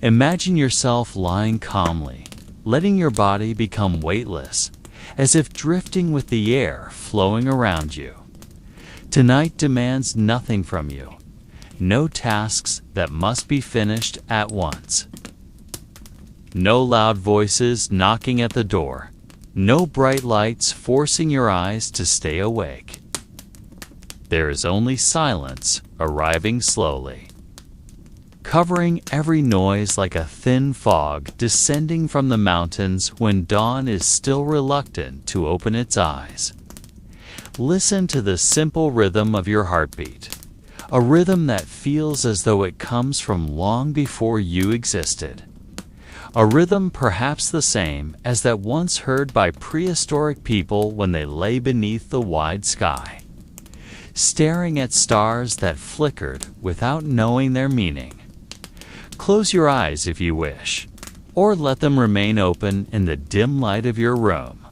Imagine yourself lying calmly, letting your body become weightless, as if drifting with the air flowing around you. Tonight demands nothing from you, no tasks that must be finished at once. No loud voices knocking at the door, no bright lights forcing your eyes to stay awake. There is only silence arriving slowly, covering every noise like a thin fog descending from the mountains when dawn is still reluctant to open its eyes. Listen to the simple rhythm of your heartbeat, a rhythm that feels as though it comes from long before you existed. A rhythm perhaps the same as that once heard by prehistoric people when they lay beneath the wide sky, staring at stars that flickered without knowing their meaning. Close your eyes if you wish, or let them remain open in the dim light of your room.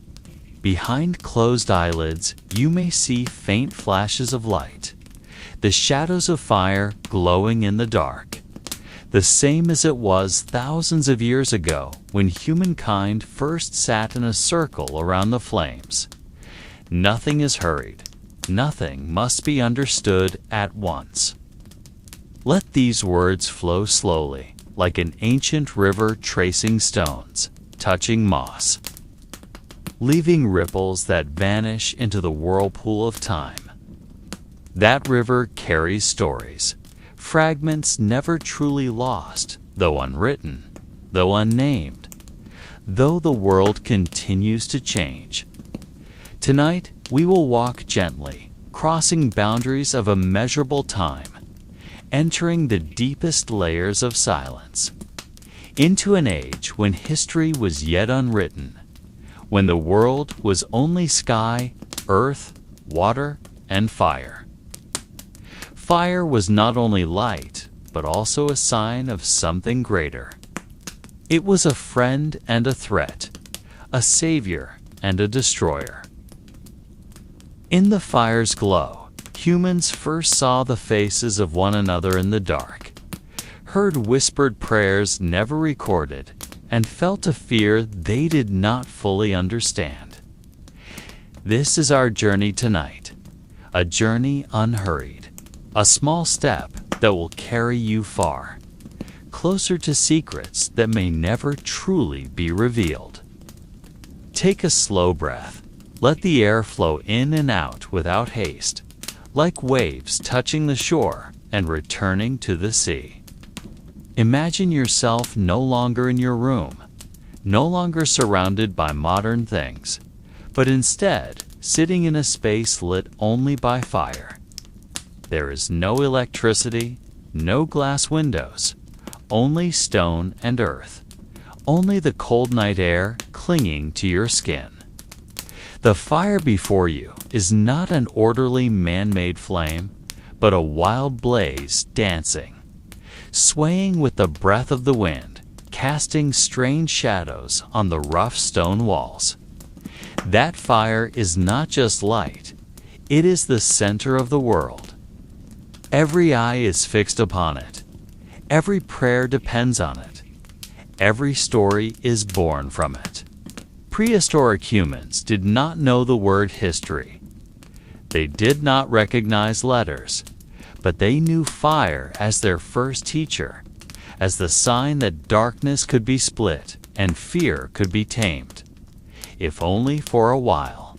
Behind closed eyelids, you may see faint flashes of light, the shadows of fire glowing in the dark, the same as it was thousands of years ago when humankind first sat in a circle around the flames. Nothing is hurried. Nothing must be understood at once. Let these words flow slowly, like an ancient river tracing stones, touching moss, leaving ripples that vanish into the whirlpool of time. That river carries stories, fragments never truly lost, though unwritten, though unnamed, though the world continues to change. Tonight, we will walk gently, crossing boundaries of immeasurable time, entering the deepest layers of silence, into an age when history was yet unwritten, when the world was only sky, earth, water, and fire. Fire was not only light, but also a sign of something greater. It was a friend and a threat, a savior and a destroyer. In the fire's glow, humans first saw the faces of one another in the dark, heard whispered prayers never recorded, and felt a fear they did not fully understand. This is our journey tonight, a journey unhurried. A small step that will carry you far, closer to secrets that may never truly be revealed. Take a slow breath. Let the air flow in and out without haste, like waves touching the shore and returning to the sea. Imagine yourself no longer in your room, no longer surrounded by modern things, but instead sitting in a space lit only by fire. There is no electricity, no glass windows, only stone and earth, only the cold night air clinging to your skin. The fire before you is not an orderly man-made flame, but a wild blaze dancing, swaying with the breath of the wind, casting strange shadows on the rough stone walls. That fire is not just light, it is the center of the world. Every eye is fixed upon it. Every prayer depends on it. Every story is born from it. Prehistoric humans did not know the word history. They did not recognize letters, but they knew fire as their first teacher, as the sign that darkness could be split and fear could be tamed, if only for a while.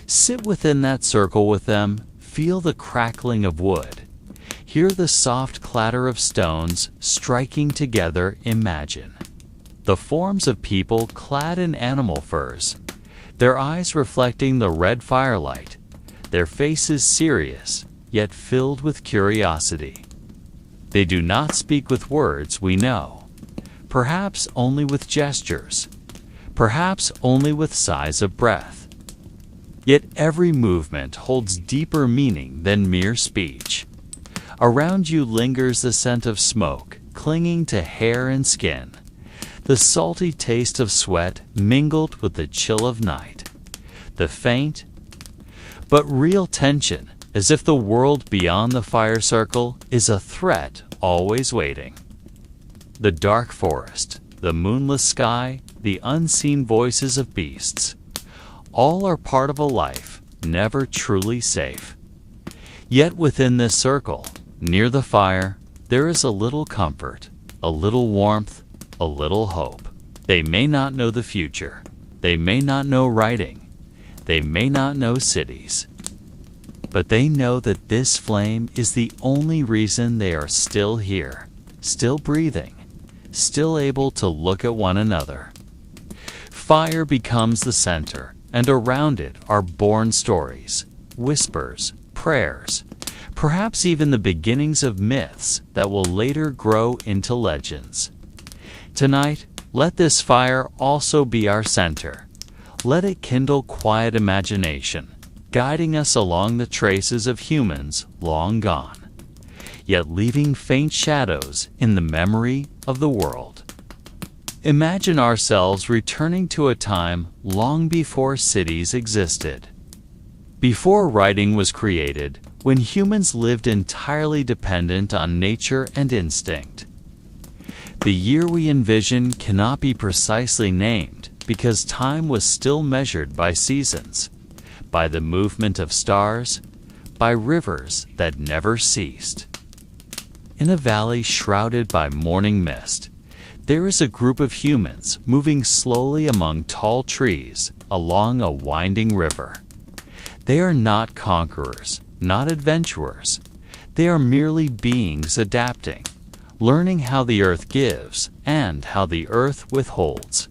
Sit within that circle with them. Feel the crackling of wood. Hear the soft clatter of stones striking together. Imagine the forms of people clad in animal furs, their eyes reflecting the red firelight, their faces serious, yet filled with curiosity. They do not speak with words, we know, perhaps only with gestures, perhaps only with sighs of breath. Yet every movement holds deeper meaning than mere speech. Around you lingers the scent of smoke, clinging to hair and skin, the salty taste of sweat mingled with the chill of night, the faint but real tension, as if the world beyond the fire circle is a threat always waiting. the dark forest, the moonless sky, the unseen voices of beasts. All are part of a life never truly safe. Yet within this circle, near the fire, there is a little comfort, a little warmth, a little hope. They may not know the future. They may not know writing. They may not know cities. But they know that this flame is the only reason they are still here, still breathing, still able to look at one another. Fire becomes the center, and around it are born stories, whispers, prayers, perhaps even the beginnings of myths that will later grow into legends. Tonight, let this fire also be our center. Let it kindle quiet imagination, guiding us along the traces of humans long gone, yet leaving faint shadows in the memory of the world. Imagine ourselves returning to a time long before cities existed. Before writing was created, when humans lived entirely dependent on nature and instinct. The year we envision cannot be precisely named because time was still measured by seasons, by the movement of stars, by rivers that never ceased. In a valley shrouded by morning mist, there is a group of humans moving slowly among tall trees along a winding river. They are not conquerors, not adventurers. They are merely beings adapting, learning how the earth gives and how the earth withholds.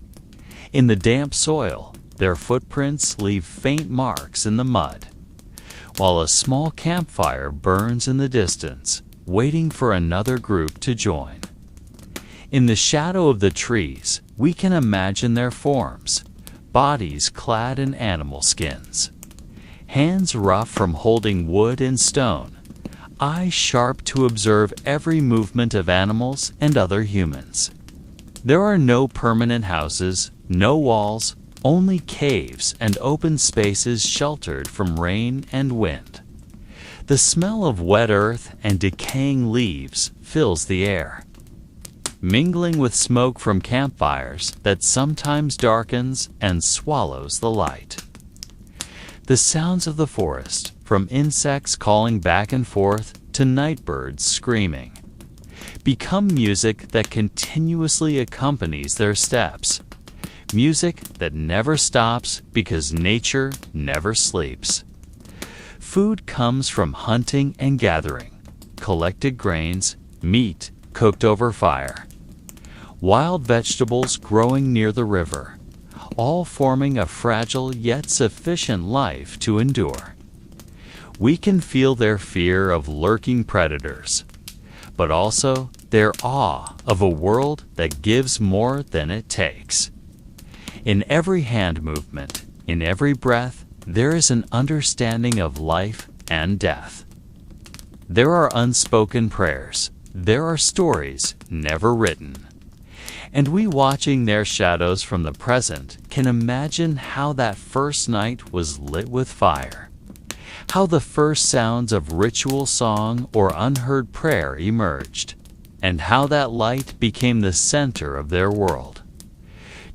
In the damp soil, their footprints leave faint marks in the mud, while a small campfire burns in the distance, waiting for another group to join. In the shadow of the trees, we can imagine their forms, bodies clad in animal skins, hands rough from holding wood and stone, eyes sharp to observe every movement of animals and other humans. There are no permanent houses, no walls, only caves and open spaces sheltered from rain and wind. The smell of wet earth and decaying leaves fills the air, mingling with smoke from campfires that sometimes darkens and swallows the light. The sounds of the forest, from insects calling back and forth to nightbirds screaming, become music that continuously accompanies their steps, music that never stops because nature never sleeps. Food comes from hunting and gathering, collected grains, meat cooked over fire, wild vegetables growing near the river, all forming a fragile yet sufficient life to endure. We can feel their fear of lurking predators, but also their awe of a world that gives more than it takes. In every hand movement, in every breath, there is an understanding of life and death. There are unspoken prayers. There are stories never written. And we watching their shadows from the present can imagine how that first night was lit with fire, how the first sounds of ritual song or unheard prayer emerged, and how that light became the center of their world,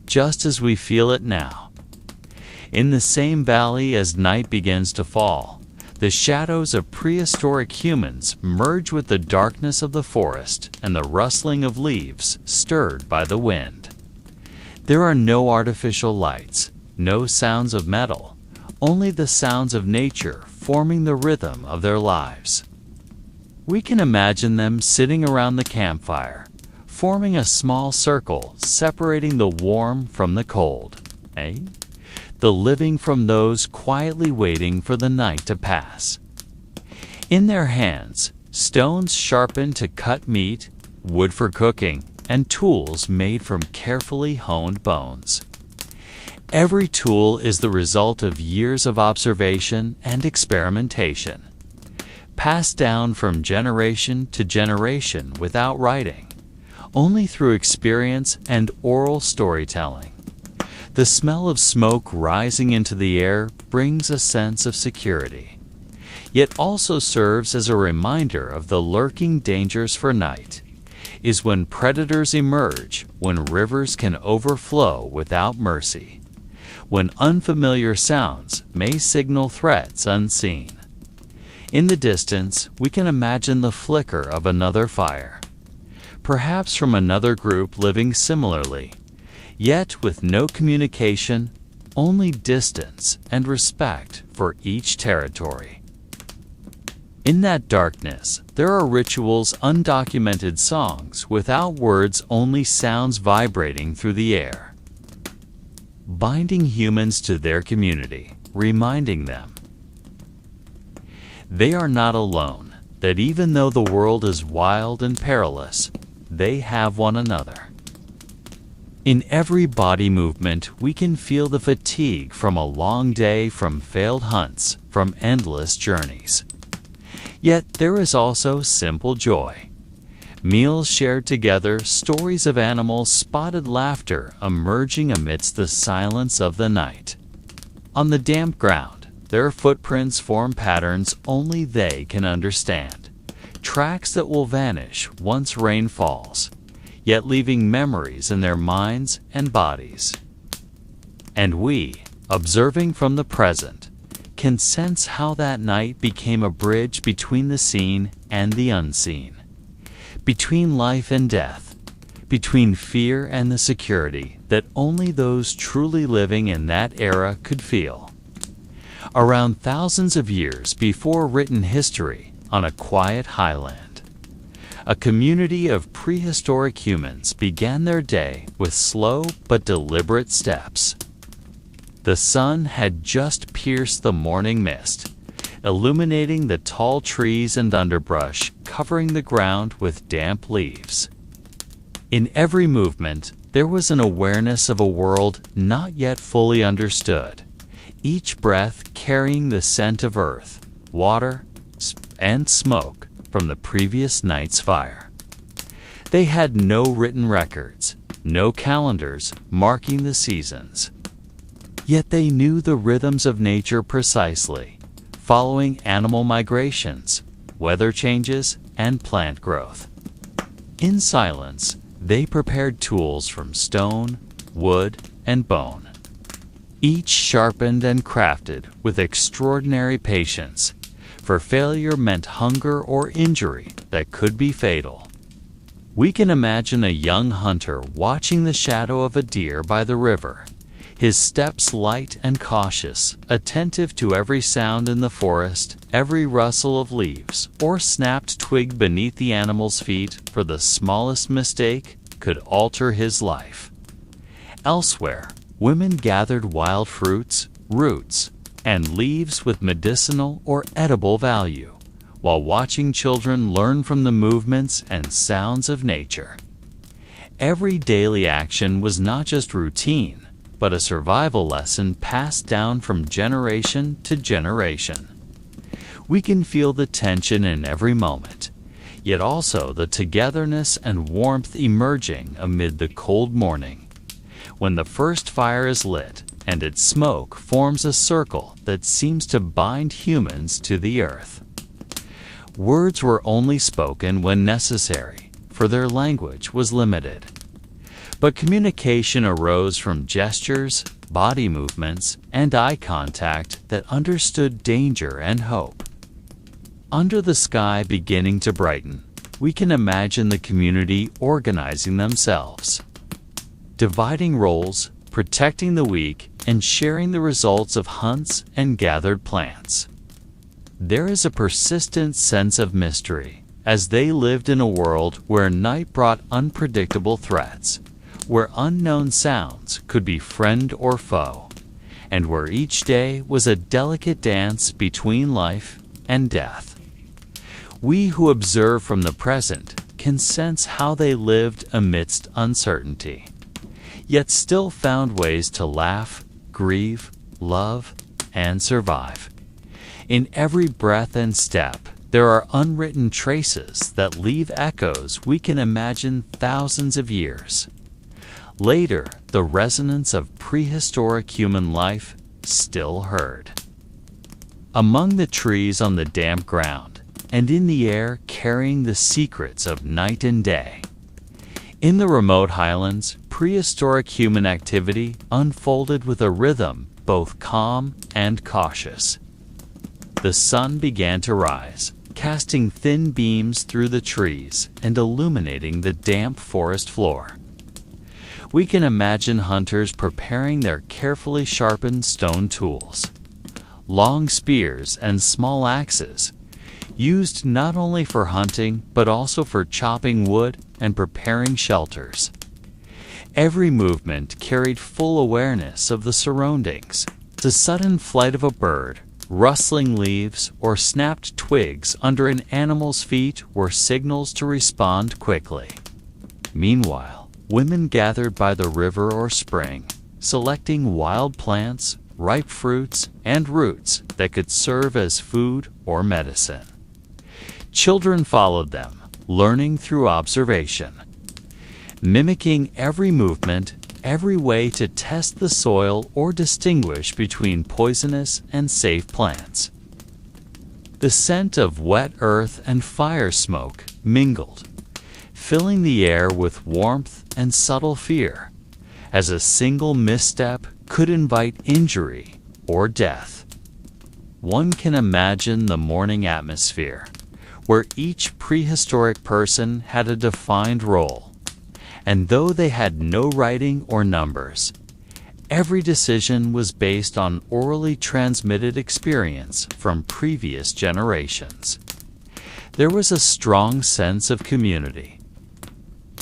just as we feel it now. In the same valley as night begins to fall, the shadows of prehistoric humans merge with the darkness of the forest and the rustling of leaves stirred by the wind. There are no artificial lights, no sounds of metal, only the sounds of nature forming the rhythm of their lives. We can imagine them sitting around the campfire, forming a small circle separating the warm from the cold, the living from those quietly waiting for the night to pass. In their hands, stones sharpened to cut meat, wood for cooking, and tools made from carefully honed bones. Every tool is the result of years of observation and experimentation, passed down from generation to generation without writing, only through experience and oral storytelling. The smell of smoke rising into the air brings a sense of security, yet also serves as a reminder of the lurking dangers for night. is when predators emerge, when rivers can overflow without mercy, when unfamiliar sounds may signal threats unseen. In the distance, we can imagine the flicker of another fire, perhaps from another group living similarly, yet with no communication, only distance and respect for each territory. In that darkness, there are rituals, undocumented songs without words, only sounds vibrating through the air, binding humans to their community, reminding them they are not alone, that even though the world is wild and perilous, they have one another. In every body movement, we can feel the fatigue from a long day, from failed hunts, from endless journeys. Yet there is also simple joy. Meals shared together, stories of animals, spotted laughter emerging amidst the silence of the night. On the damp ground, their footprints form patterns only they can understand, tracks that will vanish once rain falls, yet leaving memories in their minds and bodies. And we, observing from the present, can sense how that night became a bridge between the seen and the unseen, between life and death, between fear and the security that only those truly living in that era could feel. Around thousands of years before written history, on a quiet highland, a community of prehistoric humans began their day with slow but deliberate steps. The sun had just pierced the morning mist, illuminating the tall trees and underbrush, covering the ground with damp leaves. In every movement, there was an awareness of a world not yet fully understood, each breath carrying the scent of earth, water, and smoke from the previous night's fire. They had no written records, no calendars marking the seasons. Yet they knew the rhythms of nature precisely, following animal migrations, weather changes, and plant growth. In silence, they prepared tools from stone, wood, and bone, each sharpened and crafted with extraordinary patience, for failure meant hunger or injury that could be fatal. We can imagine a young hunter watching the shadow of a deer by the river, his steps light and cautious, attentive to every sound in the forest, every rustle of leaves or snapped twig beneath the animal's feet, for the smallest mistake could alter his life. Elsewhere, women gathered wild fruits, roots, and leaves with medicinal or edible value, while watching children learn from the movements and sounds of nature. Every daily action was not just routine, but a survival lesson passed down from generation to generation. We can feel the tension in every moment, yet also the togetherness and warmth emerging amid the cold morning, when the first fire is lit and its smoke forms a circle that seems to bind humans to the earth. Words were only spoken when necessary, for their language was limited. But communication arose from gestures, body movements, and eye contact that understood danger and hope. Under the sky beginning to brighten, we can imagine the community organizing themselves, dividing roles, protecting the weak, and sharing the results of hunts and gathered plants. There is a persistent sense of mystery, as they lived in a world where night brought unpredictable threats, where unknown sounds could be friend or foe, and where each day was a delicate dance between life and death. We who observe from the present can sense how they lived amidst uncertainty, yet still found ways to laugh, grieve, love, and survive. In every breath and step, there are unwritten traces that leave echoes we can imagine thousands of years. Later, the resonance of prehistoric human life still heard. Among the trees on the damp ground, and in the air carrying the secrets of night and day, In the remote highlands, prehistoric human activity unfolded with a rhythm both calm and cautious. The sun began to rise, casting thin beams through the trees and illuminating the damp forest floor. We can imagine hunters preparing their carefully sharpened stone tools. Long spears and small axes, used not only for hunting but also for chopping wood and preparing shelters. Every movement carried full awareness of the surroundings. The sudden flight of a bird, rustling leaves, or snapped twigs under an animal's feet were signals to respond quickly. Meanwhile, women gathered by the river or spring, selecting wild plants, ripe fruits, and roots that could serve as food or medicine. Children followed them, learning through observation, mimicking every movement, every way to test the soil or distinguish between poisonous and safe plants. The scent of wet earth and fire smoke mingled, filling the air with warmth and subtle fear, as a single misstep could invite injury or death. One can imagine the morning atmosphere, where each prehistoric person had a defined role. And though they had no writing or numbers, every decision was based on orally transmitted experience from previous generations. There was a strong sense of community.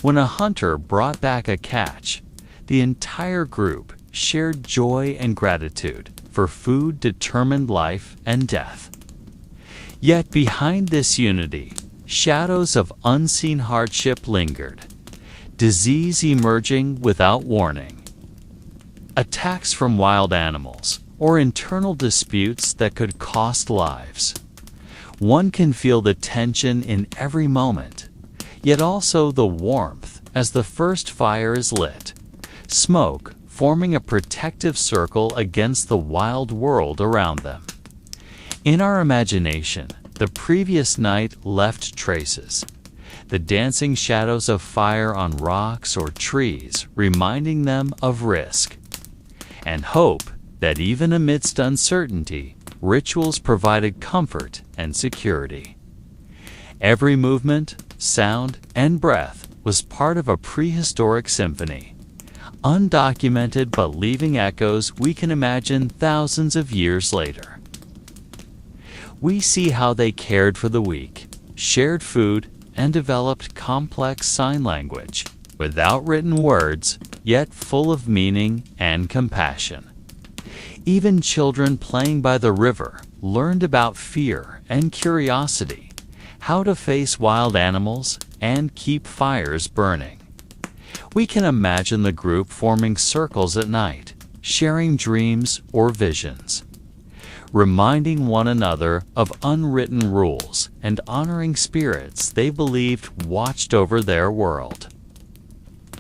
When a hunter brought back a catch, the entire group shared joy and gratitude, for food determined life and death. Yet behind this unity, shadows of unseen hardship lingered. Disease emerging without warning, attacks from wild animals, or internal disputes that could cost lives. One can feel the tension in every moment, yet also the warmth as the first fire is lit, smoke forming a protective circle against the wild world around them. In our imagination, the previous night left traces. The dancing shadows of fire on rocks or trees reminding them of risk, and hope that even amidst uncertainty, rituals provided comfort and security. Every movement, sound, and breath was part of a prehistoric symphony, undocumented but leaving echoes we can imagine thousands of years later. We see how they cared for the weak, shared food, and developed complex sign language, without written words, yet full of meaning and compassion. Even children playing by the river learned about fear and curiosity, how to face wild animals, and keep fires burning. We can imagine the group forming circles at night, sharing dreams or visions, reminding one another of unwritten rules and honoring spirits they believed watched over their world.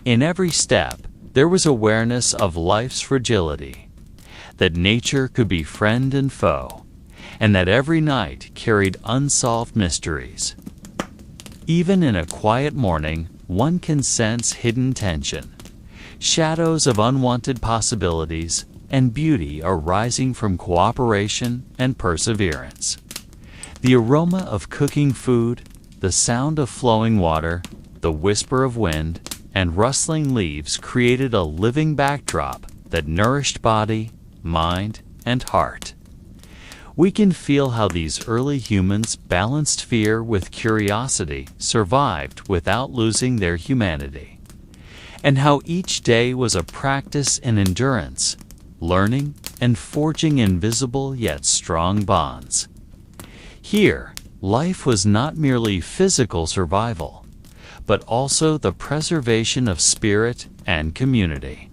In every step, there was awareness of life's fragility, that nature could be friend and foe, and that every night carried unsolved mysteries. Even in a quiet morning, one can sense hidden tension, shadows of unwanted possibilities, and beauty arising from cooperation and perseverance. The aroma of cooking food, the sound of flowing water, the whisper of wind, and rustling leaves created a living backdrop that nourished body, mind, and heart. We can feel how these early humans balanced fear with curiosity, survived without losing their humanity, and how each day was a practice in endurance, learning, and forging invisible yet strong bonds. Here, life was not merely physical survival, but also the preservation of spirit and community,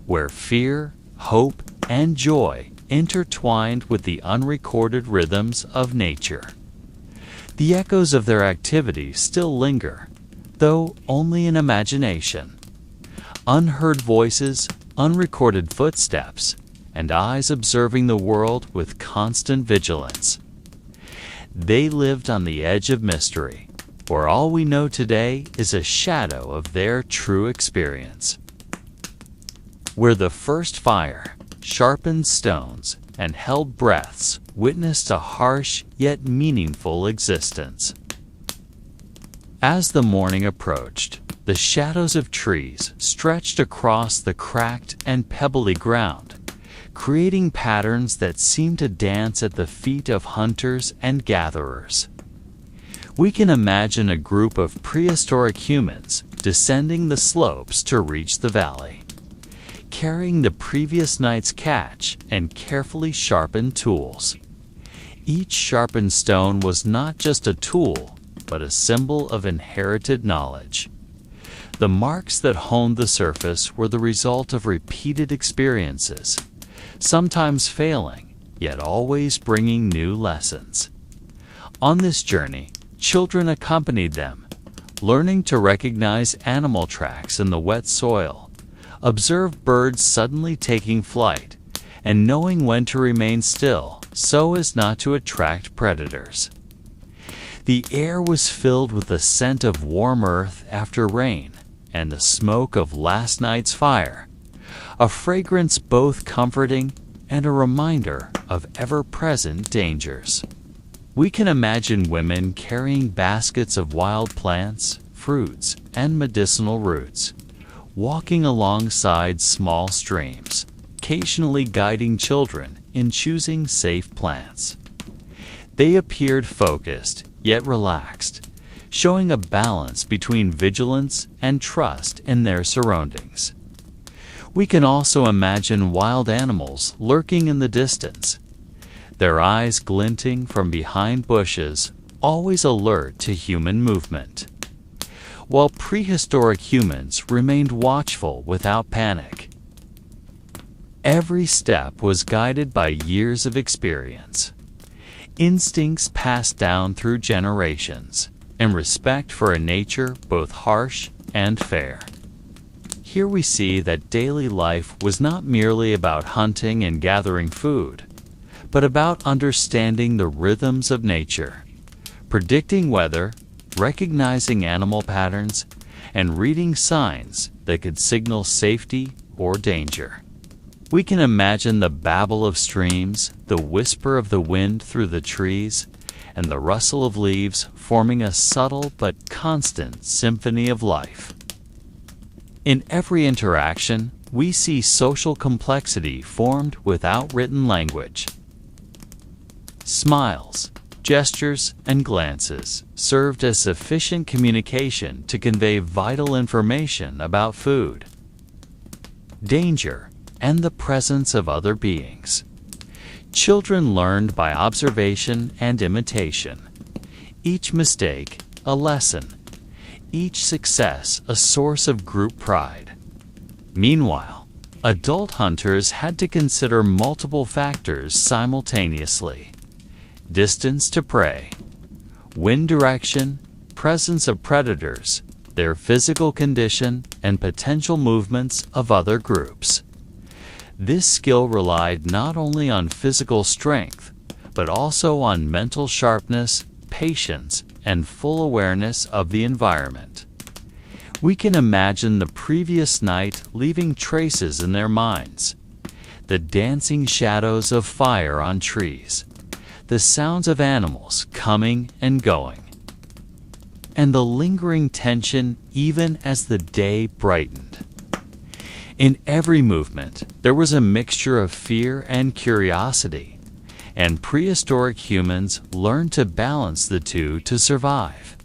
where fear, hope, and joy intertwined with the unrecorded rhythms of nature. The echoes of their activity still linger, though only in imagination. Unheard voices, unrecorded footsteps, and eyes observing the world with constant vigilance. They lived on the edge of mystery, or all we know today is a shadow of their true experience. Where the first fire sharpened stones and held breaths witnessed a harsh yet meaningful existence. As the morning approached, the shadows of trees stretched across the cracked and pebbly ground, creating patterns that seemed to dance at the feet of hunters and gatherers. We can imagine a group of prehistoric humans descending the slopes to reach the valley, carrying the previous night's catch and carefully sharpened tools. Each sharpened stone was not just a tool, but a symbol of inherited knowledge. The marks that honed the surface were the result of repeated experiences, sometimes failing, yet always bringing new lessons. On this journey, children accompanied them, learning to recognize animal tracks in the wet soil, observe birds suddenly taking flight, and knowing when to remain still so as not to attract predators. The air was filled with the scent of warm earth after rain and the smoke of last night's fire, a fragrance both comforting and a reminder of ever-present dangers. We can imagine women carrying baskets of wild plants, fruits, and medicinal roots, walking alongside small streams, occasionally guiding children in choosing safe plants. They appeared focused, yet relaxed, showing a balance between vigilance and trust in their surroundings. We can also imagine wild animals lurking in the distance, their eyes glinting from behind bushes, always alert to human movement. While prehistoric humans remained watchful without panic, every step was guided by years of experience, instincts passed down through generations, and respect for a nature both harsh and fair. Here we see that daily life was not merely about hunting and gathering food, but about understanding the rhythms of nature, predicting weather, recognizing animal patterns, and reading signs that could signal safety or danger. We can imagine the babble of streams, the whisper of the wind through the trees, and the rustle of leaves forming a subtle but constant symphony of life. In every interaction, we see social complexity formed without written language. Smiles, gestures, and glances served as sufficient communication to convey vital information about food, danger, and the presence of other beings. Children learned by observation and imitation. Each mistake, a lesson. Each success, a source of group pride. Meanwhile, adult hunters had to consider multiple factors simultaneously: distance to prey, wind direction, presence of predators, their physical condition, and potential movements of other groups. This skill relied not only on physical strength, but also on mental sharpness, patience, and full awareness of the environment. We can imagine the previous night leaving traces in their minds: the dancing shadows of fire on trees, the sounds of animals coming and going, and the lingering tension even as the day brightened. In every movement, there was a mixture of fear and curiosity, and prehistoric humans learned to balance the two to survive.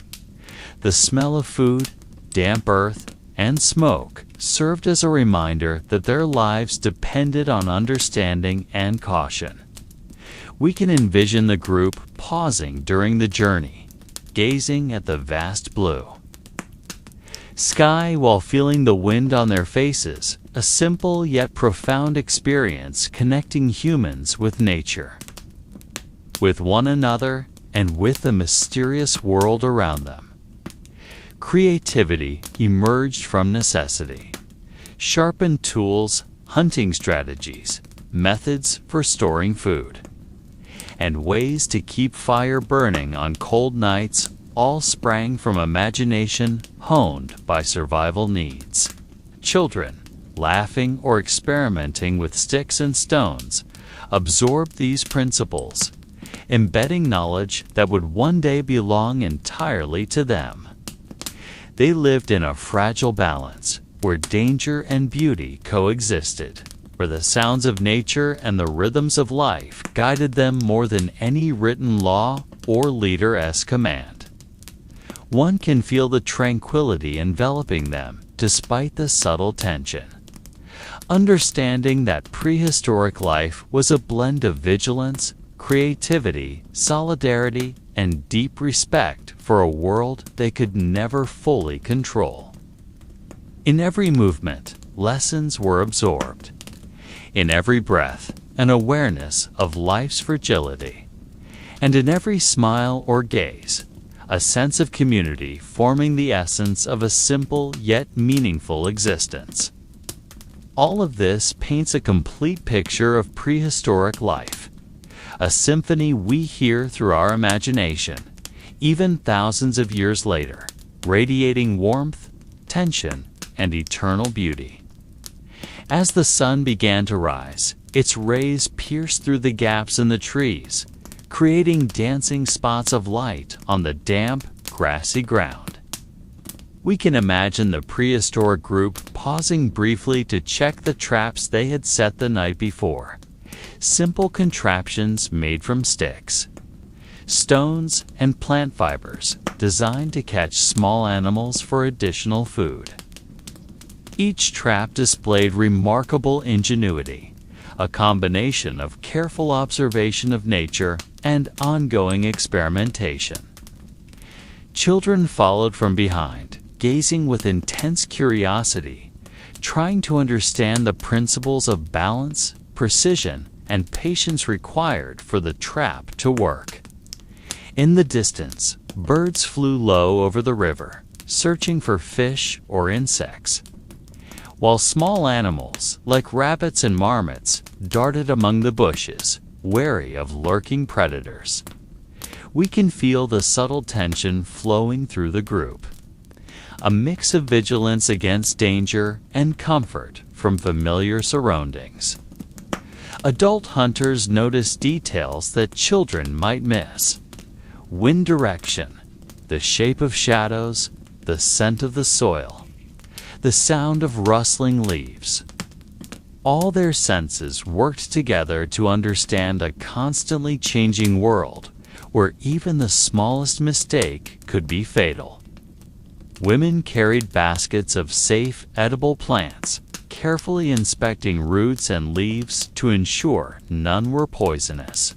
The smell of food, damp earth, and smoke served as a reminder that their lives depended on understanding and caution. We can envision the group pausing during the journey, gazing at the vast blue sky while feeling the wind on their faces, a simple yet profound experience connecting humans with nature, with one another, and with the mysterious world around them. Creativity emerged from necessity. Sharpened tools, hunting strategies, methods for storing food, and ways to keep fire burning on cold nights all sprang from imagination honed by survival needs. Children, laughing or experimenting with sticks and stones, absorbed these principles, embedding knowledge that would one day belong entirely to them. They lived in a fragile balance, where danger and beauty coexisted, where the sounds of nature and the rhythms of life guided them more than any written law or leader-esque command. One can feel the tranquility enveloping them despite the subtle tension. Understanding that prehistoric life was a blend of vigilance, creativity, solidarity, and deep respect for a world they could never fully control. In every movement, lessons were absorbed. In every breath, an awareness of life's fragility. And in every smile or gaze, a sense of community forming the essence of a simple yet meaningful existence. All of this paints a complete picture of prehistoric life, a symphony we hear through our imagination, even thousands of years later, radiating warmth, tension, and eternal beauty. As the sun began to rise, its rays pierced through the gaps in the trees, creating dancing spots of light on the damp, grassy ground. We can imagine the prehistoric group pausing briefly to check the traps they had set the night before. Simple contraptions made from sticks, stones, and plant fibers designed to catch small animals for additional food. Each trap displayed remarkable ingenuity, a combination of careful observation of nature and ongoing experimentation. Children followed from behind, gazing with intense curiosity, trying to understand the principles of balance, precision, and patience required for the trap to work. In the distance, birds flew low over the river, searching for fish or insects, while small animals, like rabbits and marmots, darted among the bushes, wary of lurking predators. We can feel the subtle tension flowing through the group, a mix of vigilance against danger and comfort from familiar surroundings. Adult hunters notice details that children might miss: wind direction, the shape of shadows, the scent of the soil, the sound of rustling leaves. All their senses worked together to understand a constantly changing world where even the smallest mistake could be fatal. Women carried baskets of safe, edible plants, carefully inspecting roots and leaves to ensure none were poisonous.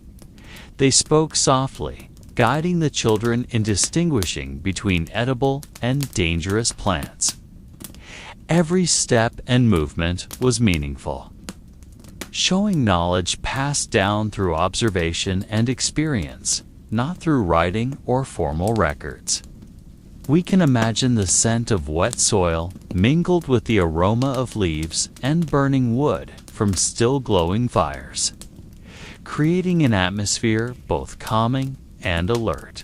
They spoke softly, guiding the children in distinguishing between edible and dangerous plants. Every step and movement was meaningful, showing knowledge passed down through observation and experience, not through writing or formal records. We can imagine the scent of wet soil mingled with the aroma of leaves and burning wood from still glowing fires, creating an atmosphere both calming and alert.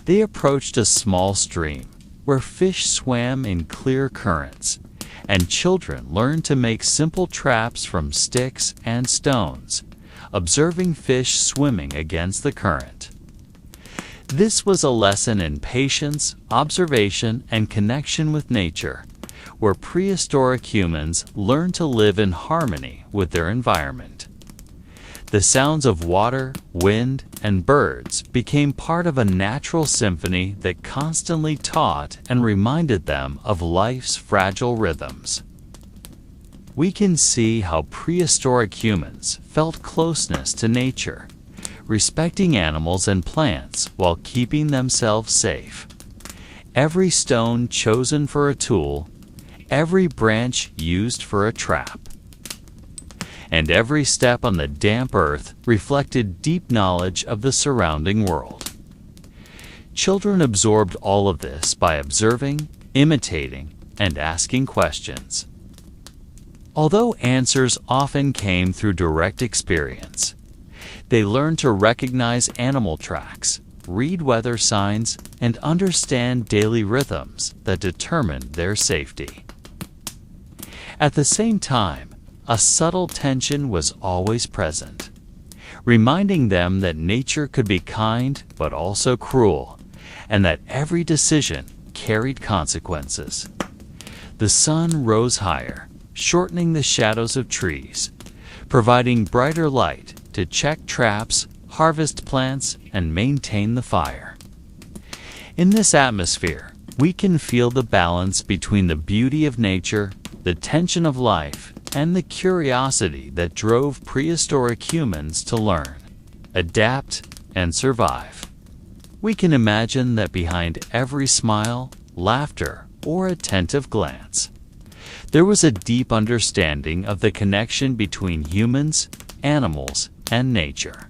They approached a small stream where fish swam in clear currents, and children learned to make simple traps from sticks and stones, observing fish swimming against the current. This was a lesson in patience, observation, and connection with nature, where prehistoric humans learned to live in harmony with their environment. The sounds of water, wind, and birds became part of a natural symphony that constantly taught and reminded them of life's fragile rhythms. We can see how prehistoric humans felt closeness to nature, respecting animals and plants while keeping themselves safe. Every stone chosen for a tool, every branch used for a trap, and every step on the damp earth reflected deep knowledge of the surrounding world. Children absorbed all of this by observing, imitating, and asking questions. Although answers often came through direct experience, they learned to recognize animal tracks, read weather signs, and understand daily rhythms that determined their safety. At the same time, a subtle tension was always present, reminding them that nature could be kind but also cruel, and that every decision carried consequences. The sun rose higher, shortening the shadows of trees, providing brighter light to check traps, harvest plants, and maintain the fire. In this atmosphere, we can feel the balance between the beauty of nature, the tension of life, and the curiosity that drove prehistoric humans to learn, adapt, and survive. We can imagine that behind every smile, laughter, or attentive glance, there was a deep understanding of the connection between humans, animals, and nature.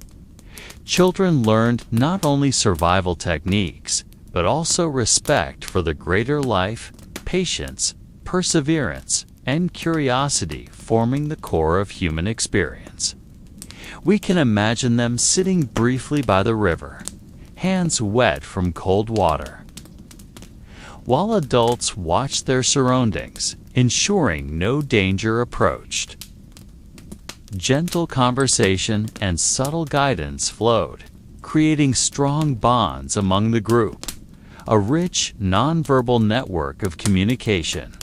Children learned not only survival techniques, but also respect for the greater life, patience, perseverance, and curiosity forming the core of human experience. We can imagine them sitting briefly by the river, hands wet from cold water, while adults watched their surroundings, ensuring no danger approached. Gentle conversation and subtle guidance flowed, creating strong bonds among the group, a rich, nonverbal network of communication.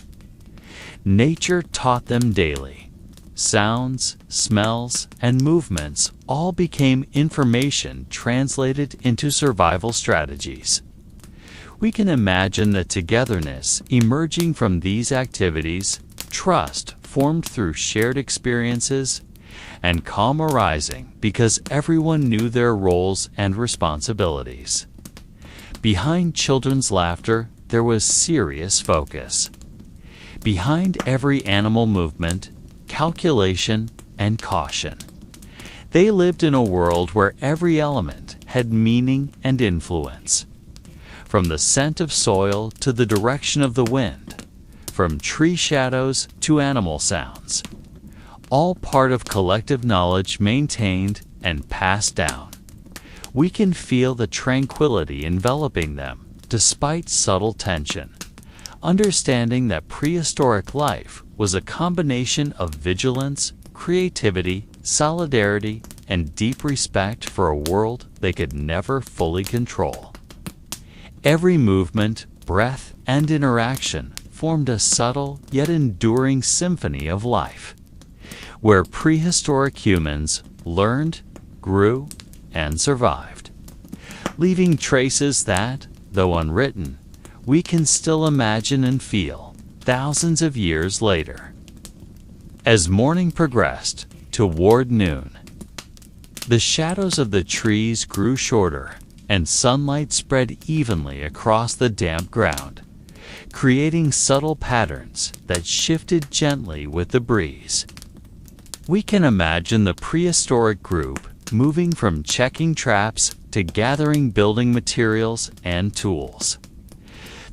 Nature taught them daily. Sounds, smells, and movements all became information translated into survival strategies. We can imagine the togetherness emerging from these activities, trust formed through shared experiences, and calm arising because everyone knew their roles and responsibilities. Behind children's laughter, there was serious focus. Behind every animal movement, calculation, and caution. They lived in a world where every element had meaning and influence. From the scent of soil to the direction of the wind, from tree shadows to animal sounds, all part of collective knowledge maintained and passed down. We can feel the tranquility enveloping them despite subtle tension, understanding that prehistoric life was a combination of vigilance, creativity, solidarity, and deep respect for a world they could never fully control. Every movement, breath, and interaction formed a subtle yet enduring symphony of life, where prehistoric humans learned, grew, and survived, leaving traces that, though unwritten, we can still imagine and feel thousands of years later. As morning progressed toward noon, the shadows of the trees grew shorter and sunlight spread evenly across the damp ground, creating subtle patterns that shifted gently with the breeze. We can imagine the prehistoric group moving from checking traps to gathering building materials and tools.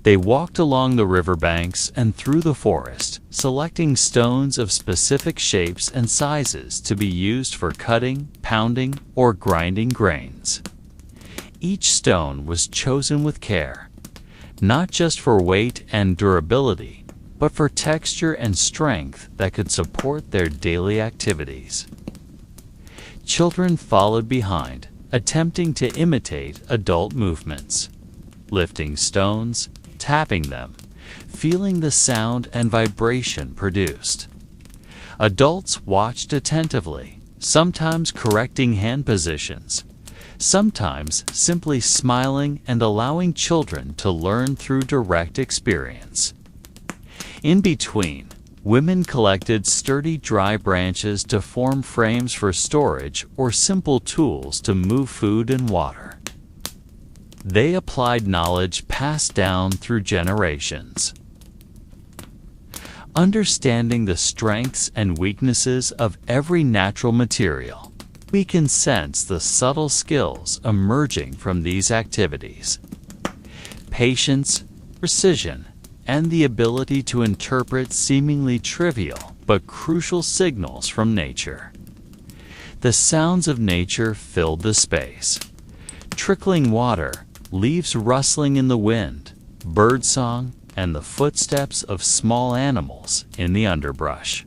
They walked along the riverbanks and through the forest, selecting stones of specific shapes and sizes to be used for cutting, pounding, or grinding grains. Each stone was chosen with care, not just for weight and durability, but for texture and strength that could support their daily activities. Children followed behind, attempting to imitate adult movements, lifting stones, tapping them, feeling the sound and vibration produced. Adults watched attentively, sometimes correcting hand positions, sometimes simply smiling and allowing children to learn through direct experience. In between, women collected sturdy dry branches to form frames for storage or simple tools to move food and water. They applied knowledge passed down through generations. Understanding the strengths and weaknesses of every natural material, we can sense the subtle skills emerging from these activities. Patience, precision, and the ability to interpret seemingly trivial but crucial signals from nature. The sounds of nature filled the space, Trickling water, leaves rustling in the wind, birdsong, and the footsteps of small animals in the underbrush.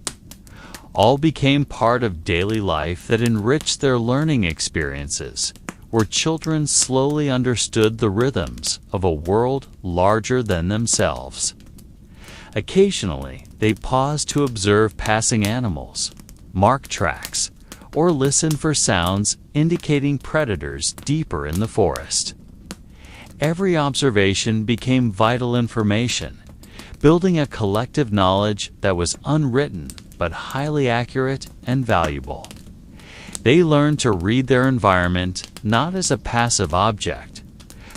All became part of daily life that enriched their learning experiences, where children slowly understood the rhythms of a world larger than themselves. Occasionally, they paused to observe passing animals, mark tracks, or listen for sounds indicating predators deeper in the forest. Every observation became vital information, building a collective knowledge that was unwritten but highly accurate and valuable. They learned to read their environment not as a passive object,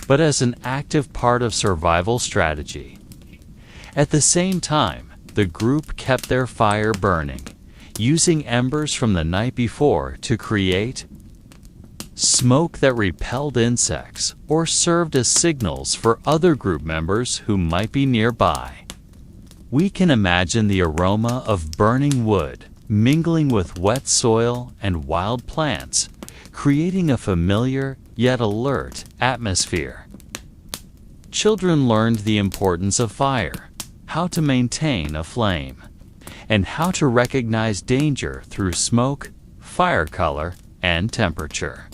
but as an active part of survival strategy. At the same time, the group kept their fire burning, using embers from the night before to create smoke that repelled insects or served as signals for other group members who might be nearby. We can imagine the aroma of burning wood mingling with wet soil and wild plants, creating a familiar yet alert atmosphere. Children learned the importance of fire, how to maintain a flame, and how to recognize danger through smoke, fire color, and temperature.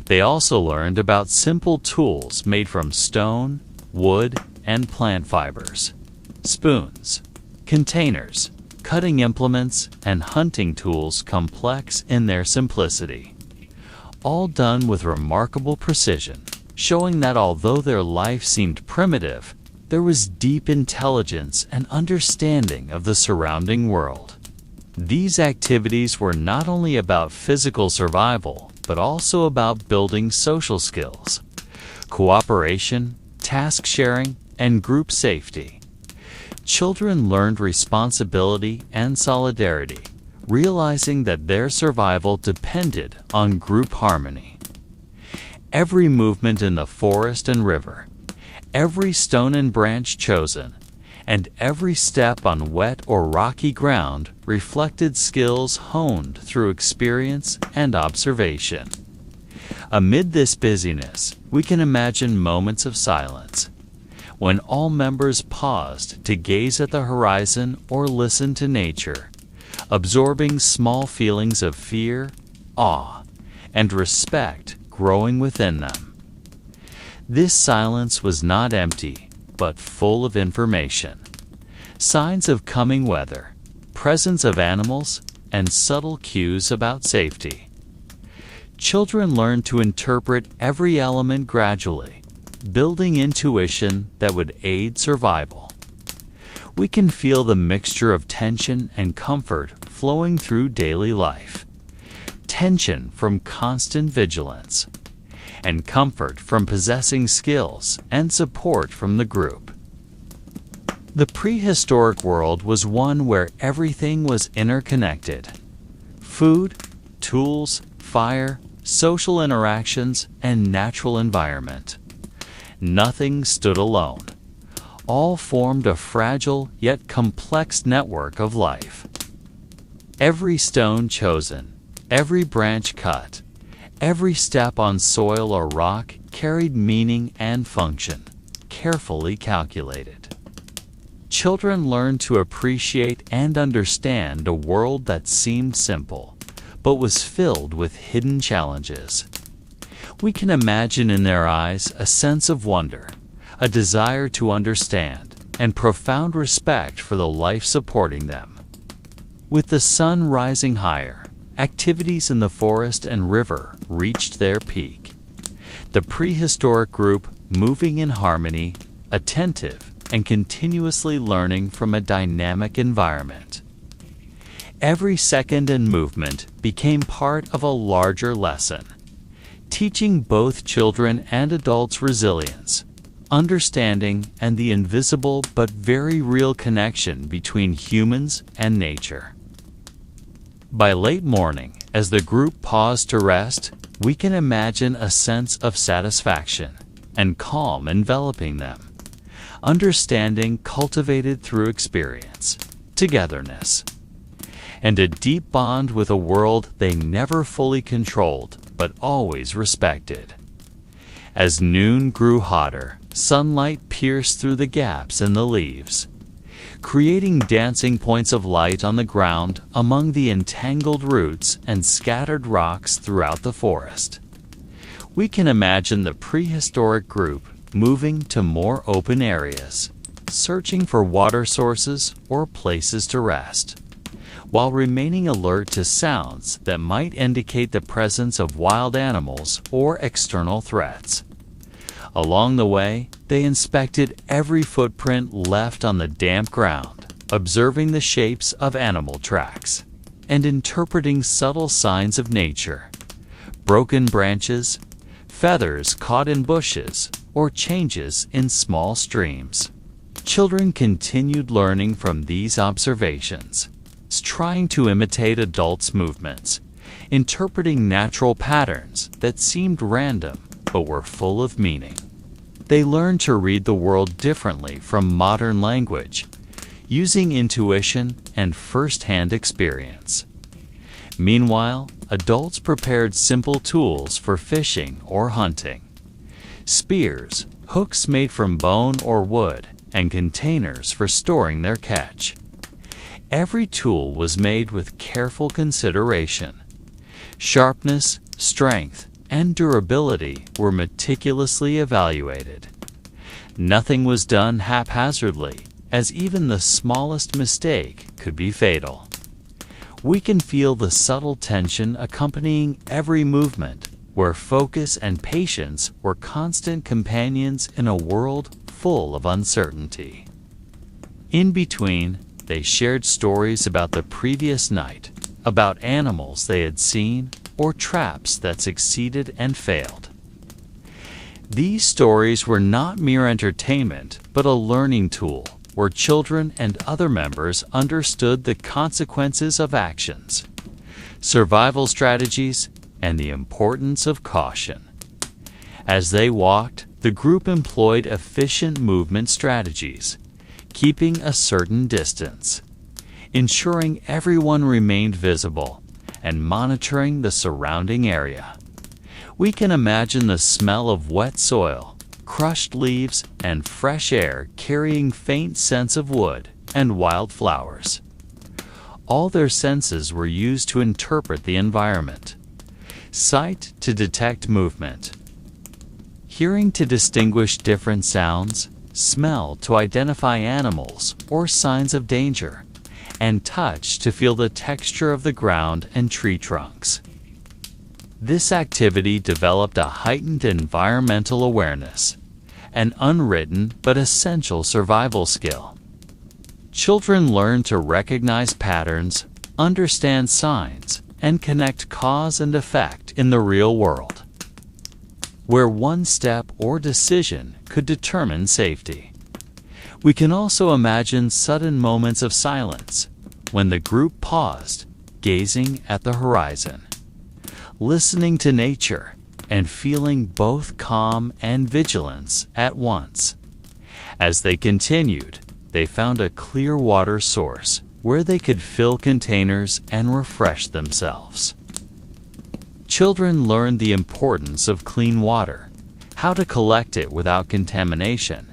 They also learned about simple tools made from stone, wood, and plant fibers. Spoons, containers, cutting implements, and hunting tools complex in their simplicity. All done with remarkable precision, showing that although their life seemed primitive, there was deep intelligence and understanding of the surrounding world. These activities were not only about physical survival, but also about building social skills, cooperation, task sharing, and group safety. Children learned responsibility and solidarity, realizing that their survival depended on group harmony. Every movement in the forest and river, every stone and branch chosen, and every step on wet or rocky ground reflected skills honed through experience and observation. Amid this busyness, we can imagine moments of silence, when all members paused to gaze at the horizon or listen to nature, absorbing small feelings of fear, awe, and respect growing within them. This silence was not empty, but full of information. Signs of coming weather, presence of animals, and subtle cues about safety. Children learned to interpret every element gradually, building intuition that would aid survival. We can feel the mixture of tension and comfort flowing through daily life. Tension from constant vigilance, and comfort from possessing skills and support from the group. The prehistoric world was one where everything was interconnected. Food, tools, fire, social interactions, and natural environment. Nothing stood alone. All formed a fragile yet complex network of life. Every stone chosen, every branch cut, every step on soil or rock carried meaning and function, carefully calculated. Children learned to appreciate and understand a world that seemed simple, but was filled with hidden challenges. We can imagine in their eyes a sense of wonder, a desire to understand, and profound respect for the life supporting them. With the sun rising higher, activities in the forest and river reached their peak. The prehistoric group moving in harmony, attentive, and continuously learning from a dynamic environment. Every second and movement became part of a larger lesson, teaching both children and adults resilience, understanding, and the invisible but very real connection between humans and nature. By late morning, as the group paused to rest, we can imagine a sense of satisfaction and calm enveloping them. Understanding cultivated through experience, togetherness, and a deep bond with a world they never fully controlled but always respected. As noon grew hotter, sunlight pierced through the gaps in the leaves, creating dancing points of light on the ground among the entangled roots and scattered rocks throughout the forest. We can imagine the prehistoric group moving to more open areas, searching for water sources or places to rest, while remaining alert to sounds that might indicate the presence of wild animals or external threats. Along the way, they inspected every footprint left on the damp ground, observing the shapes of animal tracks and interpreting subtle signs of nature, broken branches, feathers caught in bushes, or changes in small streams. Children continued learning from these observations, trying to imitate adults' movements, interpreting natural patterns that seemed random but were full of meaning. They learned to read the world differently from modern language, using intuition and first-hand experience. Meanwhile, adults prepared simple tools for fishing or hunting: spears, hooks made from bone or wood, and containers for storing their catch. Every tool was made with careful consideration. Sharpness, strength, and durability were meticulously evaluated. Nothing was done haphazardly, as even the smallest mistake could be fatal. We can feel the subtle tension accompanying every movement, where focus and patience were constant companions in a world full of uncertainty. In between, they shared stories about the previous night, about animals they had seen, or traps that succeeded and failed. These stories were not mere entertainment, but a learning tool, where children and other members understood the consequences of actions, survival strategies, and the importance of caution. As they walked, the group employed efficient movement strategies, keeping a certain distance, ensuring everyone remained visible, and monitoring the surrounding area. We can imagine the smell of wet soil, crushed leaves, and fresh air carrying faint scents of wood and wild flowers. All their senses were used to interpret the environment: sight to detect movement, hearing to distinguish different sounds, smell to identify animals or signs of danger, and touch to feel the texture of the ground and tree trunks. This activity developed a heightened environmental awareness, an unwritten but essential survival skill. Children learn to recognize patterns, understand signs, and connect cause and effect in the real world, where one step or decision could determine safety. We can also imagine sudden moments of silence, when the group paused, gazing at the horizon, listening to nature, and feeling both calm and vigilance at once. As they continued, they found a clear water source where they could fill containers and refresh themselves. Children learned the importance of clean water, how to collect it without contamination,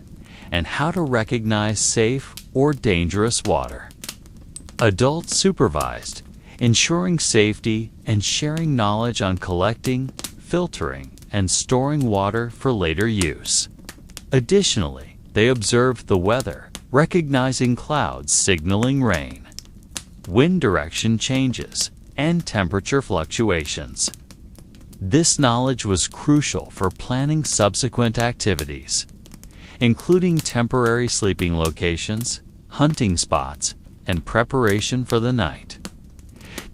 and how to recognize safe or dangerous water. Adults supervised, ensuring safety and sharing knowledge on collecting, filtering, and storing water for later use. Additionally, they observed the weather, recognizing clouds signaling rain, wind direction changes, and temperature fluctuations. This knowledge was crucial for planning subsequent activities, including temporary sleeping locations, hunting spots, and preparation for the night.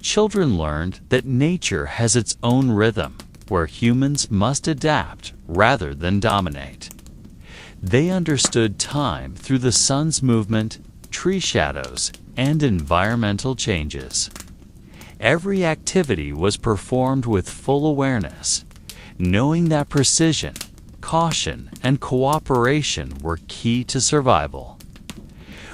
Children learned that nature has its own rhythm, where humans must adapt rather than dominate. They understood time through the sun's movement, tree shadows, and environmental changes. Every activity was performed with full awareness, knowing that precision, caution, and cooperation were key to survival.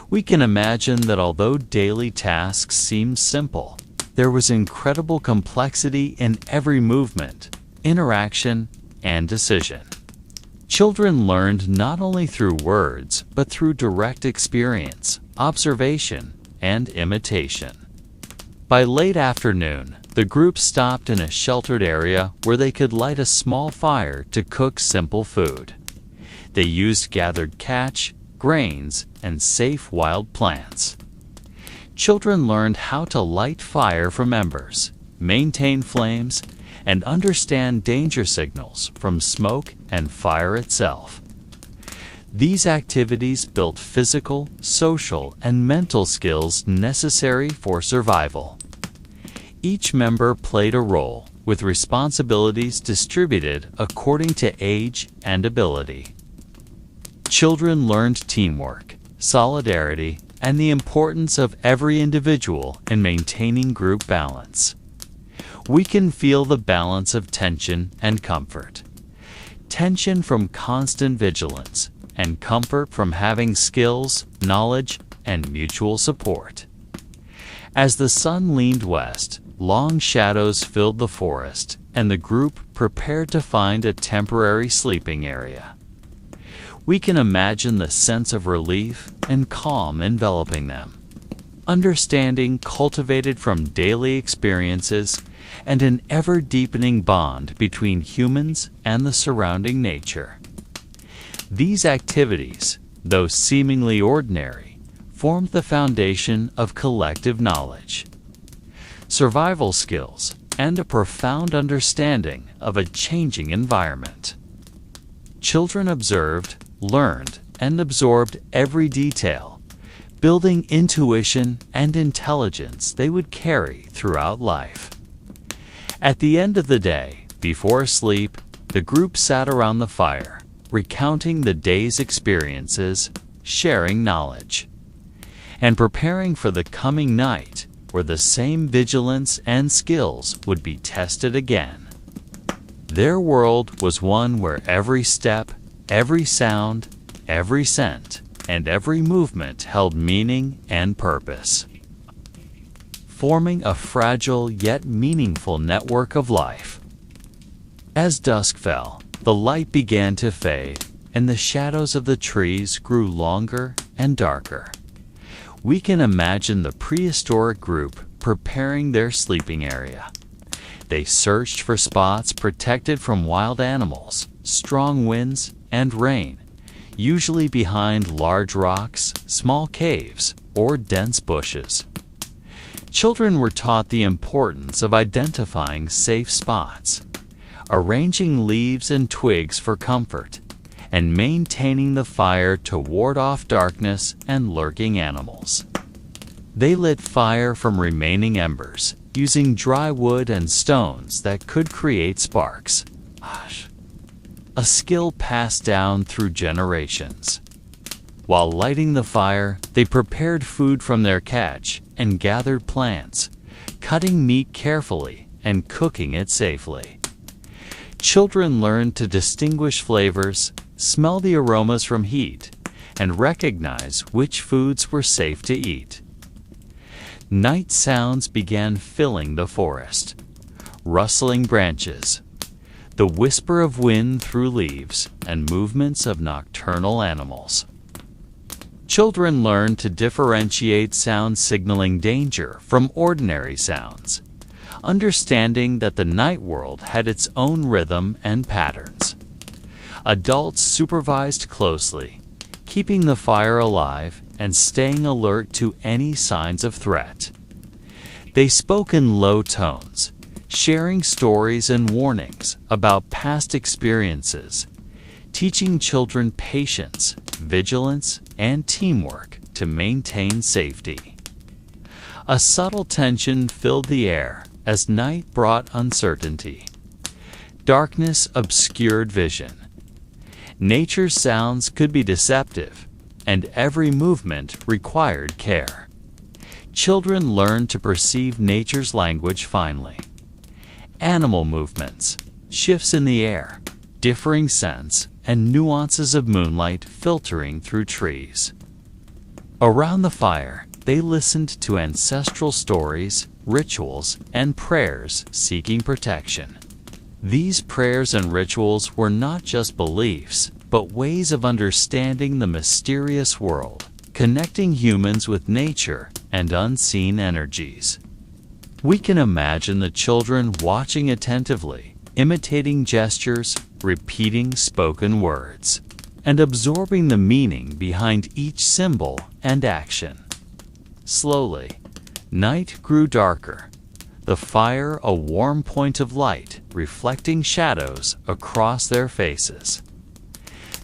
We can imagine that although daily tasks seemed simple, there was incredible complexity in every movement, interaction, and decision. Children learned not only through words, but through direct experience, observation, and imitation. By late afternoon, the group stopped in a sheltered area where they could light a small fire to cook simple food. They used gathered catch, grains, and safe wild plants. Children learned how to light fire from embers, maintain flames, and understand danger signals from smoke and fire itself. These activities built physical, social, and mental skills necessary for survival. Each member played a role, with responsibilities distributed according to age and ability. Children learned teamwork, solidarity, and the importance of every individual in maintaining group balance. We can feel the balance of tension and comfort. Tension from constant vigilance, and comfort from having skills, knowledge, and mutual support. As the sun leaned west, long shadows filled the forest, and the group prepared to find a temporary sleeping area. We can imagine the sense of relief and calm enveloping them. Understanding cultivated from daily experiences and an ever-deepening bond between humans and the surrounding nature. These activities, though seemingly ordinary, formed the foundation of collective knowledge, survival skills, and a profound understanding of a changing environment. Children observed, learned, and absorbed every detail, building intuition and intelligence they would carry throughout life. At the end of the day, before sleep, the group sat around the fire, recounting the day's experiences, sharing knowledge, and preparing for the coming night where the same vigilance and skills would be tested again. Their world was one where every step, every sound, every scent, and every movement held meaning and purpose, forming a fragile yet meaningful network of life. As dusk fell, the light began to fade, and the shadows of the trees grew longer and darker. We can imagine the prehistoric group preparing their sleeping area. They searched for spots protected from wild animals, strong winds, and rain, usually behind large rocks, small caves, or dense bushes. Children were taught the importance of identifying safe spots, arranging leaves and twigs for comfort, and maintaining the fire to ward off darkness and lurking animals. They lit fire from remaining embers, using dry wood and stones that could create sparks. A skill passed down through generations. While lighting the fire, they prepared food from their catch and gathered plants, cutting meat carefully and cooking it safely. Children learned to distinguish flavors, smell the aromas from heat, and recognize which foods were safe to eat. Night sounds began filling the forest. Rustling branches, the whisper of wind through leaves, and movements of nocturnal animals. Children learned to differentiate sounds signaling danger from ordinary sounds, understanding that the night world had its own rhythm and patterns. Adults supervised closely, keeping the fire alive and staying alert to any signs of threat. They spoke in low tones, sharing stories and warnings about past experiences, teaching children patience, vigilance, and teamwork to maintain safety. A subtle tension filled the air as night brought uncertainty. Darkness obscured vision. Nature's sounds could be deceptive, and every movement required care. Children learned to perceive nature's language finely. Animal movements, shifts in the air, differing scents, and nuances of moonlight filtering through trees. Around the fire, they listened to ancestral stories, rituals, and prayers seeking protection. These prayers and rituals were not just beliefs, but ways of understanding the mysterious world, connecting humans with nature and unseen energies. We can imagine the children watching attentively, imitating gestures, repeating spoken words, and absorbing the meaning behind each symbol and action. Slowly, night grew darker, the fire a warm point of light reflecting shadows across their faces.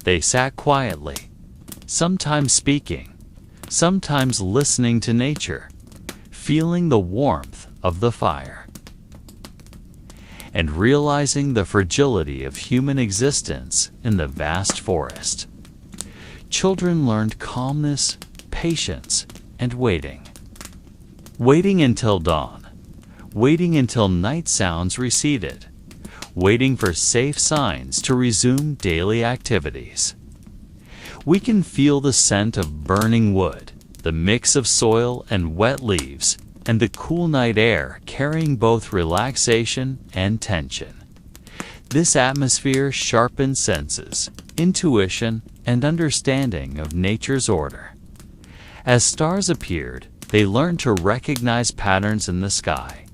They sat quietly, sometimes speaking, sometimes listening to nature, feeling the warmth of the fire, and realizing the fragility of human existence in the vast forest. Children learned calmness, patience, and waiting. Waiting until dawn, waiting until night sounds receded, waiting for safe signs to resume daily activities. We can feel the scent of burning wood, the mix of soil and wet leaves, and the cool night air carrying both relaxation and tension. This atmosphere sharpens senses, intuition, and understanding of nature's order. As stars appeared, they learned to recognize patterns in the sky,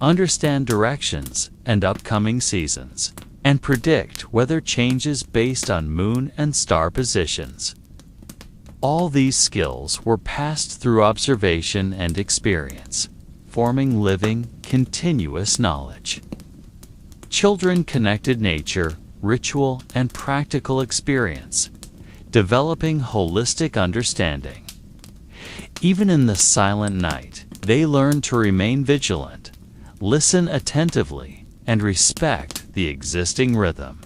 understand directions and upcoming seasons, and predict weather changes based on moon and star positions. All these skills were passed through observation and experience, forming living, continuous knowledge. Children connected nature, ritual, and practical experience, developing holistic understanding. Even in the silent night, they learned to remain vigilant, listen attentively, and respect the existing rhythm.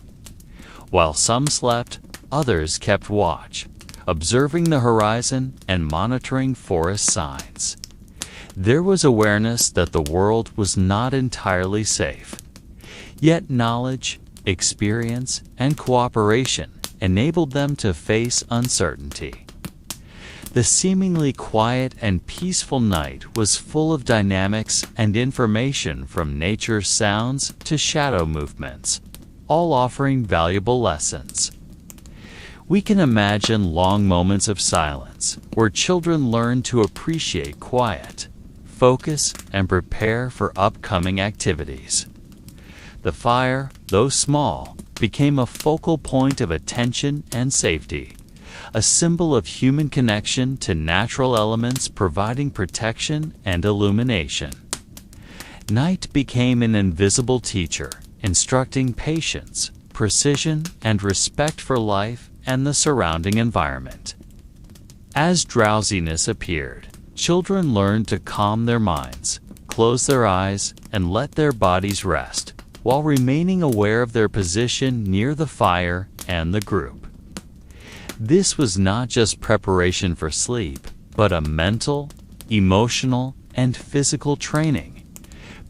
While some slept, others kept watch, observing the horizon and monitoring forest signs. There was awareness that the world was not entirely safe. Yet knowledge, experience, and cooperation enabled them to face uncertainty. The seemingly quiet and peaceful night was full of dynamics and information from nature's sounds to shadow movements, all offering valuable lessons. We can imagine long moments of silence where children learn to appreciate quiet, focus, and prepare for upcoming activities. The fire, though small, became a focal point of attention and safety, a symbol of human connection to natural elements providing protection and illumination. Night became an invisible teacher, instructing patience, precision, and respect for life and the surrounding environment. As drowsiness appeared, children learned to calm their minds, close their eyes, and let their bodies rest, while remaining aware of their position near the fire and the group. This was not just preparation for sleep, but a mental, emotional, and physical training,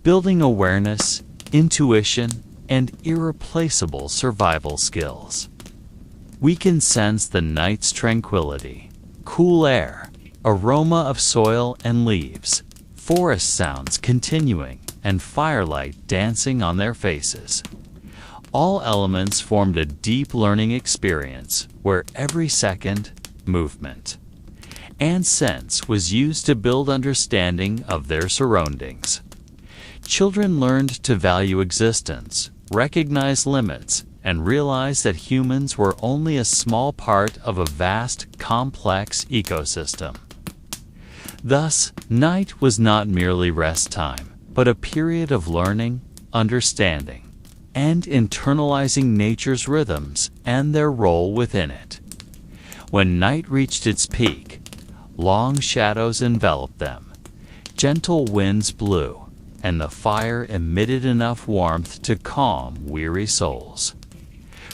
building awareness, intuition, and irreplaceable survival skills. We can sense the night's tranquility, cool air, aroma of soil and leaves, forest sounds continuing, and firelight dancing on their faces. All elements formed a deep learning experience where every second, movement, and sense was used to build understanding of their surroundings. Children learned to value existence, recognize limits, and realize that humans were only a small part of a vast, complex ecosystem. Thus, night was not merely rest time, but a period of learning, understanding, and internalizing nature's rhythms and their role within it. When night reached its peak, long shadows enveloped them, gentle winds blew, and the fire emitted enough warmth to calm weary souls,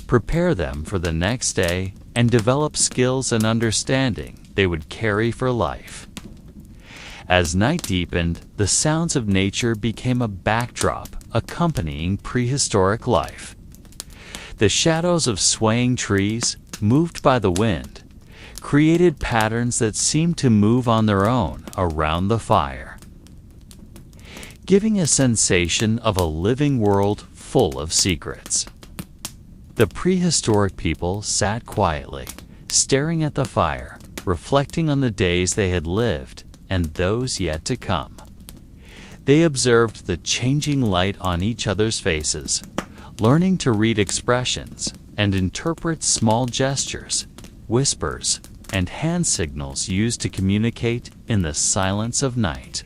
prepare them for the next day, and develop skills and understanding they would carry for life. As night deepened, the sounds of nature became a backdrop accompanying prehistoric life. The shadows of swaying trees, moved by the wind, created patterns that seemed to move on their own around the fire, giving a sensation of a living world full of secrets. The prehistoric people sat quietly, staring at the fire, reflecting on the days they had lived and those yet to come. They observed the changing light on each other's faces, learning to read expressions and interpret small gestures, whispers, and hand signals used to communicate in the silence of night.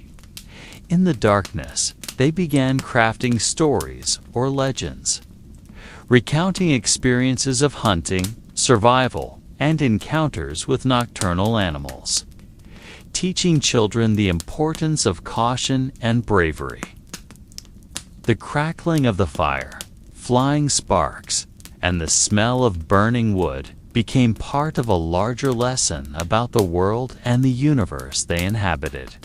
In the darkness, they began crafting stories or legends, recounting experiences of hunting, survival, and encounters with nocturnal animals, teaching children the importance of caution and bravery. The crackling of the fire, flying sparks, and the smell of burning wood became part of a larger lesson about the world and the universe they inhabited.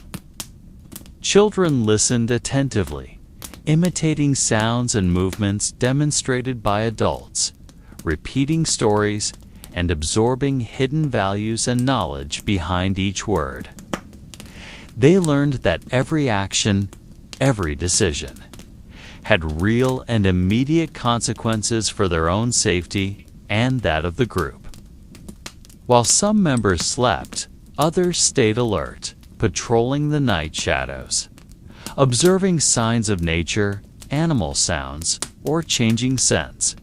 Children listened attentively, imitating sounds and movements demonstrated by adults, repeating stories, and absorbing hidden values and knowledge behind each word. They learned that every action, every decision, had real and immediate consequences for their own safety and that of the group. While some members slept, others stayed alert, patrolling the night shadows, observing signs of nature, animal sounds, or changing scents,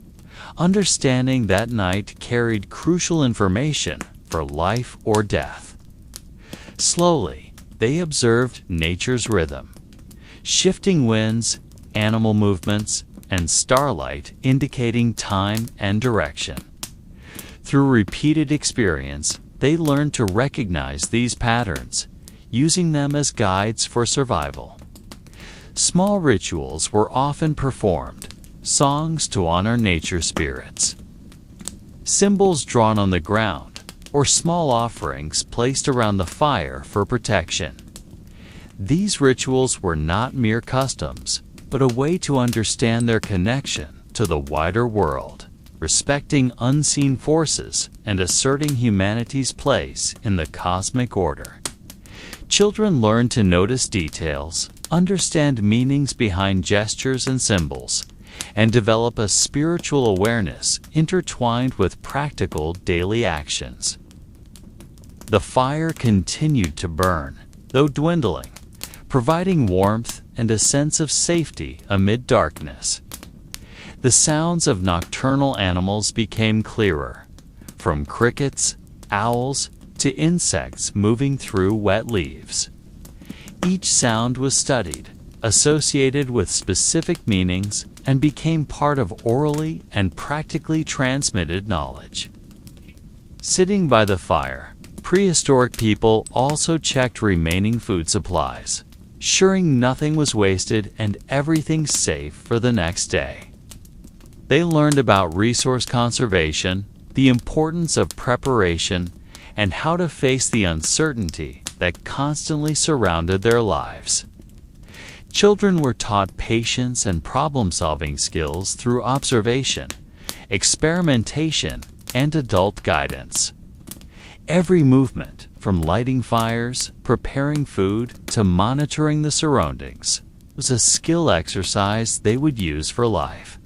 understanding that night carried crucial information for life or death. Slowly, they observed nature's rhythm, shifting winds, animal movements, and starlight indicating time and direction. Through repeated experience, they learned to recognize these patterns, using them as guides for survival. Small rituals were often performed, songs to honor nature spirits, symbols drawn on the ground, or small offerings placed around the fire for protection. These rituals were not mere customs, but a way to understand their connection to the wider world, respecting unseen forces and asserting humanity's place in the cosmic order. Children learn to notice details, understand meanings behind gestures and symbols, and develop a spiritual awareness intertwined with practical daily actions. The fire continued to burn, though dwindling, providing warmth and a sense of safety amid darkness. The sounds of nocturnal animals became clearer, from crickets, owls, to insects moving through wet leaves. Each sound was studied, associated with specific meanings, and became part of orally and practically transmitted knowledge. Sitting by the fire, prehistoric people also checked remaining food supplies, ensuring nothing was wasted and everything safe for the next day. They learned about resource conservation, the importance of preparation, and how to face the uncertainty that constantly surrounded their lives. Children were taught patience and problem-solving skills through observation, experimentation, and adult guidance. Every movement, from lighting fires, preparing food, to monitoring the surroundings, was a skill exercise they would use for life.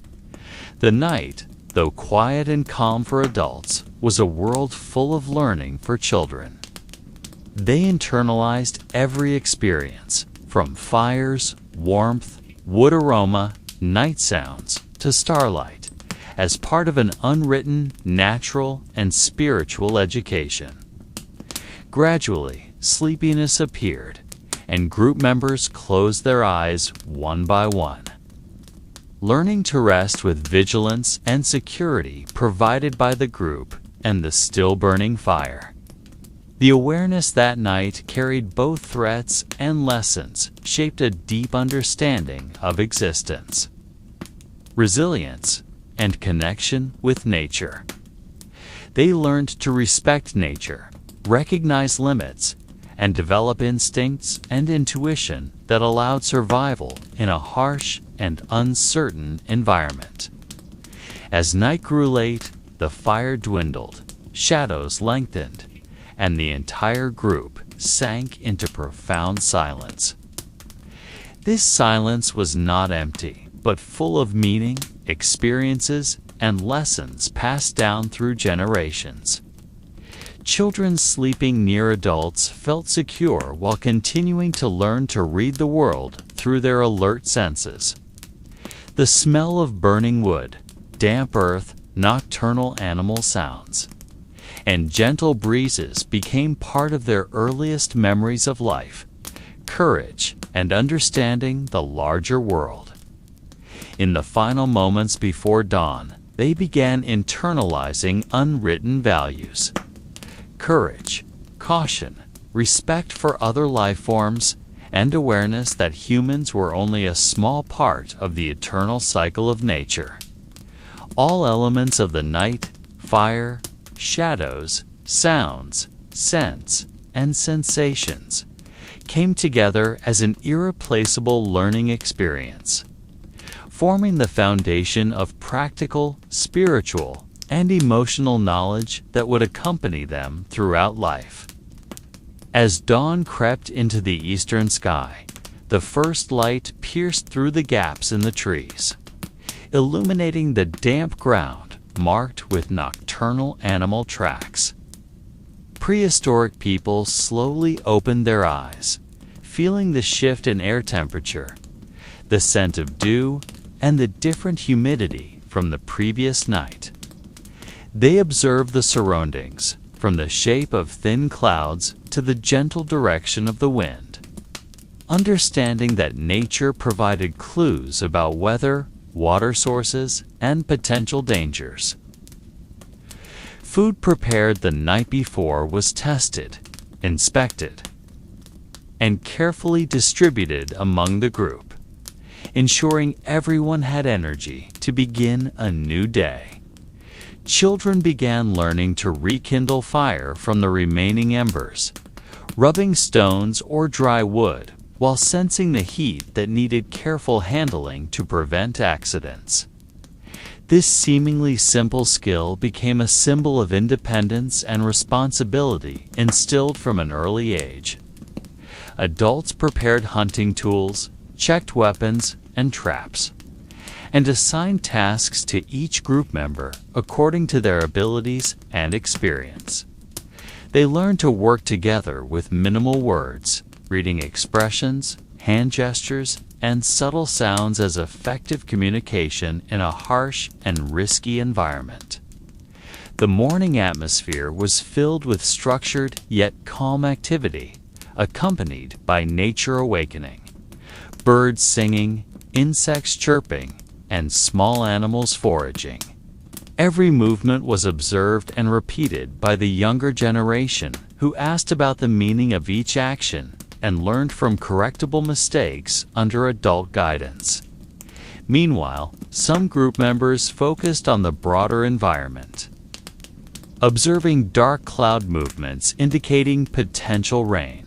The night, though quiet and calm for adults, was a world full of learning for children. They internalized every experience, from fires, warmth, wood aroma, night sounds, to starlight, as part of an unwritten, natural, and spiritual education. Gradually, sleepiness appeared, and group members closed their eyes one by one, learning to rest with vigilance and security provided by the group and the still burning fire. The awareness that night carried both threats and lessons, shaped a deep understanding of existence, resilience, and connection with nature. They learned to respect nature, recognize limits, and develop instincts and intuition that allowed survival in a harsh and uncertain environment. As night grew late, the fire dwindled, shadows lengthened, and the entire group sank into profound silence. This silence was not empty, but full of meaning, experiences, and lessons passed down through generations. Children sleeping near adults felt secure while continuing to learn to read the world through their alert senses. The smell of burning wood, damp earth, nocturnal animal sounds, and gentle breezes became part of their earliest memories of life, courage, and understanding the larger world. In the final moments before dawn, they began internalizing unwritten values: courage, caution, respect for other life forms, and awareness that humans were only a small part of the eternal cycle of nature. All elements of the night, fire, shadows, sounds, scents, and sensations came together as an irreplaceable learning experience, forming the foundation of practical, spiritual, and emotional knowledge that would accompany them throughout life. As dawn crept into the eastern sky, the first light pierced through the gaps in the trees, illuminating the damp ground marked with nocturnal animal tracks. Prehistoric people slowly opened their eyes, feeling the shift in air temperature, the scent of dew, and the different humidity from the previous night. They observed the surroundings, from the shape of thin clouds to the gentle direction of the wind, understanding that nature provided clues about weather, water sources, and potential dangers. Food prepared the night before was tested, inspected, and carefully distributed among the group, ensuring everyone had energy to begin a new day. Children began learning to rekindle fire from the remaining embers, rubbing stones or dry wood while sensing the heat that needed careful handling to prevent accidents. This seemingly simple skill became a symbol of independence and responsibility instilled from an early age. Adults prepared hunting tools, checked weapons and traps, and assigned tasks to each group member according to their abilities and experience. They learned to work together with minimal words, reading expressions, hand gestures, and subtle sounds as effective communication in a harsh and risky environment. The morning atmosphere was filled with structured yet calm activity, accompanied by nature awakening, birds singing, insects chirping, and small animals foraging. Every movement was observed and repeated by the younger generation, who asked about the meaning of each action and learned from correctable mistakes under adult guidance. Meanwhile, some group members focused on the broader environment, observing dark cloud movements indicating potential rain,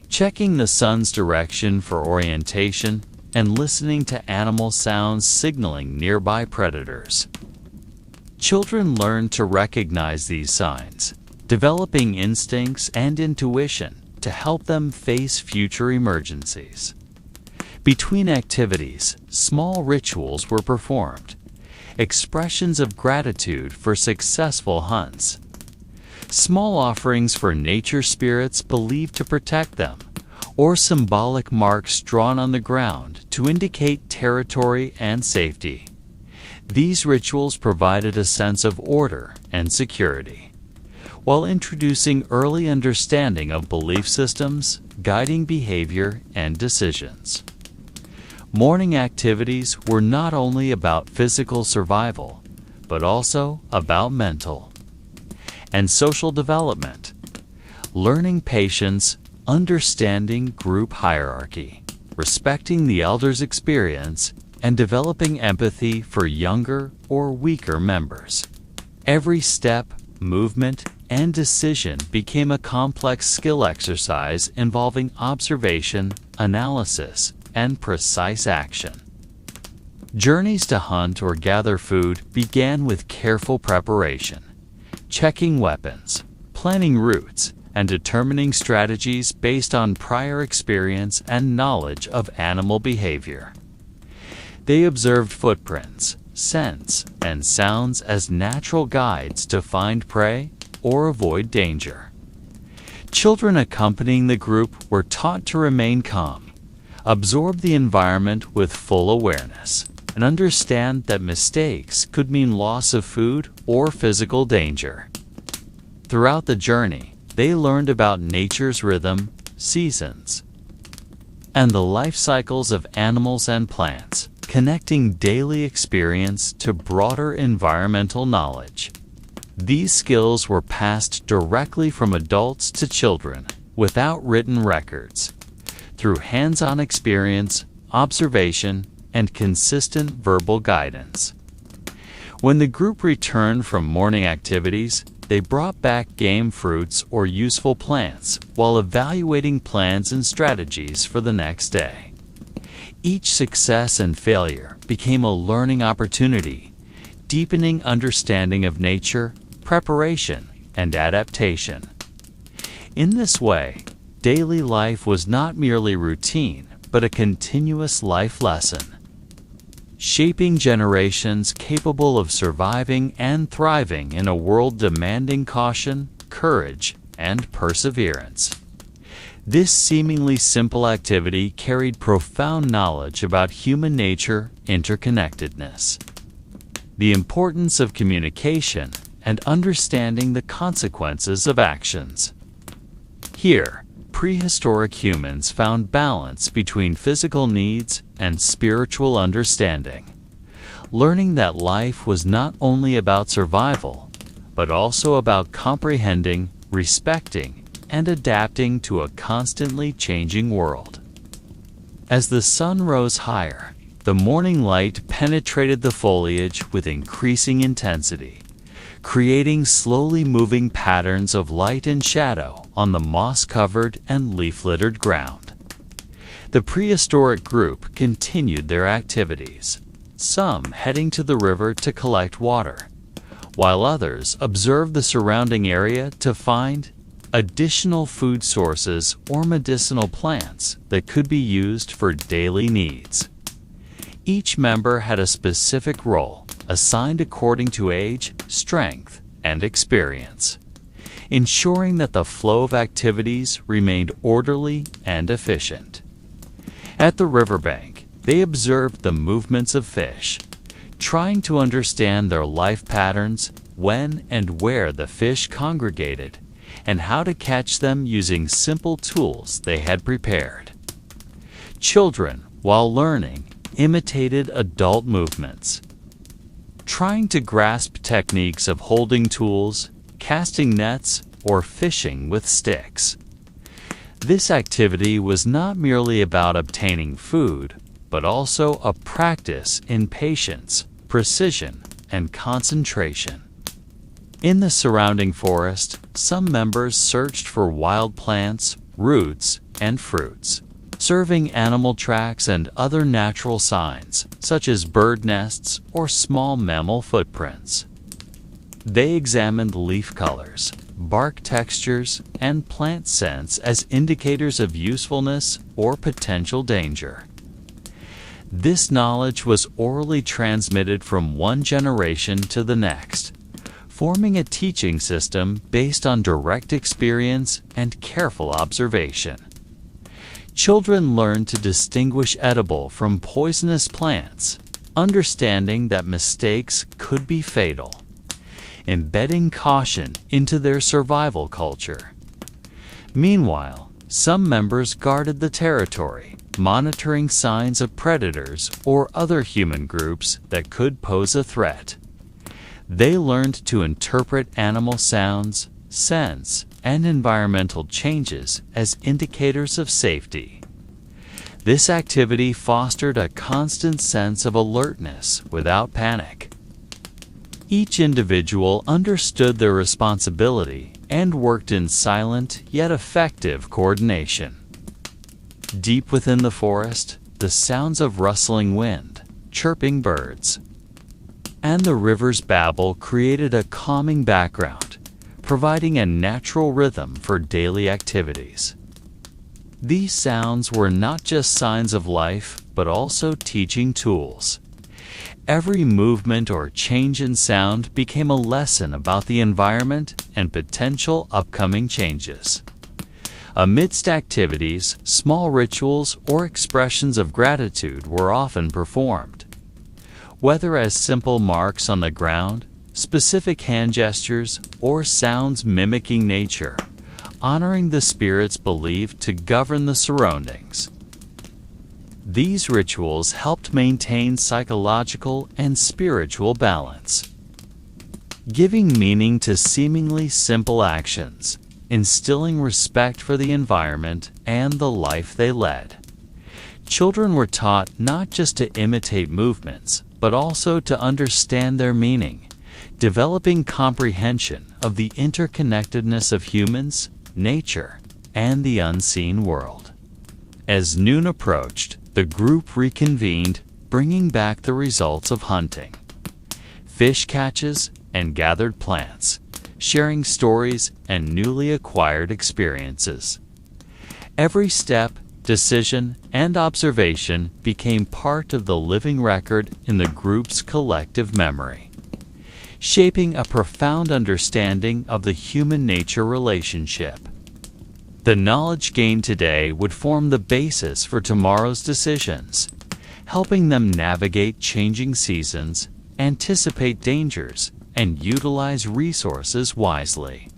checking the sun's direction for orientation, and listening to animal sounds signaling nearby predators. Children learn to recognize these signs, developing instincts and intuition to help them face future emergencies. Between activities, small rituals were performed, expressions of gratitude for successful hunts, small offerings for nature spirits believed to protect them, or symbolic marks drawn on the ground to indicate territory and safety. These rituals provided a sense of order and security, while introducing early understanding of belief systems, guiding behavior and decisions. Morning activities were not only about physical survival, but also about mental and social development, learning patience, understanding group hierarchy, respecting the elders' experience, and developing empathy for younger or weaker members. Every step, movement, and decision became a complex skill exercise involving observation, analysis, and precise action. Journeys to hunt or gather food began with careful preparation, checking weapons, planning routes, and determining strategies based on prior experience and knowledge of animal behavior. They observed footprints, scents, and sounds as natural guides to find prey or avoid danger. Children accompanying the group were taught to remain calm, absorb the environment with full awareness, and understand that mistakes could mean loss of food or physical danger. Throughout the journey, they learned about nature's rhythm, seasons, and the life cycles of animals and plants, connecting daily experience to broader environmental knowledge. These skills were passed directly from adults to children without written records, through hands-on experience, observation, and consistent verbal guidance. When the group returned from morning activities, they brought back game fruits or useful plants while evaluating plans and strategies for the next day. Each success and failure became a learning opportunity, deepening understanding of nature, preparation, and adaptation. In this way, daily life was not merely routine, but a continuous life lesson, shaping generations capable of surviving and thriving in a world demanding caution, courage, and perseverance. This seemingly simple activity carried profound knowledge about human nature, interconnectedness, the importance of communication, and understanding the consequences of actions. Here, prehistoric humans found balance between physical needs and spiritual understanding, learning that life was not only about survival, but also about comprehending, respecting, and adapting to a constantly changing world. As the sun rose higher, the morning light penetrated the foliage with increasing intensity, creating slowly moving patterns of light and shadow on the moss-covered and leaf-littered ground. The prehistoric group continued their activities, some heading to the river to collect water, while others observed the surrounding area to find additional food sources or medicinal plants that could be used for daily needs. Each member had a specific role, assigned according to age, strength, and experience, ensuring that the flow of activities remained orderly and efficient. At the riverbank, they observed the movements of fish, trying to understand their life patterns, when and where the fish congregated, and how to catch them using simple tools they had prepared. Children, while learning, imitated adult movements, trying to grasp techniques of holding tools, casting nets, or fishing with sticks. This activity was not merely about obtaining food, but also a practice in patience, precision, and concentration. In the surrounding forest, some members searched for wild plants, roots, and fruits, serving animal tracks and other natural signs, such as bird nests or small mammal footprints. They examined leaf colors, bark textures, and plant scents as indicators of usefulness or potential danger. This knowledge was orally transmitted from one generation to the next, forming a teaching system based on direct experience and careful observation. Children learn to distinguish edible from poisonous plants, understanding that mistakes could be fatal, embedding caution into their survival culture. Meanwhile, some members guarded the territory, monitoring signs of predators or other human groups that could pose a threat. They learned to interpret animal sounds, scents, and environmental changes as indicators of safety. This activity fostered a constant sense of alertness without panic. Each individual understood their responsibility and worked in silent yet effective coordination. Deep within the forest, the sounds of rustling wind, chirping birds, and the river's babble created a calming background, providing a natural rhythm for daily activities. These sounds were not just signs of life, but also teaching tools. Every movement or change in sound became a lesson about the environment and potential upcoming changes. Amidst activities, small rituals or expressions of gratitude were often performed. Whether as simple marks on the ground, specific hand gestures, or sounds mimicking nature, honoring the spirits believed to govern the surroundings. These rituals helped maintain psychological and spiritual balance, giving meaning to seemingly simple actions, instilling respect for the environment and the life they led. Children were taught not just to imitate movements, but also to understand their meaning, developing comprehension of the interconnectedness of humans, nature, and the unseen world. As noon approached, the group reconvened, bringing back the results of hunting, fish catches, and gathered plants, sharing stories and newly acquired experiences. Every step, decision, and observation became part of the living record in the group's collective memory, shaping a profound understanding of the human-nature relationship. The knowledge gained today would form the basis for tomorrow's decisions, helping them navigate changing seasons, anticipate dangers, and utilize resources wisely.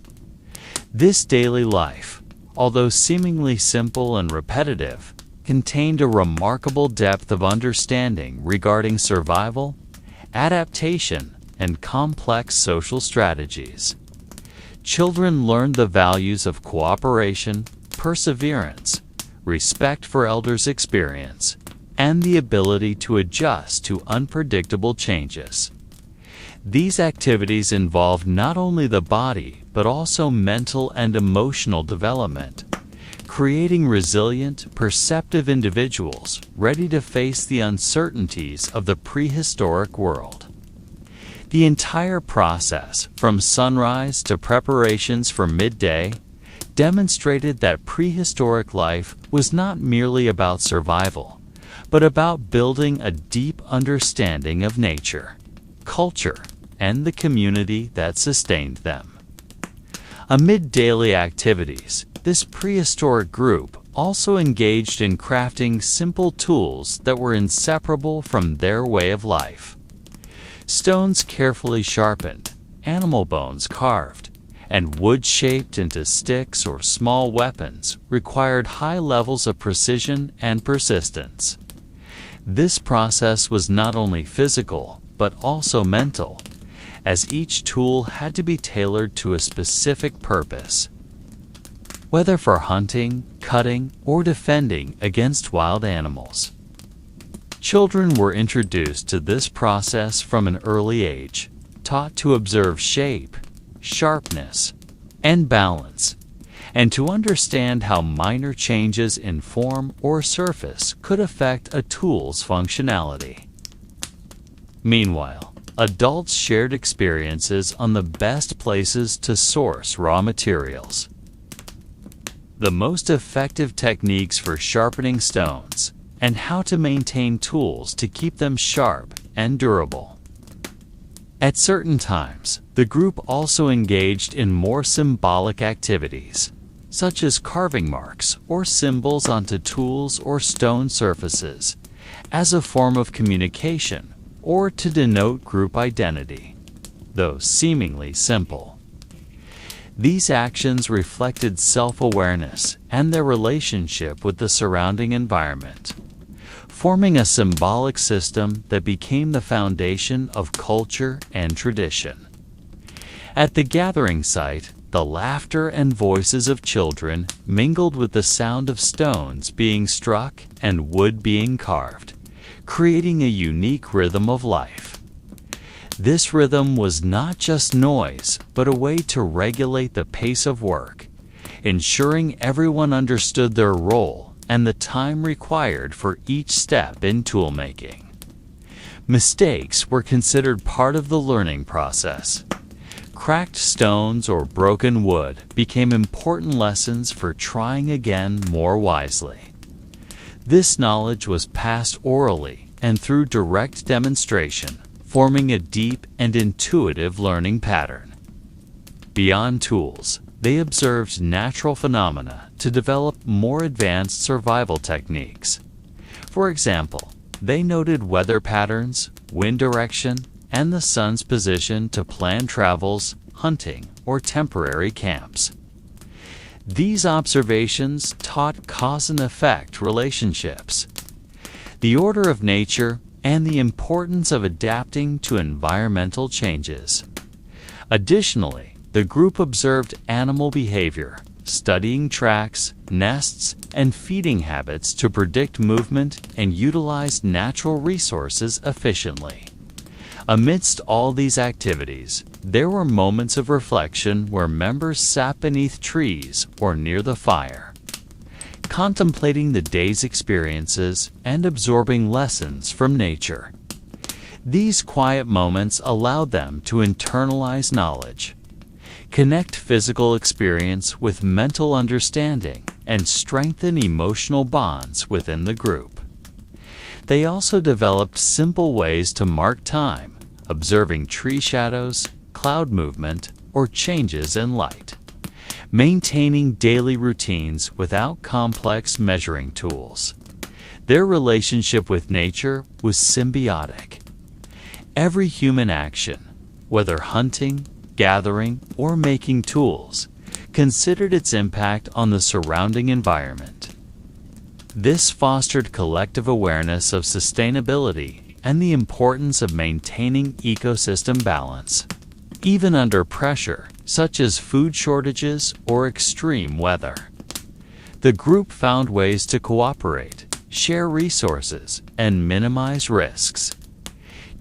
This daily life, although seemingly simple and repetitive, contained a remarkable depth of understanding regarding survival, adaptation, and complex social strategies. Children learned the values of cooperation, perseverance, respect for elders' experience, and the ability to adjust to unpredictable changes. These activities involved not only the body, but also mental and emotional development, creating resilient, perceptive individuals ready to face the uncertainties of the prehistoric world. The entire process, from sunrise to preparations for midday, demonstrated that prehistoric life was not merely about survival, but about building a deep understanding of nature, culture, and the community that sustained them. Amid daily activities, this prehistoric group also engaged in crafting simple tools that were inseparable from their way of life. Stones carefully sharpened, animal bones carved, and wood shaped into sticks or small weapons required high levels of precision and persistence. This process was not only physical, but also mental, as each tool had to be tailored to a specific purpose, whether for hunting, cutting, or defending against wild animals. Children were introduced to this process from an early age, taught to observe shape, sharpness, and balance, and to understand how minor changes in form or surface could affect a tool's functionality. Meanwhile, adults shared experiences on the best places to source raw materials, the most effective techniques for sharpening stones, and how to maintain tools to keep them sharp and durable. At certain times, the group also engaged in more symbolic activities, such as carving marks or symbols onto tools or stone surfaces, as a form of communication or to denote group identity, though seemingly simple. These actions reflected self-awareness and their relationship with the surrounding environment, forming a symbolic system that became the foundation of culture and tradition. At the gathering site, the laughter and voices of children mingled with the sound of stones being struck and wood being carved, creating a unique rhythm of life. This rhythm was not just noise, but a way to regulate the pace of work, ensuring everyone understood their role and the time required for each step in toolmaking. Mistakes were considered part of the learning process. Cracked stones or broken wood became important lessons for trying again more wisely. This knowledge was passed orally and through direct demonstration, forming a deep and intuitive learning pattern. Beyond tools, they observed natural phenomena to develop more advanced survival techniques. For example, they noted weather patterns, wind direction, and the sun's position to plan travels, hunting, or temporary camps. These observations taught cause and effect relationships, the order of nature, and the importance of adapting to environmental changes. Additionally, the group observed animal behavior, studying tracks, nests, and feeding habits to predict movement and utilize natural resources efficiently. Amidst all these activities, there were moments of reflection where members sat beneath trees or near the fire, contemplating the day's experiences and absorbing lessons from nature. These quiet moments allowed them to internalize knowledge, connect physical experience with mental understanding, and strengthen emotional bonds within the group. They also developed simple ways to mark time, observing tree shadows, cloud movement, or changes in light, maintaining daily routines without complex measuring tools. Their relationship with nature was symbiotic. Every human action, whether hunting, gathering, or making tools, considered its impact on the surrounding environment. This fostered collective awareness of sustainability and the importance of maintaining ecosystem balance, even under pressure, such as food shortages or extreme weather. The group found ways to cooperate, share resources, and minimize risks.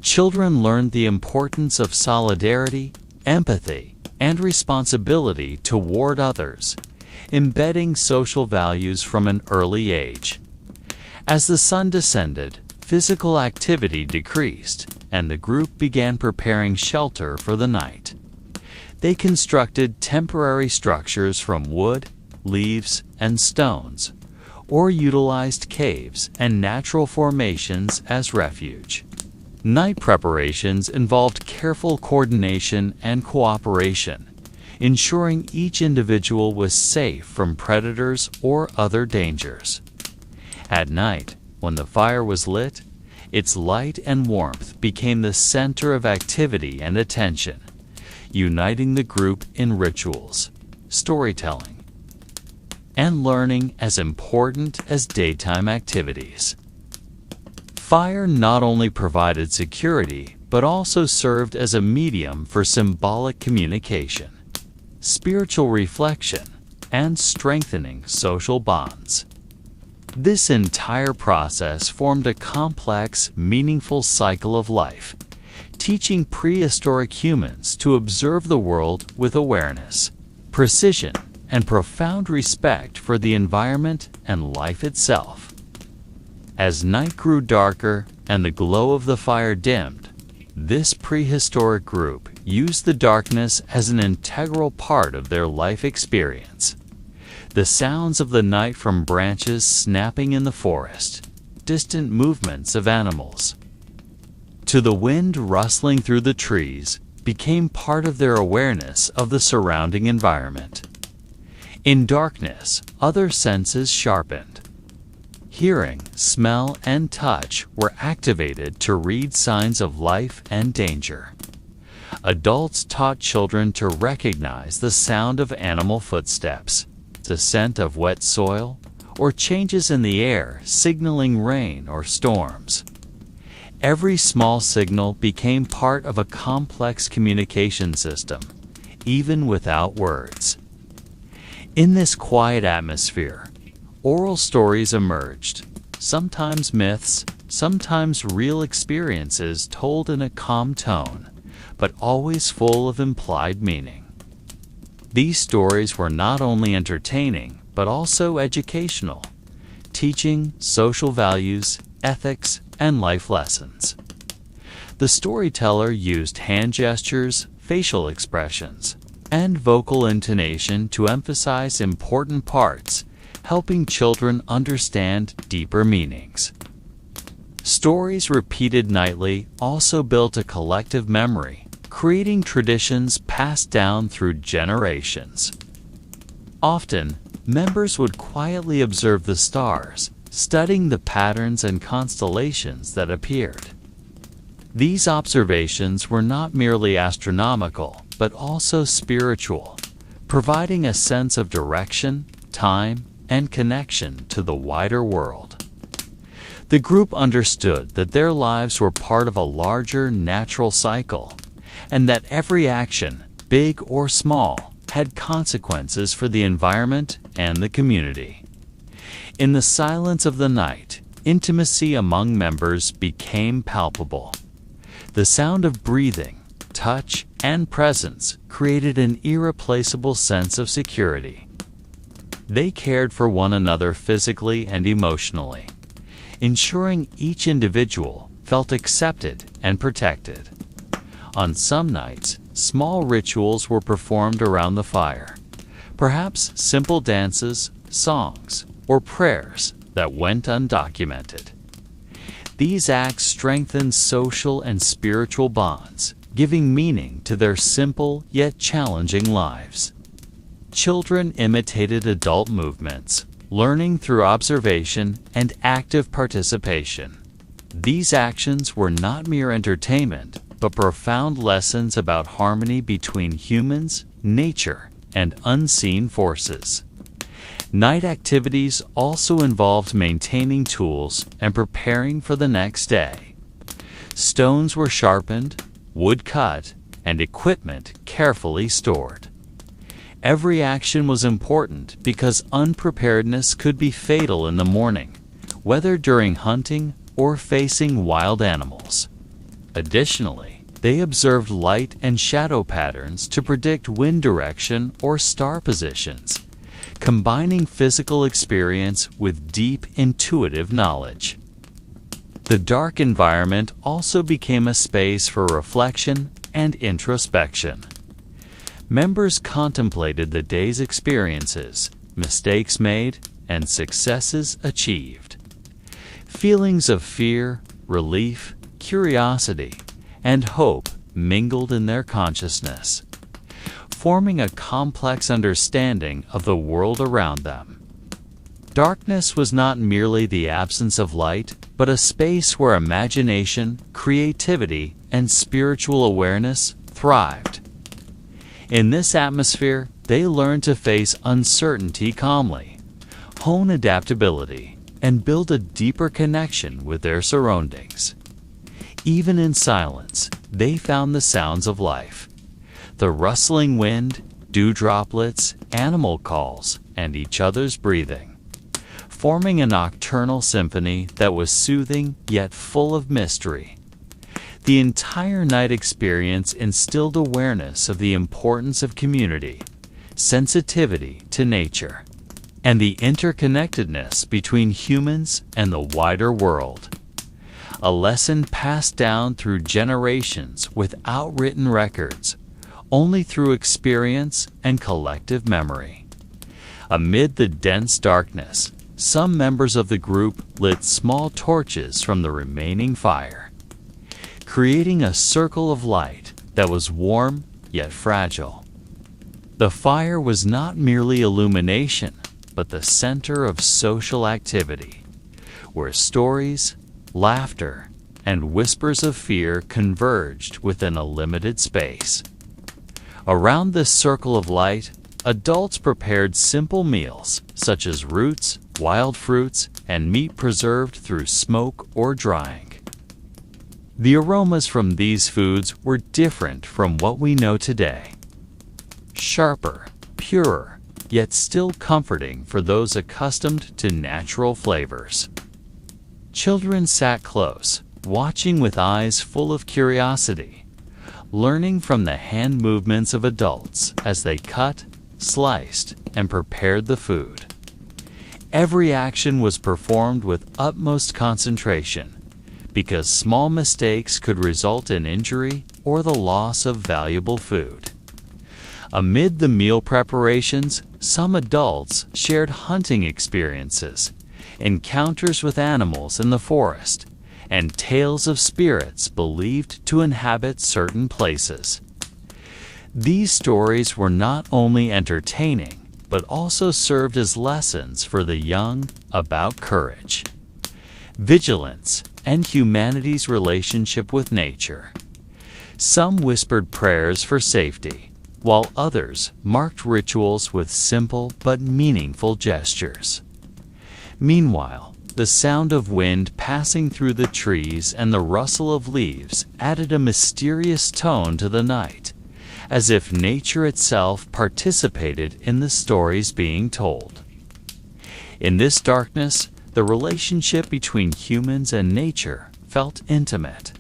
Children learned the importance of solidarity, empathy, and responsibility toward others, embedding social values from an early age. As the sun descended, physical activity decreased, and the group began preparing shelter for the night. They constructed temporary structures from wood, leaves, and stones, or utilized caves and natural formations as refuge. Night preparations involved careful coordination and cooperation, ensuring each individual was safe from predators or other dangers. At night, when the fire was lit, its light and warmth became the center of activity and attention, uniting the group in rituals, storytelling, and learning as important as daytime activities. Fire not only provided security, but also served as a medium for symbolic communication, spiritual reflection, and strengthening social bonds. This entire process formed a complex, meaningful cycle of life, teaching prehistoric humans to observe the world with awareness, precision, and profound respect for the environment and life itself. As night grew darker and the glow of the fire dimmed, this prehistoric group used the darkness as an integral part of their life experience. The sounds of the night from branches snapping in the forest, distant movements of animals, to the wind rustling through the trees became part of their awareness of the surrounding environment. In darkness, other senses sharpened. Hearing, smell, and touch were activated to read signs of life and danger. Adults taught children to recognize the sound of animal footsteps, the scent of wet soil, or changes in the air signaling rain or storms. Every small signal became part of a complex communication system, even without words. In this quiet atmosphere, oral stories emerged, sometimes myths, sometimes real experiences told in a calm tone, but always full of implied meaning. These stories were not only entertaining, but also educational, teaching social values, ethics, and life lessons. The storyteller used hand gestures, facial expressions, and vocal intonation to emphasize important parts, helping children understand deeper meanings. Stories repeated nightly also built a collective memory, creating traditions passed down through generations. Often, members would quietly observe the stars, studying the patterns and constellations that appeared. These observations were not merely astronomical, but also spiritual, providing a sense of direction, time, and connection to the wider world. The group understood that their lives were part of a larger natural cycle, and that every action, big or small, had consequences for the environment and the community. In the silence of the night, intimacy among members became palpable. The sound of breathing, touch, and presence created an irreplaceable sense of security. They cared for one another physically and emotionally, ensuring each individual felt accepted and protected. On some nights, small rituals were performed around the fire, perhaps simple dances, songs, or prayers that went undocumented. These acts strengthened social and spiritual bonds, giving meaning to their simple yet challenging lives. Children imitated adult movements, learning through observation and active participation. These actions were not mere entertainment, but profound lessons about harmony between humans, nature, and unseen forces. Night activities also involved maintaining tools and preparing for the next day. Stones were sharpened, wood cut, and equipment carefully stored. Every action was important because unpreparedness could be fatal in the morning, whether during hunting or facing wild animals. Additionally, they observed light and shadow patterns to predict wind direction or star positions, combining physical experience with deep intuitive knowledge. The dark environment also became a space for reflection and introspection. Members contemplated the day's experiences, mistakes made, and successes achieved. Feelings of fear, relief, curiosity, and hope mingled in their consciousness, forming a complex understanding of the world around them. Darkness was not merely the absence of light, but a space where imagination, creativity, and spiritual awareness thrived. In this atmosphere, they learned to face uncertainty calmly, hone adaptability, and build a deeper connection with their surroundings. Even in silence, they found the sounds of life: the rustling wind, dew droplets, animal calls, and each other's breathing, forming a nocturnal symphony that was soothing yet full of mystery. The entire night experience instilled awareness of the importance of community, sensitivity to nature, and the interconnectedness between humans and the wider world. A lesson passed down through generations without written records, only through experience and collective memory. Amid the dense darkness, some members of the group lit small torches from the remaining fire, creating a circle of light that was warm yet fragile. The fire was not merely illumination, but the center of social activity, where stories, laughter, and whispers of fear converged within a limited space. Around this circle of light, adults prepared simple meals such as roots, wild fruits, and meat preserved through smoke or drying. The aromas from these foods were different from what we know today. Sharper, purer, yet still comforting for those accustomed to natural flavors. Children sat close, watching with eyes full of curiosity, learning from the hand movements of adults as they cut, sliced, and prepared the food. Every action was performed with utmost concentration, because small mistakes could result in injury or the loss of valuable food. Amid the meal preparations, some adults shared hunting experiences, encounters with animals in the forest, and tales of spirits believed to inhabit certain places. These stories were not only entertaining, but also served as lessons for the young about courage, vigilance, and humanity's relationship with nature. Some whispered prayers for safety, while others marked rituals with simple but meaningful gestures. Meanwhile, the sound of wind passing through the trees and the rustle of leaves added a mysterious tone to the night, as if nature itself participated in the stories being told. In this darkness, the relationship between humans and nature felt intimate.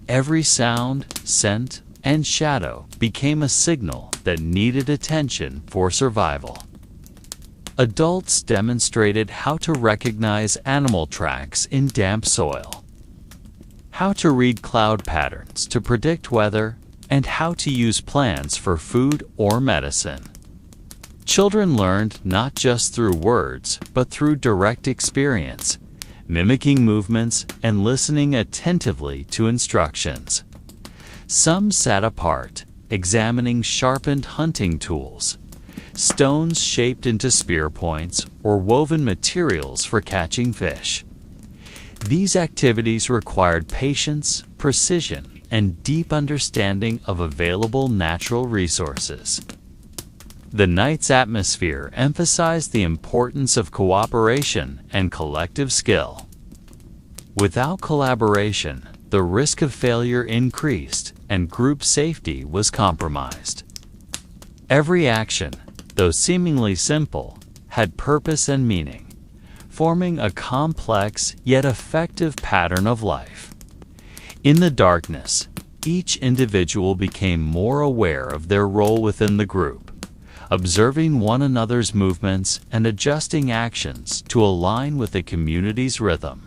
Every sound, scent, and shadow became a signal that needed attention for survival. Adults demonstrated how to recognize animal tracks in damp soil, how to read cloud patterns to predict weather, and how to use plants for food or medicine. Children learned not just through words, but through direct experience, mimicking movements and listening attentively to instructions. Some sat apart, examining sharpened hunting tools, stones shaped into spear points, or woven materials for catching fish. These activities required patience, precision, and deep understanding of available natural resources. The night's atmosphere emphasized the importance of cooperation and collective skill. Without collaboration, the risk of failure increased and group safety was compromised. Every action, though seemingly simple, had purpose and meaning, forming a complex yet effective pattern of life. In the darkness, each individual became more aware of their role within the group, observing one another's movements and adjusting actions to align with the community's rhythm.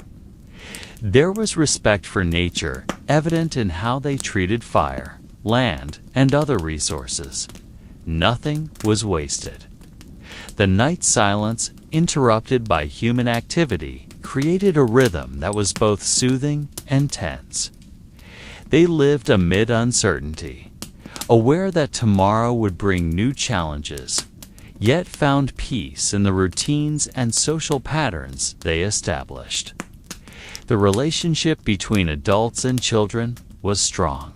There was respect for nature evident in how they treated fire, land, and other resources. Nothing was wasted. The night silence, interrupted by human activity, created a rhythm that was both soothing and tense. They lived amid uncertainty, aware that tomorrow would bring new challenges, yet found peace in the routines and social patterns they established. The relationship between adults and children was strong.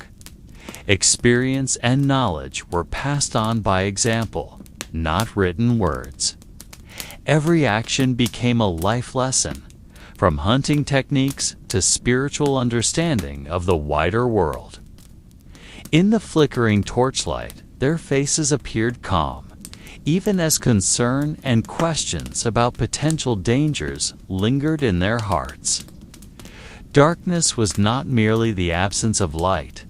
Experience and knowledge were passed on by example, not written words. Every action became a life lesson, from hunting techniques to spiritual understanding of the wider world. In the flickering torchlight, their faces appeared calm, even as concern and questions about potential dangers lingered in their hearts. Darkness was not merely the absence of light,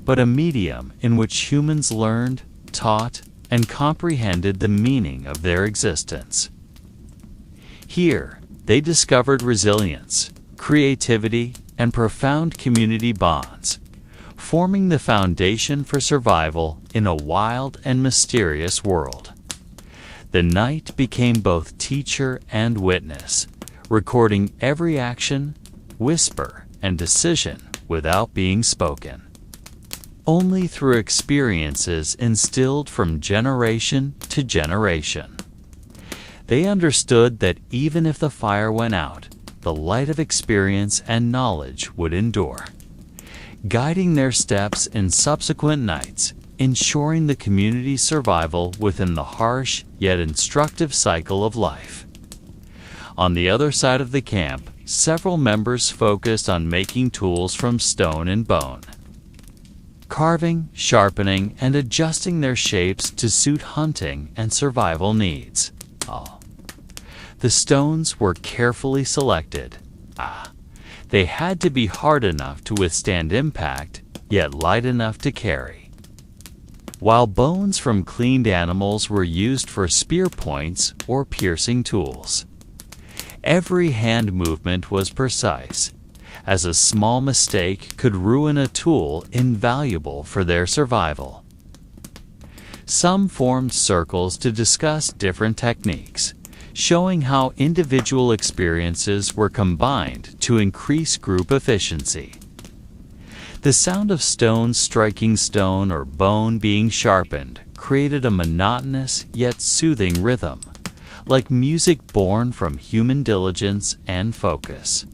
but a medium in which humans learned, taught, and comprehended the meaning of their existence. Here, they discovered resilience, creativity, and profound community bonds, forming the foundation for survival in a wild and mysterious world. The night became both teacher and witness, recording every action, whisper, and decision without being spoken. Only through experiences instilled from generation to generation. They understood that even if the fire went out, the light of experience and knowledge would endure, guiding their steps in subsequent nights, ensuring the community's survival within the harsh yet instructive cycle of life. On the other side of the camp, several members focused on making tools from stone and bone, carving, sharpening, and adjusting their shapes to suit hunting and survival needs. The stones were carefully selected. They had to be hard enough to withstand impact, yet light enough to carry. While bones from cleaned animals were used for spear points or piercing tools. Every hand movement was precise, as a small mistake could ruin a tool invaluable for their survival. Some formed circles to discuss different techniques, showing how individual experiences were combined to increase group efficiency. The sound of stone striking stone or bone being sharpened created a monotonous yet soothing rhythm, like music born from human diligence and focus.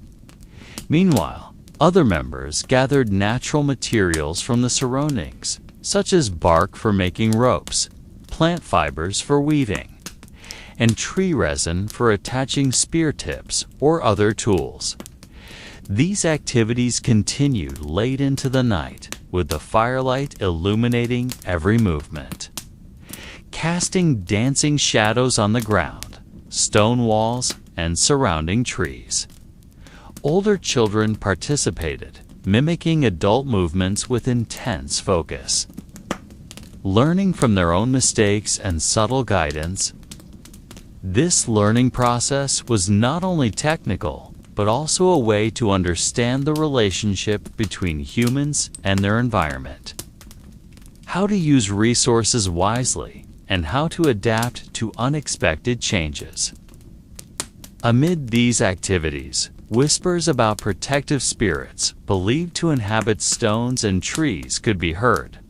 Meanwhile, other members gathered natural materials from the surroundings, such as bark for making ropes, plant fibers for weaving, and tree resin for attaching spear tips or other tools. These activities continued late into the night, with the firelight illuminating every movement, casting dancing shadows on the ground, stone walls, and surrounding trees. Older children participated, mimicking adult movements with intense focus. Learning from their own mistakes and subtle guidance, this learning process was not only technical, but also a way to understand the relationship between humans and their environment, how to use resources wisely, and how to adapt to unexpected changes. Amid these activities, whispers about protective spirits believed to inhabit stones and trees could be heard,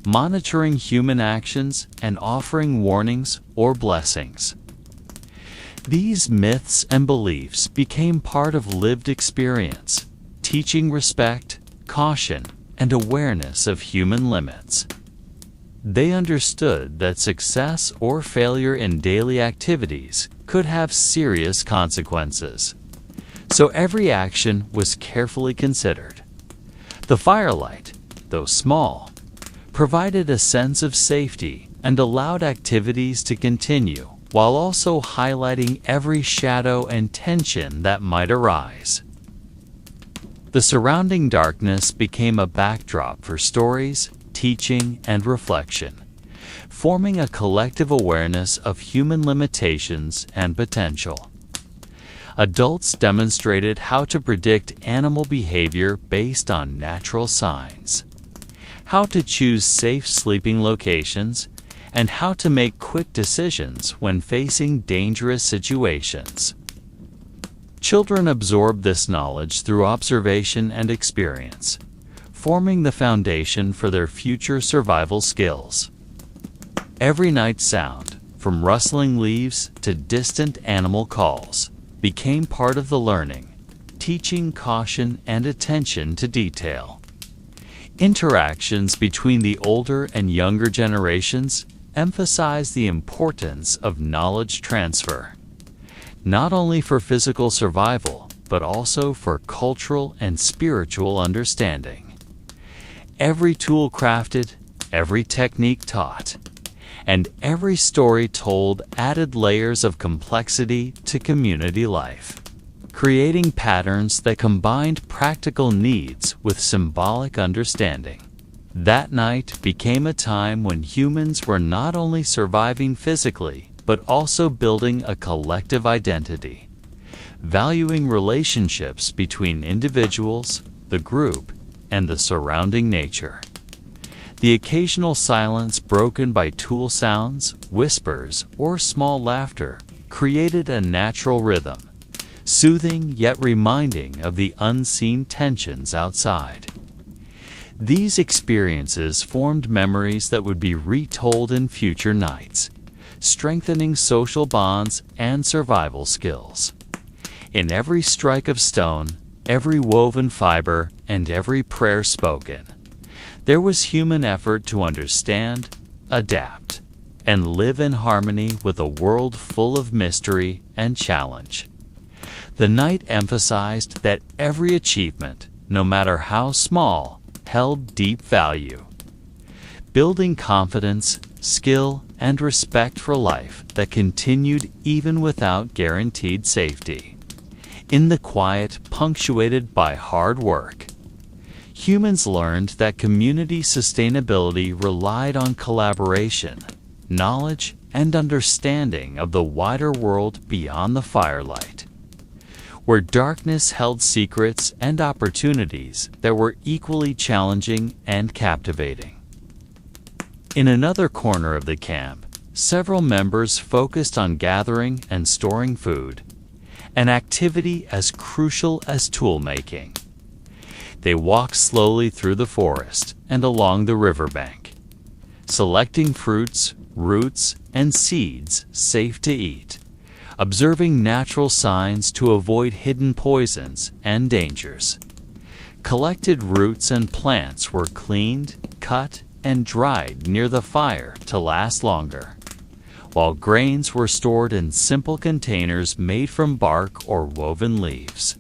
monitoring human actions and offering warnings or blessings. These myths and beliefs became part of lived experience, teaching respect, caution, and awareness of human limits. They understood that success or failure in daily activities could have serious consequences, so every action was carefully considered. The firelight, though small, provided a sense of safety and allowed activities to continue, while also highlighting every shadow and tension that might arise. The surrounding darkness became a backdrop for stories, teaching, and reflection, forming a collective awareness of human limitations and potential. Adults demonstrated how to predict animal behavior based on natural signs, how to choose safe sleeping locations, and how to make quick decisions when facing dangerous situations. Children absorb this knowledge through observation and experience, forming the foundation for their future survival skills. Every night sound, from rustling leaves to distant animal calls, became part of the learning, teaching caution and attention to detail. Interactions between the older and younger generations emphasize the importance of knowledge transfer, not only for physical survival, but also for cultural and spiritual understanding. Every tool crafted, every technique taught, and every story told added layers of complexity to community life, creating patterns that combined practical needs with symbolic understanding. That night became a time when humans were not only surviving physically, but also building a collective identity, valuing relationships between individuals, the group, and the surrounding nature. The occasional silence broken by tool sounds, whispers, or small laughter created a natural rhythm, soothing yet reminding of the unseen tensions outside. These experiences formed memories that would be retold in future nights, strengthening social bonds and survival skills. In every strike of stone, every woven fiber, and every prayer spoken, there was human effort to understand, adapt, and live in harmony with a world full of mystery and challenge. The night emphasized that every achievement, no matter how small, held deep value, building confidence, skill, and respect for life that continued even without guaranteed safety. In the quiet, punctuated by hard work, humans learned that community sustainability relied on collaboration, knowledge, and understanding of the wider world beyond the firelight, where darkness held secrets and opportunities that were equally challenging and captivating. In another corner of the camp, several members focused on gathering and storing food, an activity as crucial as tool-making. They walked slowly through the forest and along the riverbank, selecting fruits, roots, and seeds safe to eat, observing natural signs to avoid hidden poisons and dangers. Collected roots and plants were cleaned, cut, and dried near the fire to last longer, while grains were stored in simple containers made from bark or woven leaves.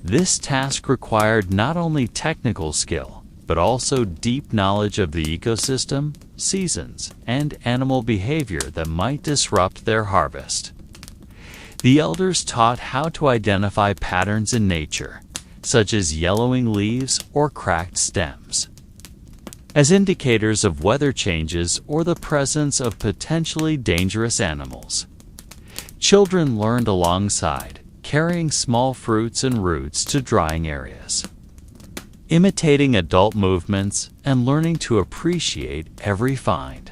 This task required not only technical skill, but also deep knowledge of the ecosystem, seasons, and animal behavior that might disrupt their harvest. The elders taught how to identify patterns in nature, such as yellowing leaves or cracked stems, as indicators of weather changes or the presence of potentially dangerous animals. Children learned alongside, carrying small fruits and roots to drying areas, imitating adult movements and learning to appreciate every find.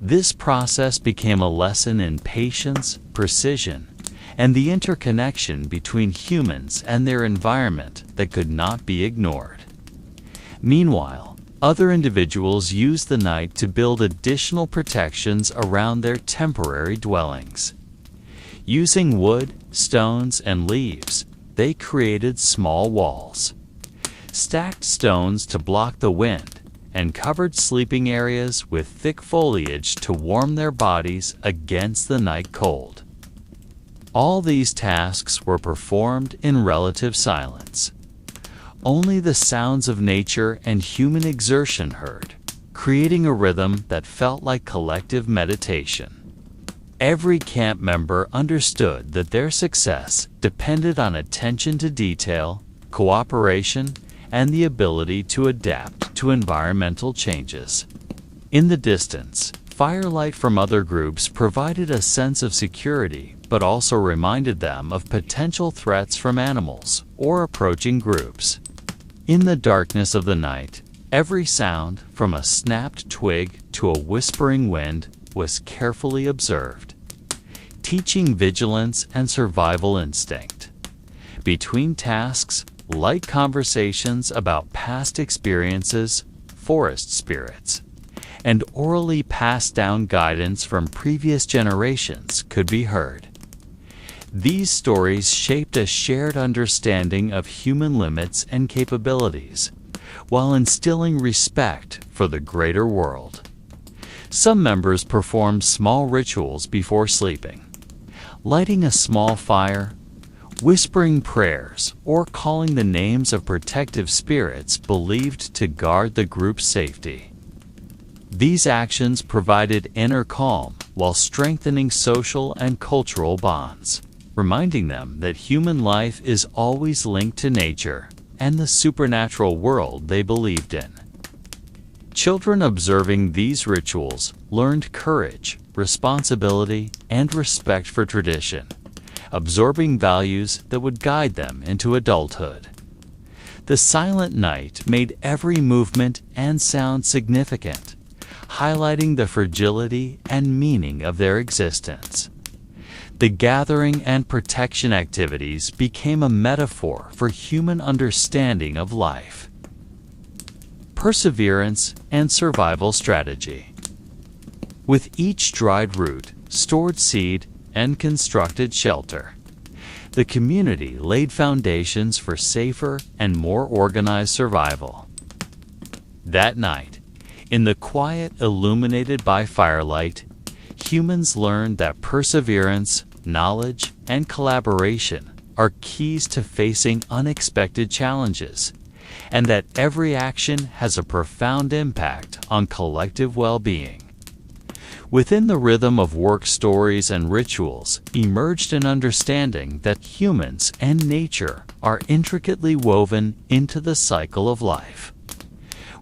This process became a lesson in patience, precision, and the interconnection between humans and their environment that could not be ignored. Meanwhile, other individuals used the night to build additional protections around their temporary dwellings. Using wood, stones, and leaves, they created small walls, stacked stones to block the wind, and covered sleeping areas with thick foliage to warm their bodies against the night cold. All these tasks were performed in relative silence. Only the sounds of nature and human exertion heard, creating a rhythm that felt like collective meditation. Every camp member understood that their success depended on attention to detail, cooperation, and the ability to adapt to environmental changes. In the distance, firelight from other groups provided a sense of security, but also reminded them of potential threats from animals or approaching groups. In the darkness of the night, every sound, from a snapped twig to a whispering wind, was carefully observed, teaching vigilance and survival instinct. Between tasks, light conversations about past experiences, forest spirits, and orally passed down guidance from previous generations could be heard. These stories shaped a shared understanding of human limits and capabilities, while instilling respect for the greater world. Some members performed small rituals before sleeping, lighting a small fire, whispering prayers, or calling the names of protective spirits believed to guard the group's safety. These actions provided inner calm while strengthening social and cultural bonds, reminding them that human life is always linked to nature and the supernatural world they believed in. Children observing these rituals learned courage, responsibility, and respect for tradition, absorbing values that would guide them into adulthood. The silent night made every movement and sound significant, highlighting the fragility and meaning of their existence. The gathering and protection activities became a metaphor for human understanding of life, perseverance, and survival strategy. With each dried root, stored seed, and constructed shelter, the community laid foundations for safer and more organized survival. That night, in the quiet illuminated by firelight, humans learned that perseverance, knowledge, and collaboration are keys to facing unexpected challenges, and that every action has a profound impact on collective well-being. Within the rhythm of work stories and rituals emerged an understanding that humans and nature are intricately woven into the cycle of life,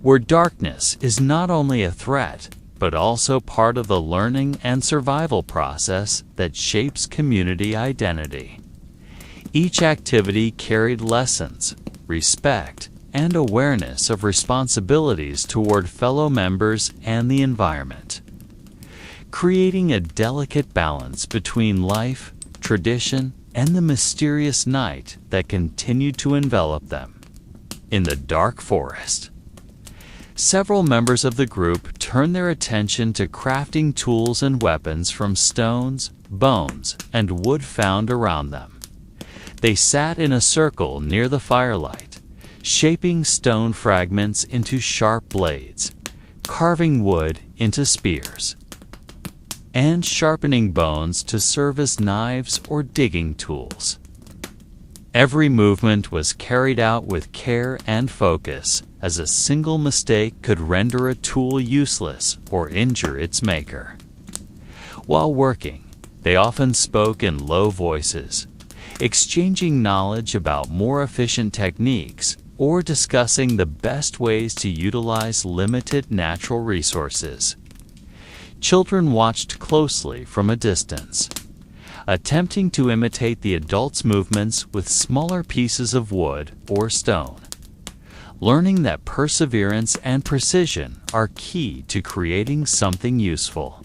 where darkness is not only a threat, but also part of the learning and survival process that shapes community identity. Each activity carried lessons, respect, and awareness of responsibilities toward fellow members and the environment. creating a delicate balance between life, tradition, and the mysterious night that continued to envelop them. In the dark forest, several members of the group turned their attention to crafting tools and weapons from stones, bones, and wood found around them. They sat in a circle near the firelight, shaping stone fragments into sharp blades, carving wood into spears, and sharpening bones to serve as knives or digging tools. Every movement was carried out with care and focus, as a single mistake could render a tool useless or injure its maker. While working, they often spoke in low voices, exchanging knowledge about more efficient techniques or discussing the best ways to utilize limited natural resources. Children watched closely from a distance, attempting to imitate the adults' movements with smaller pieces of wood or stone, learning that perseverance and precision are key to creating something useful.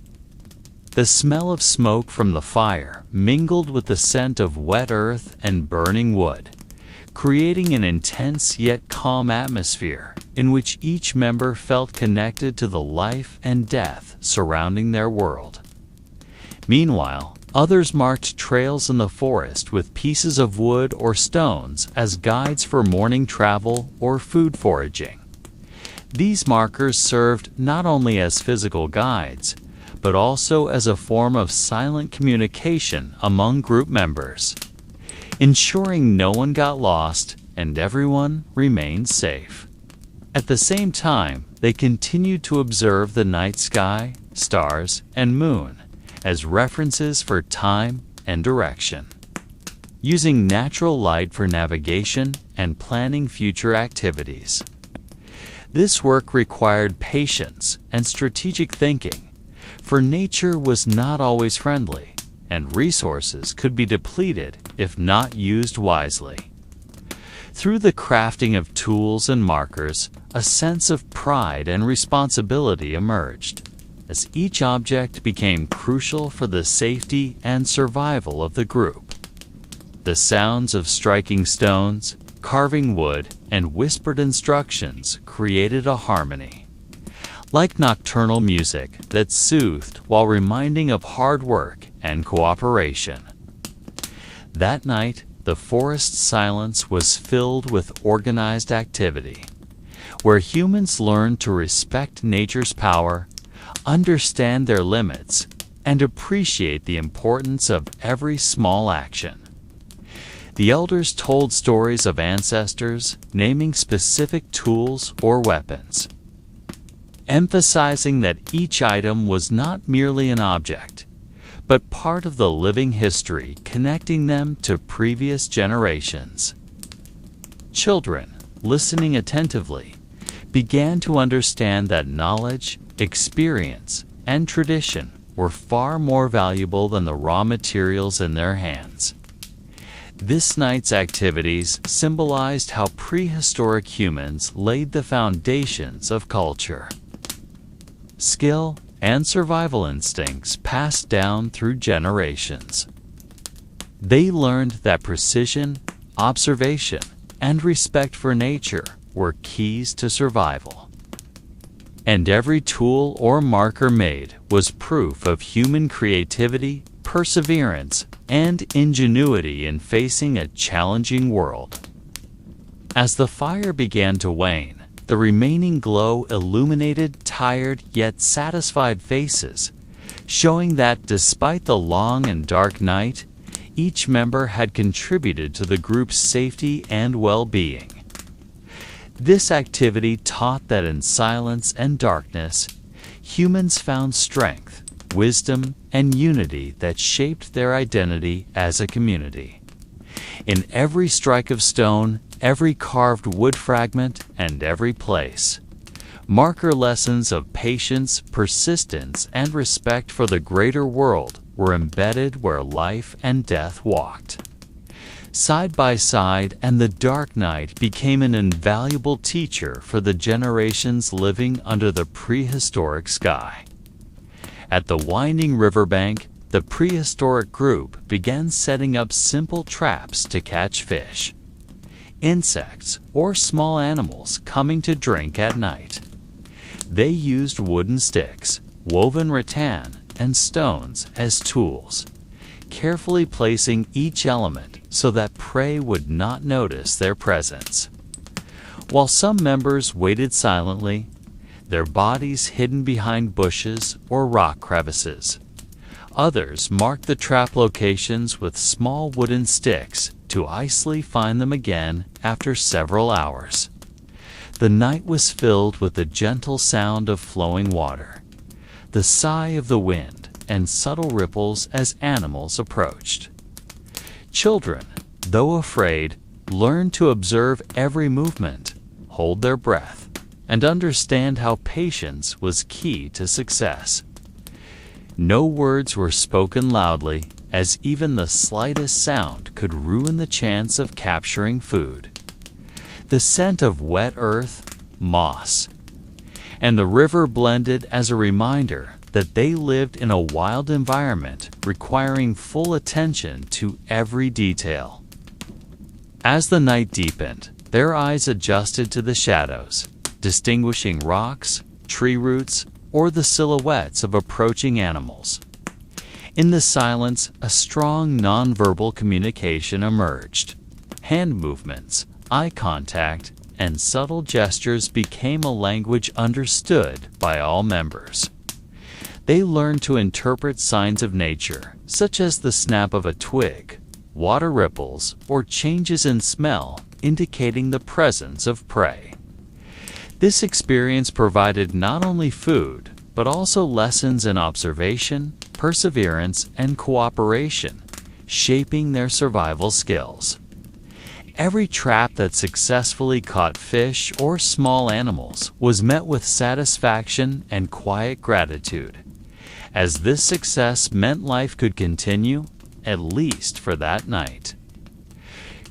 The smell of smoke from the fire mingled with the scent of wet earth and burning wood, creating an intense yet calm atmosphere in which each member felt connected to the life and death surrounding their world. Meanwhile, others marked trails in the forest with pieces of wood or stones as guides for morning travel or food foraging. These markers served not only as physical guides, but also as a form of silent communication among group members, ensuring no one got lost and everyone remained safe. At the same time, they continued to observe the night sky, stars, and moon as references for time and direction, using natural light for navigation and planning future activities. This work required patience and strategic thinking, for nature was not always friendly, and resources could be depleted if not used wisely. Through the crafting of tools and markers, a sense of pride and responsibility emerged, as each object became crucial for the safety and survival of the group. The sounds of striking stones, carving wood, and whispered instructions created a harmony, like nocturnal music that soothed while reminding of hard work and cooperation. That night, the forest silence was filled with organized activity, where humans learned to respect nature's power, understand their limits, and appreciate the importance of every small action. The elders told stories of ancestors, naming specific tools or weapons, emphasizing that each item was not merely an object, but part of the living history connecting them to previous generations. Children, listening attentively, began to understand that knowledge, experience, and tradition were far more valuable than the raw materials in their hands. This night's activities symbolized how prehistoric humans laid the foundations of culture. Skill and survival instincts passed down through generations. They learned that precision, observation, and respect for nature were keys to survival. And every tool or marker made was proof of human creativity, perseverance, and ingenuity in facing a challenging world. As the fire began to wane, the remaining glow illuminated tired yet satisfied faces, showing that despite the long and dark night, each member had contributed to the group's safety and well-being. This activity taught that in silence and darkness, humans found strength, wisdom, and unity that shaped their identity as a community. In every strike of stone, every carved wood fragment, and every place, marker lessons of patience, persistence, and respect for the greater world were embedded where life and death walked side by side, and the dark night became an invaluable teacher for the generations living under the prehistoric sky. At the winding riverbank, the prehistoric group began setting up simple traps to catch fish, insects, or small animals coming to drink at night. They used wooden sticks, woven rattan, and stones as tools, carefully placing each element so that prey would not notice their presence. While some members waited silently, their bodies hidden behind bushes or rock crevices, others marked the trap locations with small wooden sticks to easily find them again after several hours. The night was filled with the gentle sound of flowing water, the sigh of the wind, and subtle ripples as animals approached. Children, though afraid, learned to observe every movement, hold their breath, and understand how patience was key to success. No words were spoken loudly, as even the slightest sound could ruin the chance of capturing food. The scent of wet earth, moss, and the river blended as a reminder that they lived in a wild environment requiring full attention to every detail. As the night deepened, their eyes adjusted to the shadows, distinguishing rocks, tree roots, or the silhouettes of approaching animals. In the silence, a strong nonverbal communication emerged. Hand movements, eye contact, and subtle gestures became a language understood by all members. They learned to interpret signs of nature, such as the snap of a twig, water ripples, or changes in smell, indicating the presence of prey. This experience provided not only food, but also lessons in observation, perseverance, and cooperation, shaping their survival skills. Every trap that successfully caught fish or small animals was met with satisfaction and quiet gratitude, as this success meant life could continue, at least for that night.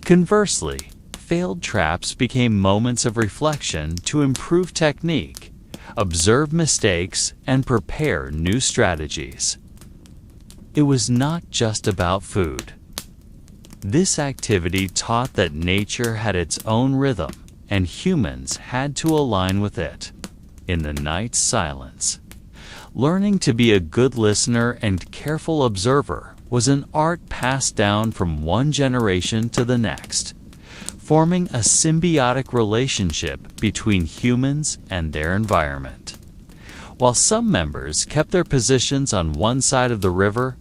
Conversely, failed traps became moments of reflection to improve technique, observe mistakes, and prepare new strategies. It was not just about food. This activity taught that nature had its own rhythm, and humans had to align with it. In the night's silence, learning to be a good listener and careful observer was an art passed down from one generation to the next, forming a symbiotic relationship between humans and their environment. While some members kept their positions on one side of the river,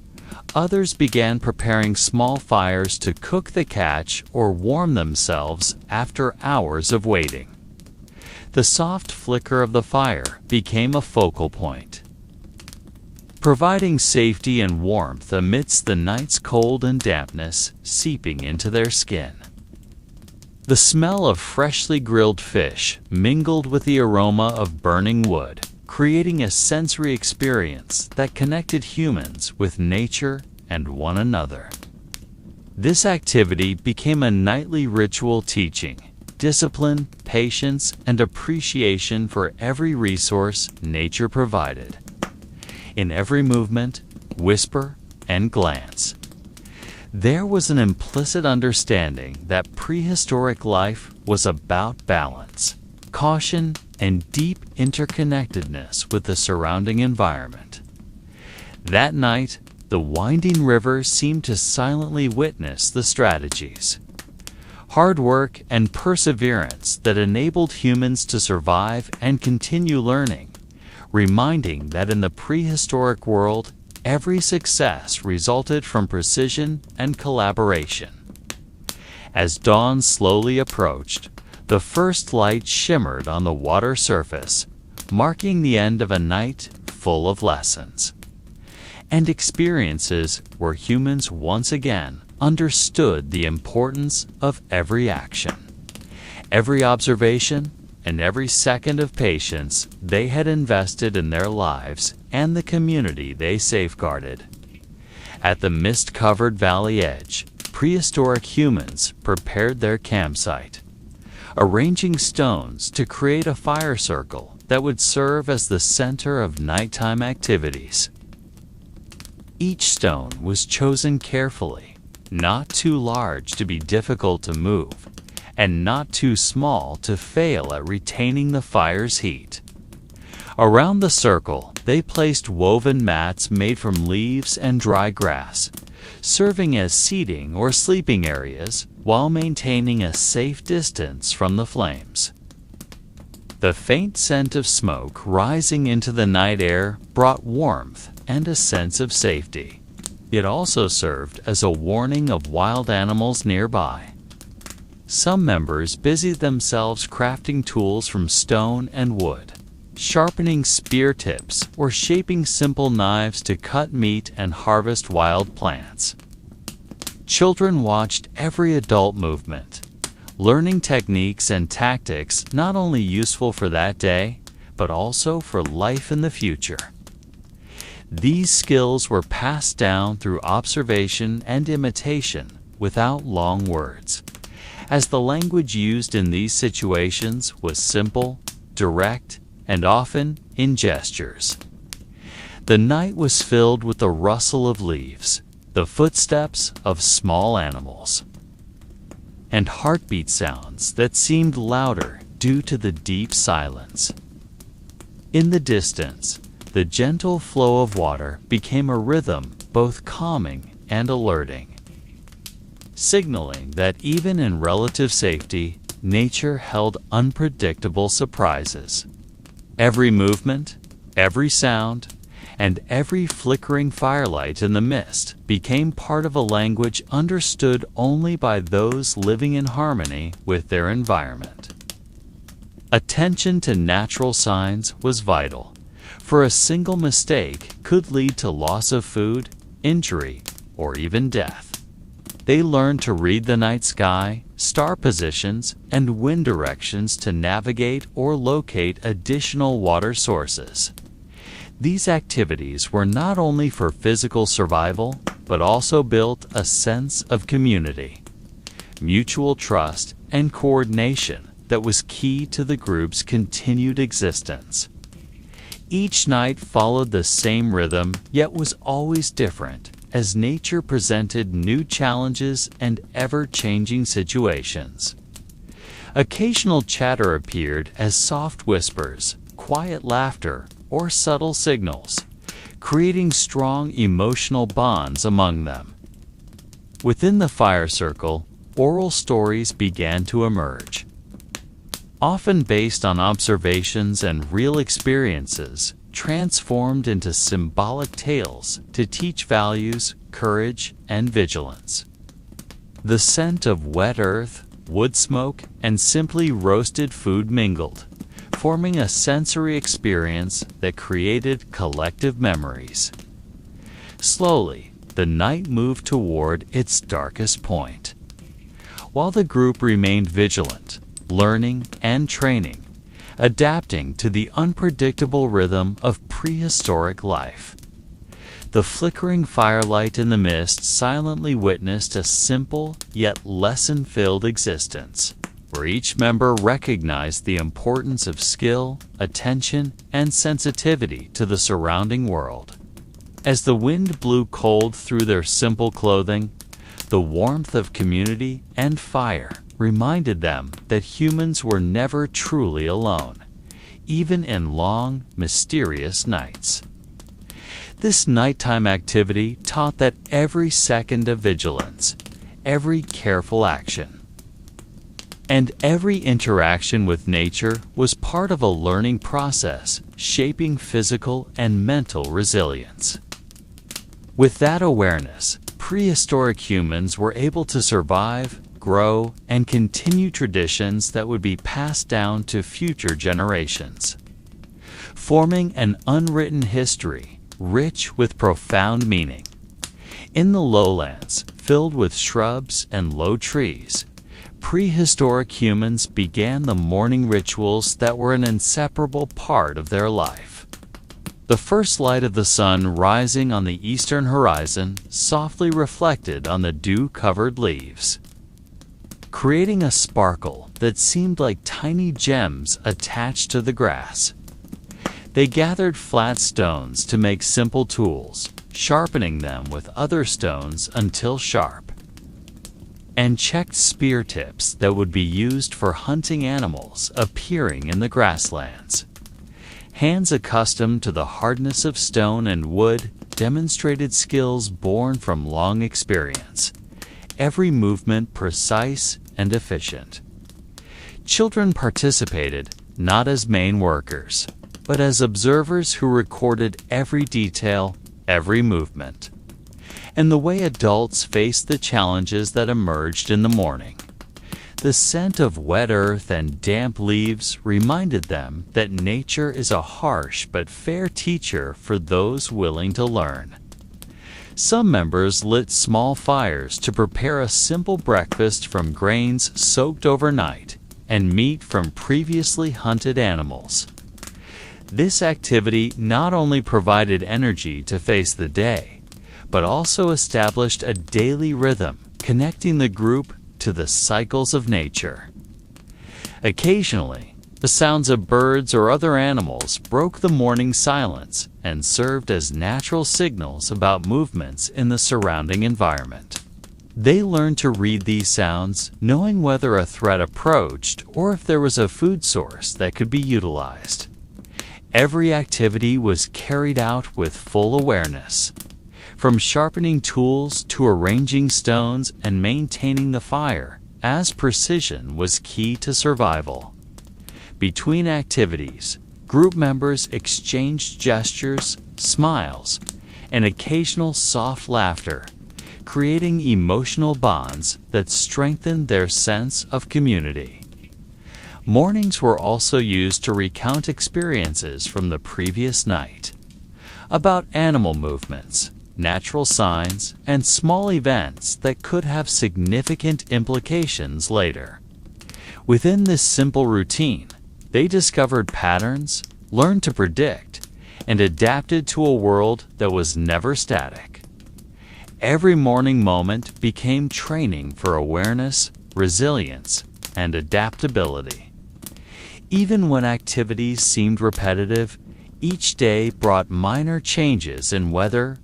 others began preparing small fires to cook the catch or warm themselves after hours of waiting. The soft flicker of the fire became a focal point, providing safety and warmth amidst the night's cold and dampness seeping into their skin. The smell of freshly grilled fish mingled with the aroma of burning wood, creating a sensory experience that connected humans with nature and one another. This activity became a nightly ritual teaching discipline, patience, and appreciation for every resource nature provided. In every movement, whisper, and glance, there was an implicit understanding that prehistoric life was about balance, caution, and deep interconnectedness with the surrounding environment. That night, the winding river seemed to silently witness the strategies, hard work, and perseverance that enabled humans to survive and continue learning, reminding that in the prehistoric world, every success resulted from precision and collaboration. As dawn slowly approached, the first light shimmered on the water surface, marking the end of a night full of lessons and experiences where humans once again understood the importance of every action, every observation, and every second of patience they had invested in their lives and the community they safeguarded. At the mist-covered valley edge, prehistoric humans prepared their campsite, arranging stones to create a fire circle that would serve as the center of nighttime activities. Each stone was chosen carefully, not too large to be difficult to move, and not too small to fail at retaining the fire's heat. Around the circle, they placed woven mats made from leaves and dry grass, serving as seating or sleeping areas while maintaining a safe distance from the flames. The faint scent of smoke rising into the night air brought warmth and a sense of safety. It also served as a warning of wild animals nearby. Some members busied themselves crafting tools from stone and wood, sharpening spear tips or shaping simple knives to cut meat and harvest wild plants. Children watched every adult movement, learning techniques and tactics not only useful for that day, but also for life in the future. These skills were passed down through observation and imitation without long words, as the language used in these situations was simple, direct, and often in gestures. The night was filled with the rustle of leaves, the footsteps of small animals, and heartbeat sounds that seemed louder due to the deep silence. In the distance, the gentle flow of water became a rhythm both calming and alerting, signaling that even in relative safety, nature held unpredictable surprises. Every movement, every sound, and every flickering firelight in the mist became part of a language understood only by those living in harmony with their environment. Attention to natural signs was vital, for a single mistake could lead to loss of food, injury, or even death. They learned to read the night sky, star positions, and wind directions to navigate or locate additional water sources. These activities were not only for physical survival, but also built a sense of community, mutual trust, and coordination that was key to the group's continued existence. Each night followed the same rhythm, yet was always different, as nature presented new challenges and ever-changing situations. Occasional chatter appeared as soft whispers, quiet laughter, or subtle signals, creating strong emotional bonds among them. Within the fire circle, oral stories began to emerge, often based on observations and real experiences, transformed into symbolic tales to teach values, courage, and vigilance. The scent of wet earth, wood smoke, and simply roasted food mingled, forming a sensory experience that created collective memories. Slowly, the night moved toward its darkest point. While the group remained vigilant, learning and training, adapting to the unpredictable rhythm of prehistoric life. The flickering firelight in the mist silently witnessed a simple yet lesson-filled existence, where each member recognized the importance of skill, attention, and sensitivity to the surrounding world. As the wind blew cold through their simple clothing, the warmth of community and fire reminded them that humans were never truly alone, even in long, mysterious nights. This nighttime activity taught that every second of vigilance, every careful action, and every interaction with nature was part of a learning process shaping physical and mental resilience. With that awareness, prehistoric humans were able to survive, grow, and continue traditions that would be passed down to future generations, forming an unwritten history rich with profound meaning. In the lowlands, filled with shrubs and low trees, prehistoric humans began the morning rituals that were an inseparable part of their life. The first light of the sun rising on the eastern horizon softly reflected on the dew-covered leaves, creating a sparkle that seemed like tiny gems attached to the grass. They gathered flat stones to make simple tools, sharpening them with other stones until sharp, and checked spear tips that would be used for hunting animals appearing in the grasslands. Hands accustomed to the hardness of stone and wood demonstrated skills born from long experience, every movement precise and efficient. Children participated not as main workers, but as observers who recorded every detail, every movement, and the way adults faced the challenges that emerged in the morning. The scent of wet earth and damp leaves reminded them that nature is a harsh but fair teacher for those willing to learn. Some members lit small fires to prepare a simple breakfast from grains soaked overnight and meat from previously hunted animals. This activity not only provided energy to face the day, but also established a daily rhythm connecting the group to the cycles of nature. Occasionally, the sounds of birds or other animals broke the morning silence and served as natural signals about movements in the surrounding environment. They learned to read these sounds, knowing whether a threat approached or if there was a food source that could be utilized. Every activity was carried out with full awareness, from sharpening tools to arranging stones and maintaining the fire, as precision was key to survival. Between activities, group members exchanged gestures, smiles, and occasional soft laughter, creating emotional bonds that strengthened their sense of community. Mornings were also used to recount experiences from the previous night, about animal movements, natural signs, and small events that could have significant implications later. Within this simple routine, they discovered patterns, learned to predict, and adapted to a world that was never static. Every morning moment became training for awareness, resilience, and adaptability. Even when activities seemed repetitive, each day brought minor changes in weather,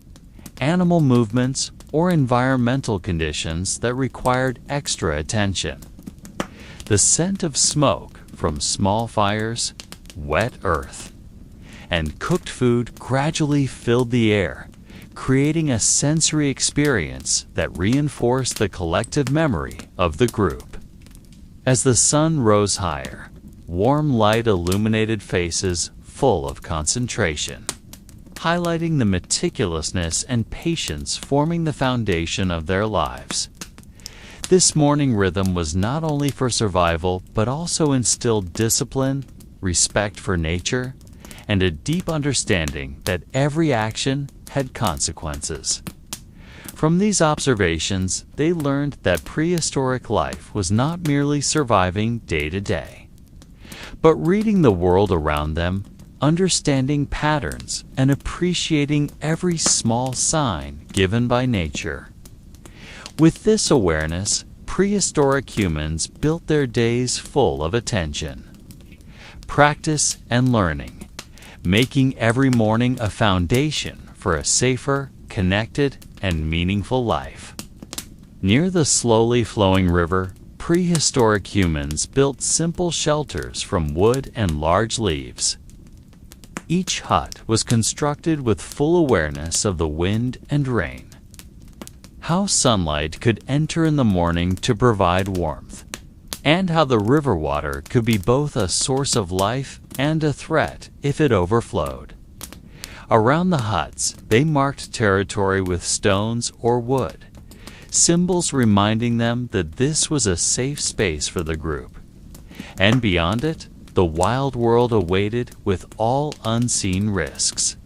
animal movements, or environmental conditions that required extra attention. The scent of smoke from small fires, wet earth, and cooked food gradually filled the air, creating a sensory experience that reinforced the collective memory of the group. As the sun rose higher, warm light illuminated faces full of concentration, highlighting the meticulousness and patience forming the foundation of their lives. This morning rhythm was not only for survival, but also instilled discipline, respect for nature, and a deep understanding that every action had consequences. From these observations, they learned that prehistoric life was not merely surviving day to day, but reading the world around them, understanding patterns, and appreciating every small sign given by nature. With this awareness, prehistoric humans built their days full of attention, practice, and learning, making every morning a foundation for a safer, connected, and meaningful life. Near the slowly flowing river, prehistoric humans built simple shelters from wood and large leaves. Each hut was constructed with full awareness of the wind and rain, how sunlight could enter in the morning to provide warmth, and how the river water could be both a source of life and a threat if it overflowed. Around the huts, they marked territory with stones or wood, symbols reminding them that this was a safe space for the group. And beyond it, the wild world awaited with all unseen risks.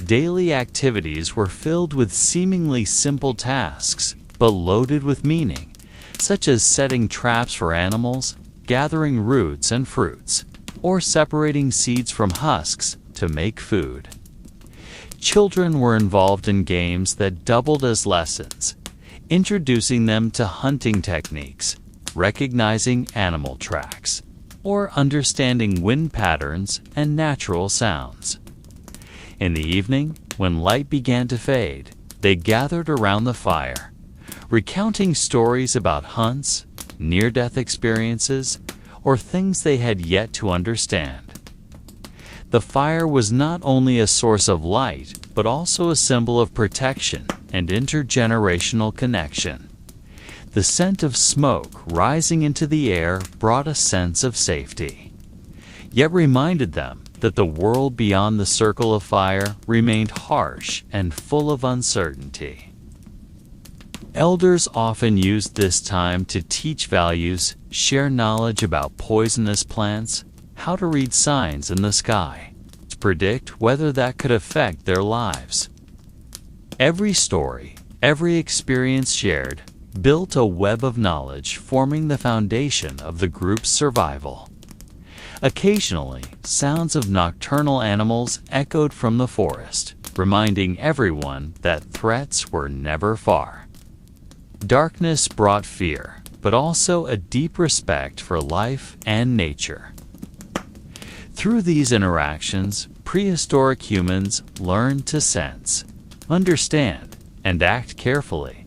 Daily activities were filled with seemingly simple tasks, but loaded with meaning, such as setting traps for animals, gathering roots and fruits, or separating seeds from husks to make food. Children were involved in games that doubled as lessons, introducing them to hunting techniques, recognizing animal tracks, or understanding wind patterns and natural sounds. In the evening, When light began to fade, they gathered around the fire, recounting stories about hunts, near-death experiences, or things they had yet to understand. The fire was not only a source of light, but also a symbol of protection and intergenerational connection. The scent of smoke rising into the air brought a sense of safety, yet reminded them that the world beyond the circle of fire remained harsh and full of uncertainty. Elders often used this time to teach values, share knowledge about poisonous plants, how to read signs in the sky, to predict whether that could affect their lives. Every story, every experience shared, built a web of knowledge forming the foundation of the group's survival. Occasionally, sounds of nocturnal animals echoed from the forest, reminding everyone that threats were never far. Darkness brought fear, but also a deep respect for life and nature. Through these interactions, prehistoric humans learned to sense, understand, and act carefully,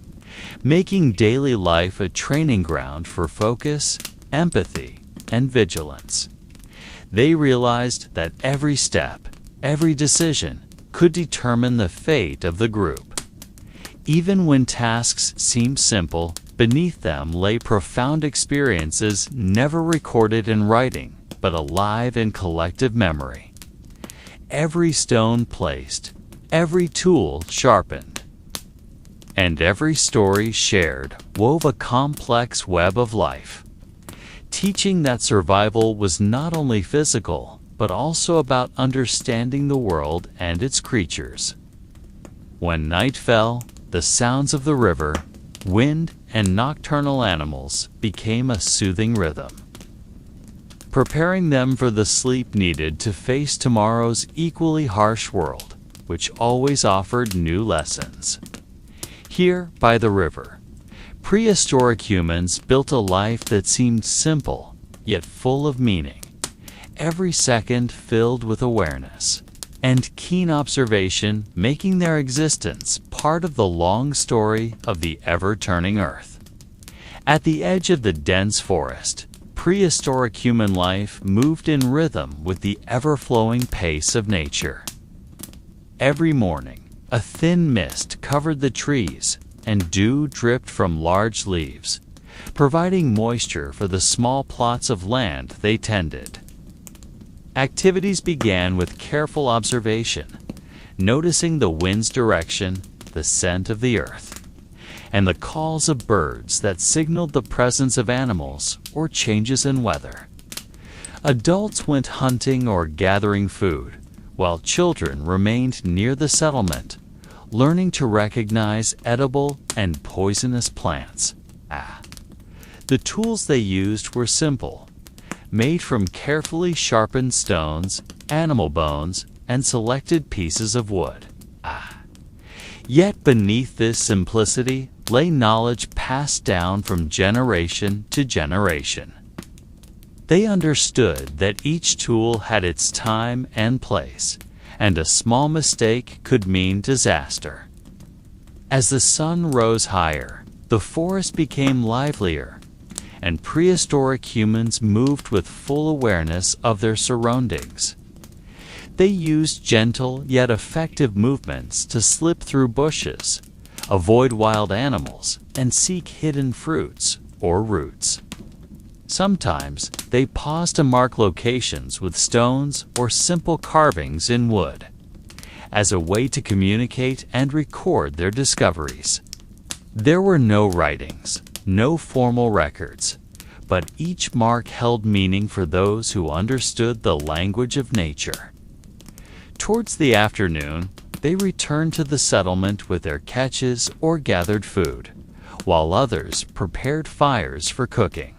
making daily life a training ground for focus, empathy, and vigilance. They realized that every step, every decision, could determine the fate of the group. Even when tasks seemed simple, beneath them lay profound experiences never recorded in writing, but alive in collective memory. Every stone placed, every tool sharpened, and every story shared wove a complex web of life, teaching that survival was not only physical, but also about understanding the world and its creatures. When night fell, the sounds of the river, wind, and nocturnal animals became a soothing rhythm, preparing them for the sleep needed to face tomorrow's equally harsh world, which always offered new lessons. Here, by the river, prehistoric humans built a life that seemed simple, yet full of meaning, every second filled with awareness and keen observation, making their existence part of the long story of the ever-turning earth. At the edge of the dense forest, prehistoric human life moved in rhythm with the ever-flowing pace of nature. Every morning, a thin mist covered the trees, and dew dripped from large leaves, providing moisture for the small plots of land they tended. Activities began with careful observation, noticing the wind's direction, the scent of the earth, and the calls of birds that signaled the presence of animals or changes in weather. Adults went hunting or gathering food, while children remained near the settlement, learning to recognize edible and poisonous plants. The tools they used were simple, made from carefully sharpened stones, animal bones, and selected pieces of wood. Yet beneath this simplicity lay knowledge passed down from generation to generation. They understood that each tool had its time and place, and a small mistake could mean disaster. As the sun rose higher, the forest became livelier, and prehistoric humans moved with full awareness of their surroundings. They used gentle yet effective movements to slip through bushes, avoid wild animals, and seek hidden fruits or roots. Sometimes they paused to mark locations with stones or simple carvings in wood, as a way to communicate and record their discoveries. There were no writings, no formal records, but each mark held meaning for those who understood the language of nature. Towards the afternoon, they returned to the settlement with their catches or gathered food, while others prepared fires for cooking.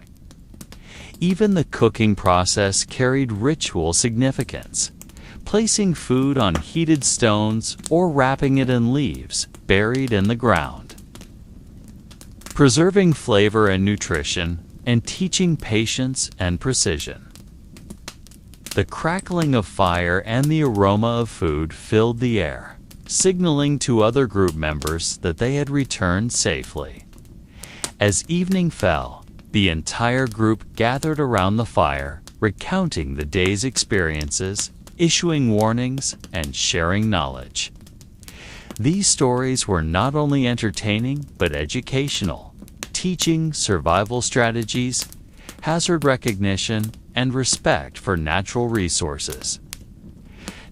Even the cooking process carried ritual significance, placing food on heated stones or wrapping it in leaves buried in the ground. Preserving flavor and nutrition, and teaching patience and precision. The crackling of fire and the aroma of food filled the air, signaling to other group members that they had returned safely. As evening fell, the entire group gathered around the fire, recounting the day's experiences, issuing warnings, and sharing knowledge. These stories were not only entertaining but educational, teaching survival strategies, hazard recognition, and respect for natural resources.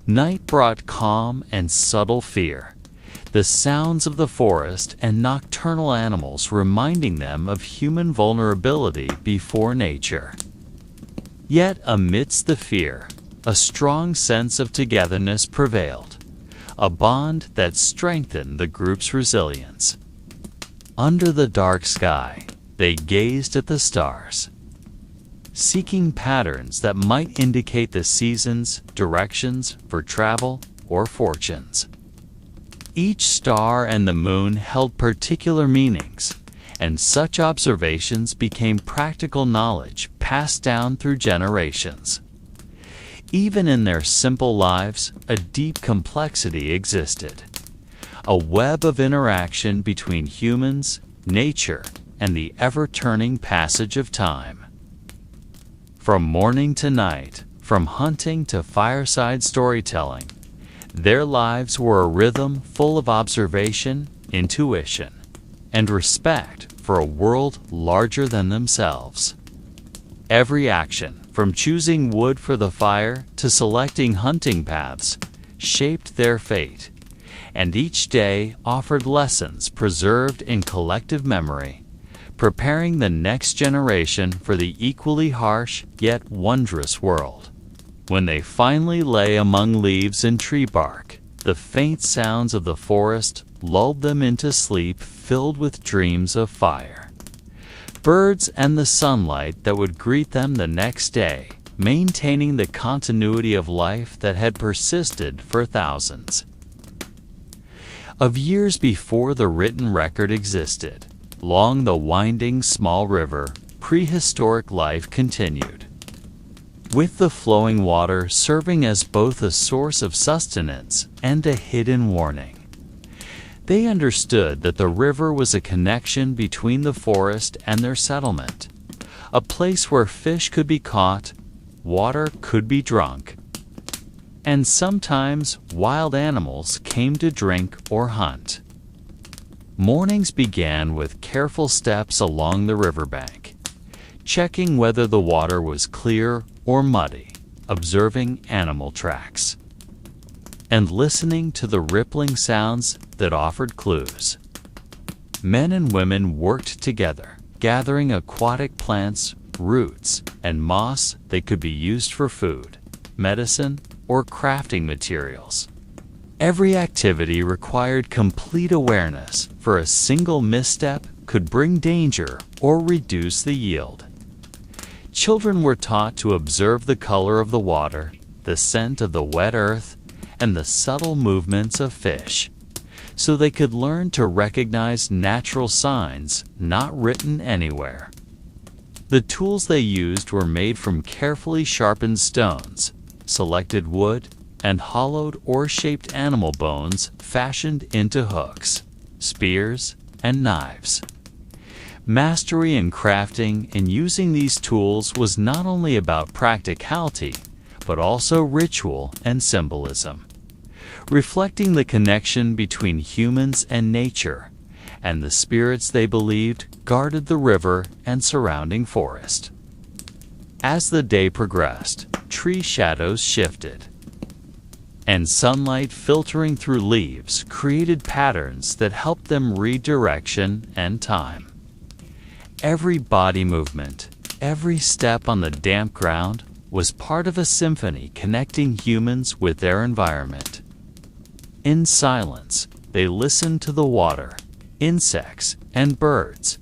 Night brought calm and subtle fear, the sounds of the forest and nocturnal animals reminding them of human vulnerability before nature. Yet amidst the fear, a strong sense of togetherness prevailed, a bond that strengthened the group's resilience. Under the dark sky, they gazed at the stars, seeking patterns that might indicate the seasons, directions for travel, or fortunes. Each star and the moon held particular meanings, and such observations became practical knowledge passed down through generations. Even in their simple lives, a deep complexity existed, a web of interaction between humans, nature, and the ever-turning passage of time. From morning to night, from hunting to fireside storytelling, their lives were a rhythm full of observation, intuition, and respect for a world larger than themselves. Every action, from choosing wood for the fire to selecting hunting paths, shaped their fate, and each day offered lessons preserved in collective memory, preparing the next generation for the equally harsh yet wondrous world. When they finally lay among leaves and tree bark, the faint sounds of the forest lulled them into sleep filled with dreams of fire. Birds and the sunlight that would greet them the next day, maintaining the continuity of life that had persisted for thousands of years before the written record existed. Along the winding small river, prehistoric life continued, with the flowing water serving as both a source of sustenance and a hidden warning. They understood that the river was a connection between the forest and their settlement, a place where fish could be caught, water could be drunk, and sometimes wild animals came to drink or hunt. Mornings began with careful steps along the riverbank, checking whether the water was clear or muddy, observing animal tracks, and listening to the rippling sounds that offered clues. Men and women worked together, gathering aquatic plants, roots, and moss that could be used for food, medicine, or crafting materials. Every activity required complete awareness, for a single misstep could bring danger or reduce the yield. Children were taught to observe the color of the water, the scent of the wet earth, and the subtle movements of fish, so they could learn to recognize natural signs not written anywhere. The tools they used were made from carefully sharpened stones, selected wood, and hollowed or shaped animal bones fashioned into hooks, spears, and knives. Mastery in crafting and using these tools was not only about practicality, but also ritual and symbolism, reflecting the connection between humans and nature, and the spirits they believed guarded the river and surrounding forest. As the day progressed, tree shadows shifted, and sunlight filtering through leaves created patterns that helped them read direction and time. Every body movement, every step on the damp ground was part of a symphony connecting humans with their environment. In silence, they listened to the water, insects, and birds,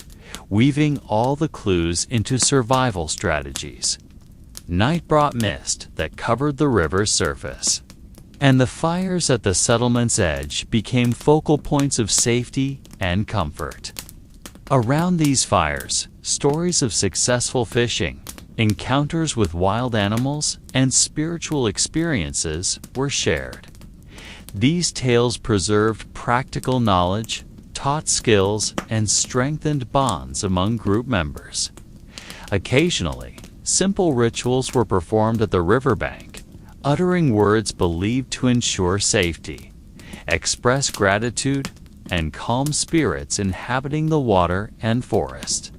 weaving all the clues into survival strategies. Night brought mist that covered the river's surface, and the fires at the settlement's edge became focal points of safety and comfort. Around these fires, stories of successful fishing, encounters with wild animals, and spiritual experiences were shared, These tales preserved practical knowledge, taught skills, and strengthened bonds among group members. Occasionally, simple rituals were performed at the riverbank, uttering words believed to ensure safety, express gratitude, and calm spirits inhabiting the water and forest.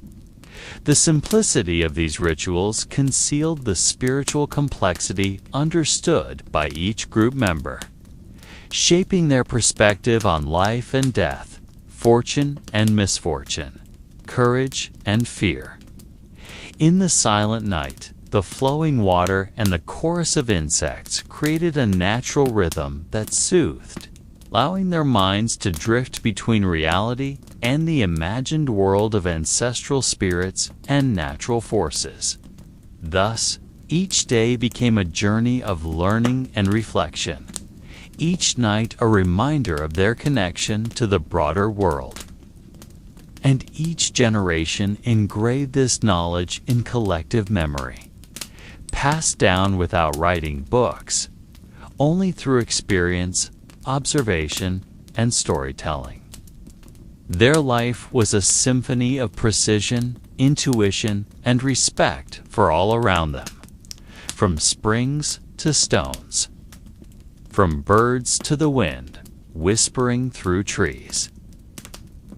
The simplicity of these rituals concealed the spiritual complexity understood by each group member, shaping their perspective on life and death, fortune and misfortune, courage and fear. In the silent night, the flowing water and the chorus of insects created a natural rhythm that soothed, allowing their minds to drift between reality and the imagined world of ancestral spirits and natural forces. Thus, each day became a journey of learning and reflection, each night a reminder of their connection to the broader world. And each generation engraved this knowledge in collective memory, passed down without writing books, only through experience, observation, and storytelling. Their life was a symphony of precision, intuition, and respect for all around them, from springs to stones, from birds to the wind, whispering through trees.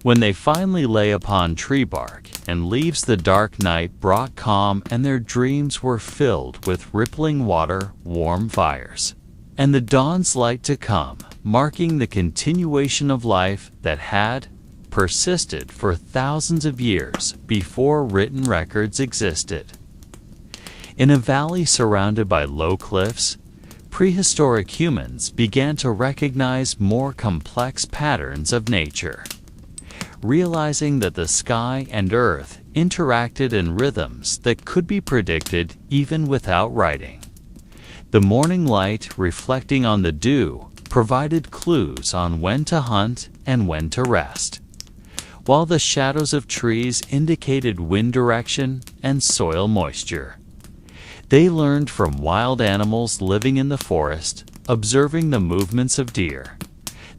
When they finally lay upon tree bark and leaves, the dark night brought calm, and their dreams were filled with rippling water, warm fires, and the dawn's light to come, marking the continuation of life that had persisted for thousands of years before written records existed. In a valley surrounded by low cliffs, prehistoric humans began to recognize more complex patterns of nature, realizing that the sky and earth interacted in rhythms that could be predicted even without writing. The morning light, reflecting on the dew, provided clues on when to hunt and when to rest, while the shadows of trees indicated wind direction and soil moisture. They learned from wild animals living in the forest, observing the movements of deer,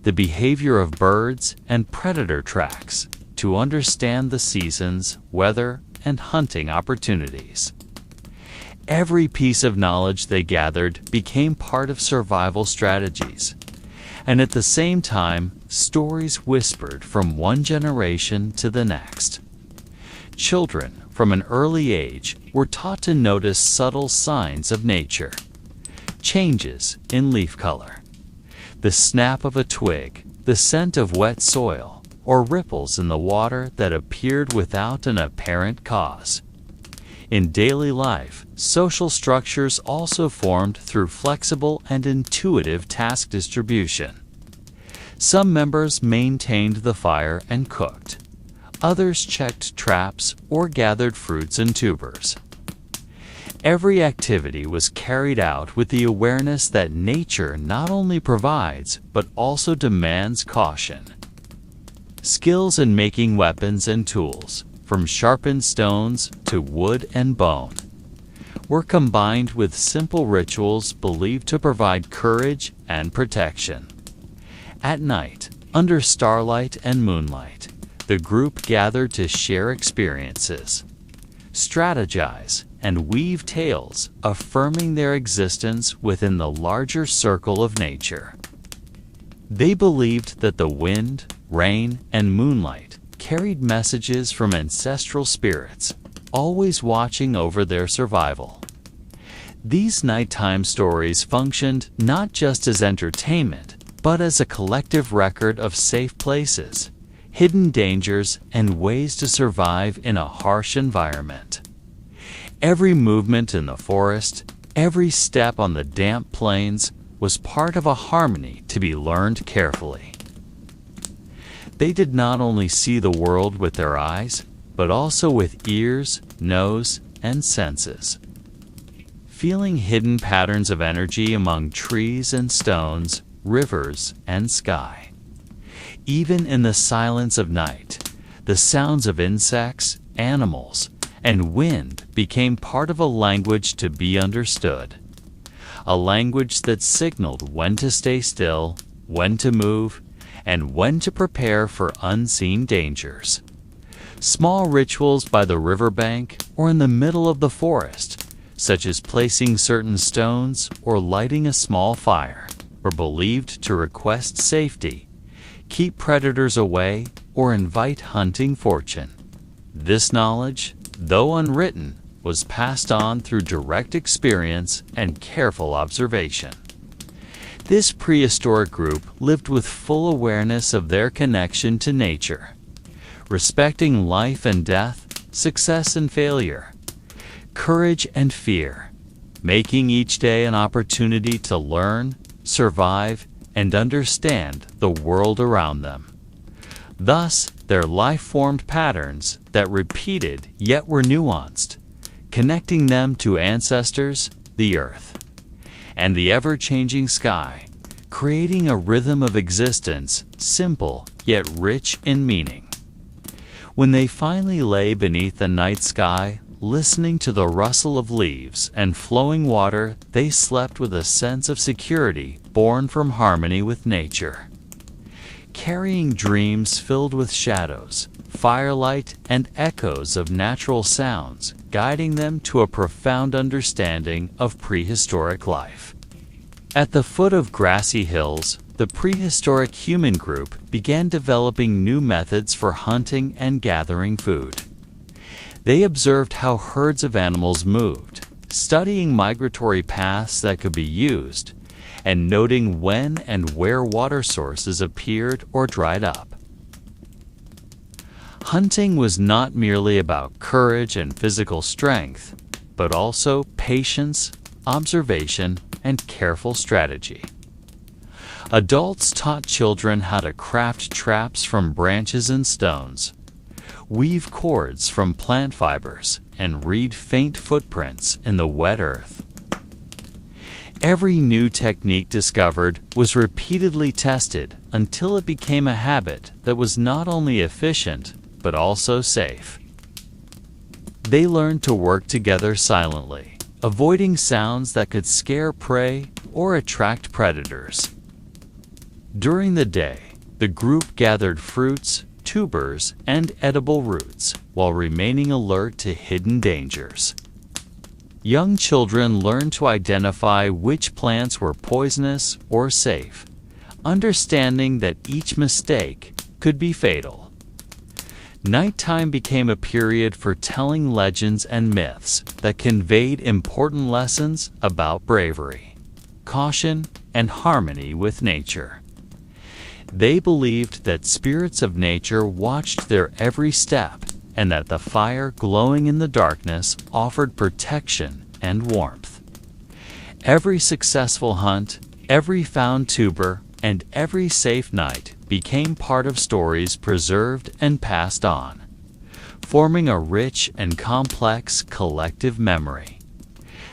the behavior of birds, and predator tracks, to understand the seasons, weather, and hunting opportunities. Every piece of knowledge they gathered became part of survival strategies, and at the same time, stories whispered from one generation to the next. Children, from an early age, were taught to notice subtle signs of nature, changes in leaf color, the snap of a twig, the scent of wet soil, or ripples in the water that appeared without an apparent cause. In daily life, social structures also formed through flexible and intuitive task distribution. Some members maintained the fire and cooked. Others checked traps or gathered fruits and tubers. Every activity was carried out with the awareness that nature not only provides, but also demands caution. Skills in making weapons and tools, from sharpened stones to wood and bone, were combined with simple rituals believed to provide courage and protection. At night, under starlight and moonlight, the group gathered to share experiences, strategize, and weave tales affirming their existence within the larger circle of nature. They believed that the wind, rain, and moonlight carried messages from ancestral spirits, always watching over their survival. These nighttime stories functioned not just as entertainment, but as a collective record of safe places, hidden dangers, and ways to survive in a harsh environment. Every movement in the forest, every step on the damp plains, was part of a harmony to be learned carefully. They did not only see the world with their eyes, but also with ears, nose, and senses. Feeling hidden patterns of energy among trees and stones, rivers and sky. Even in the silence of night, the sounds of insects, animals, and wind became part of a language to be understood. a language that signaled when to stay still, when to move, and when to prepare for unseen dangers. Small rituals by the riverbank or in the middle of the forest, such as placing certain stones or lighting a small fire, were believed to request safety, keep predators away, or invite hunting fortune. This knowledge, though unwritten, was passed on through direct experience and careful observation. This prehistoric group lived with full awareness of their connection to nature, respecting life and death, success and failure, courage and fear, making each day an opportunity to learn, survive, and understand the world around them. Thus, their life formed patterns that repeated yet were nuanced, connecting them to ancestors, the earth, and the ever-changing sky, creating a rhythm of existence simple yet rich in meaning. When they finally lay beneath the night sky, listening to the rustle of leaves and flowing water, they slept with a sense of security born from harmony with nature, carrying dreams filled with shadows, firelight, and echoes of natural sounds, guiding them to a profound understanding of prehistoric life. At the foot of grassy hills, the prehistoric human group began developing new methods for hunting and gathering food. They observed how herds of animals moved, studying migratory paths that could be used, and noting when and where water sources appeared or dried up. Hunting was not merely about courage and physical strength, but also patience, observation, and careful strategy. Adults taught children how to craft traps from branches and stones, weave cords from plant fibers, and read faint footprints in the wet earth. Every new technique discovered was repeatedly tested until it became a habit that was not only efficient, but also safe. They learned to work together silently, avoiding sounds that could scare prey or attract predators. During the day, the group gathered fruits, tubers, and edible roots while remaining alert to hidden dangers. Young children learned to identify which plants were poisonous or safe, understanding that each mistake could be fatal. Nighttime became a period for telling legends and myths that conveyed important lessons about bravery, caution, and harmony with nature. They believed that spirits of nature watched their every step, and that the fire glowing in the darkness offered protection and warmth. Every successful hunt, every found tuber, and every safe night became part of stories preserved and passed on, forming a rich and complex collective memory.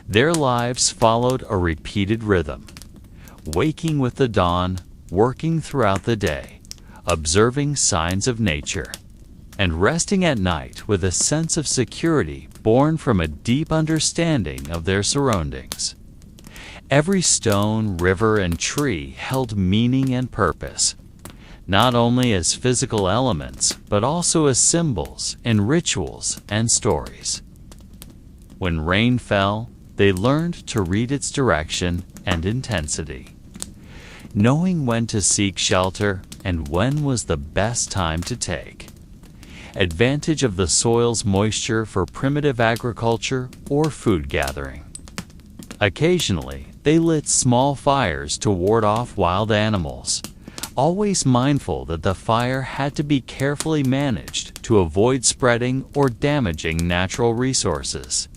Their lives followed a repeated rhythm, waking with the dawn, working throughout the day, observing signs of nature, and resting at night with a sense of security born from a deep understanding of their surroundings. Every stone, river, and tree held meaning and purpose, not only as physical elements, but also as symbols in rituals and stories. When rain fell, they learned to read its direction and intensity, knowing when to seek shelter and when was the best time to take advantage of the soil's moisture for primitive agriculture or food gathering. Occasionally, they lit small fires to ward off wild animals, always mindful that the fire had to be carefully managed to avoid spreading or damaging natural resources.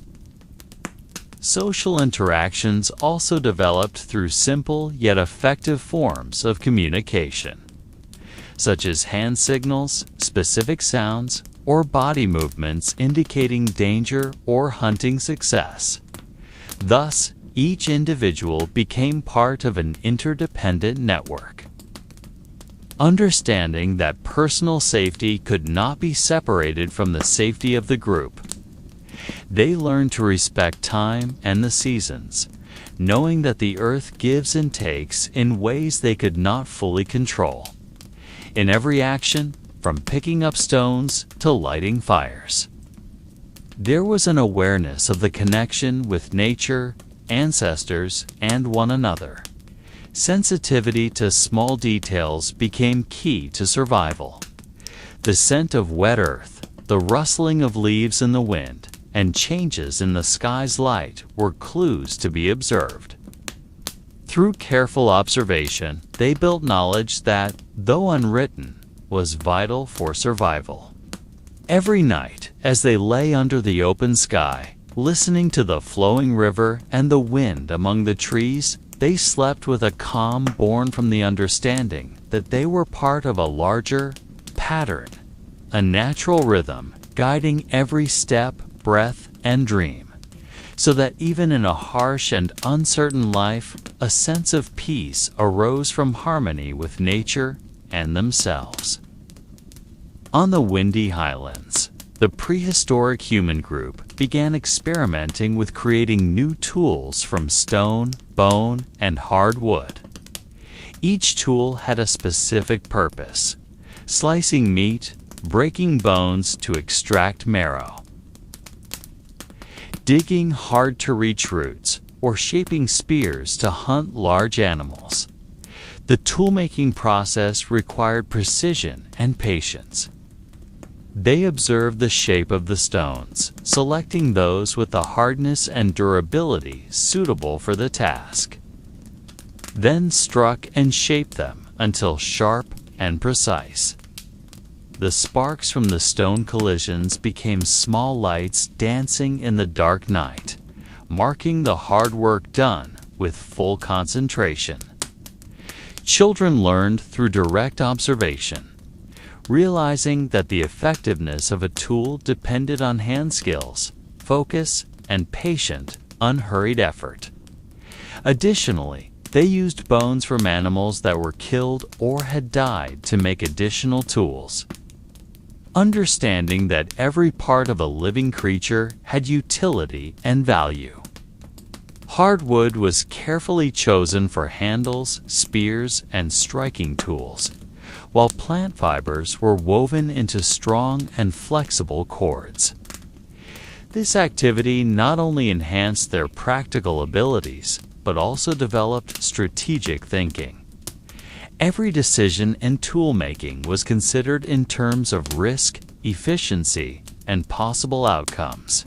Social interactions also developed through simple yet effective forms of communication, such as hand signals, specific sounds, or body movements indicating danger or hunting success. Thus, each individual became part of an interdependent network. Understanding that personal safety could not be separated from the safety of the group, They learned to respect time and the seasons, knowing that the earth gives and takes in ways they could not fully control. In every action, from picking up stones to lighting fires, there was an awareness of the connection with nature, ancestors, and one another. Sensitivity to small details became key to survival. The scent of wet earth, the rustling of leaves in the wind, and changes in the sky's light were clues to be observed. Through careful observation, they built knowledge that, though unwritten, was vital for survival. Every night, as they lay under the open sky, listening to the flowing river and the wind among the trees, they slept with a calm born from the understanding that they were part of a larger pattern, a natural rhythm guiding every step, breath, and dream, so that even in a harsh and uncertain life, a sense of peace arose from harmony with nature and themselves. On the windy highlands, the prehistoric human group began experimenting with creating new tools from stone, bone, and hard wood. Each tool had a specific purpose: slicing meat, breaking bones to extract marrow, digging hard-to-reach roots, or shaping spears to hunt large animals. The tool-making process required precision and patience. They observed the shape of the stones, selecting those with the hardness and durability suitable for the task, then struck and shaped them until sharp and precise. The sparks from the stone collisions became small lights dancing in the dark night, marking the hard work done with full concentration. Children learned through direct observation, realizing that the effectiveness of a tool depended on hand skills, focus, and patient, unhurried effort. Additionally, they used bones from animals that were killed or had died to make additional tools, understanding that every part of a living creature had utility and value. Hardwood was carefully chosen for handles, spears, and striking tools, while plant fibers were woven into strong and flexible cords. This activity not only enhanced their practical abilities, but also developed strategic thinking. Every decision in tool-making was considered in terms of risk, efficiency, and possible outcomes.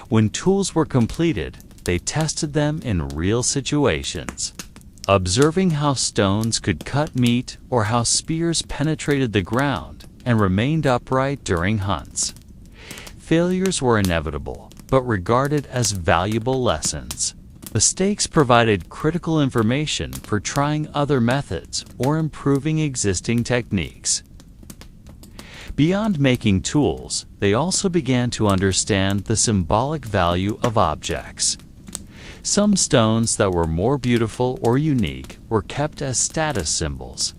When tools were completed, they tested them in real situations, observing how stones could cut meat or how spears penetrated the ground and remained upright during hunts. Failures were inevitable, but regarded as valuable lessons. Mistakes provided critical information for trying other methods or improving existing techniques. Beyond making tools, they also began to understand the symbolic value of objects. Some stones that were more beautiful or unique were kept as status symbols,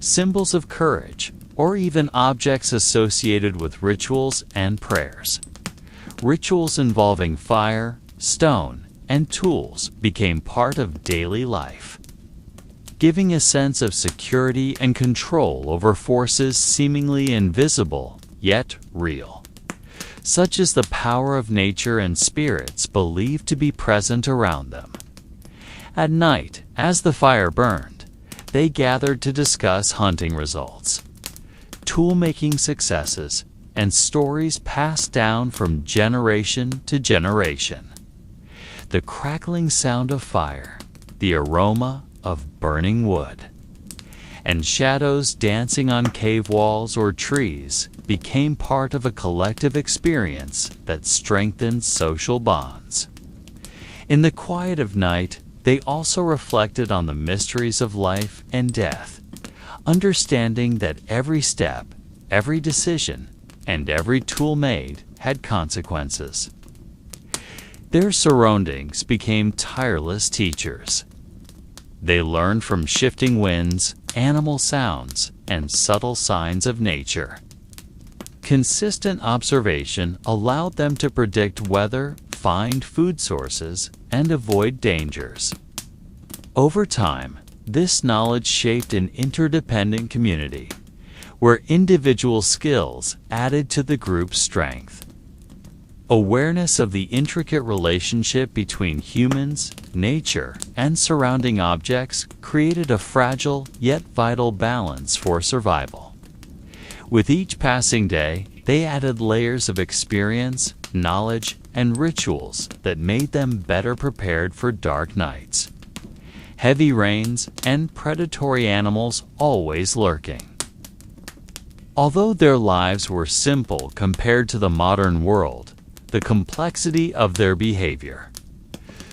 symbols of courage, or even objects associated with rituals and prayers. Rituals involving fire, stone, and tools became part of daily life, giving a sense of security and control over forces seemingly invisible yet real, such as the power of nature and spirits believed to be present around them. At night, as the fire burned, they gathered to discuss hunting results, tool-making successes, and stories passed down from generation to generation. The crackling sound of fire, the aroma of burning wood, and shadows dancing on cave walls or trees became part of a collective experience that strengthened social bonds. In the quiet of night, they also reflected on the mysteries of life and death, understanding that every step, every decision, and every tool made had consequences. Their surroundings became tireless teachers. They learned from shifting winds, animal sounds, and subtle signs of nature. Consistent observation allowed them to predict weather, find food sources, and avoid dangers. Over time, this knowledge shaped an interdependent community, where individual skills added to the group's strength. Awareness of the intricate relationship between humans, nature, and surrounding objects created a fragile yet vital balance for survival. With each passing day, they added layers of experience, knowledge, and rituals that made them better prepared for dark nights, heavy rains, and predatory animals always lurking. Although their lives were simple compared to the modern world, the complexity of their behavior,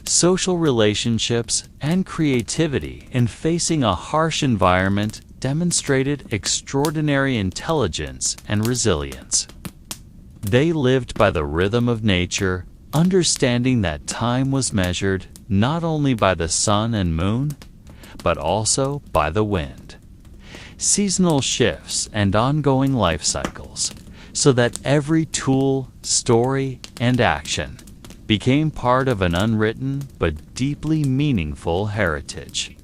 social relationships, and creativity in facing a harsh environment demonstrated extraordinary intelligence and resilience. They lived by the rhythm of nature, understanding that time was measured not only by the sun and moon, but also by the wind, seasonal shifts, and ongoing life cycles, so that every tool, story, and action became part of an unwritten but deeply meaningful heritage.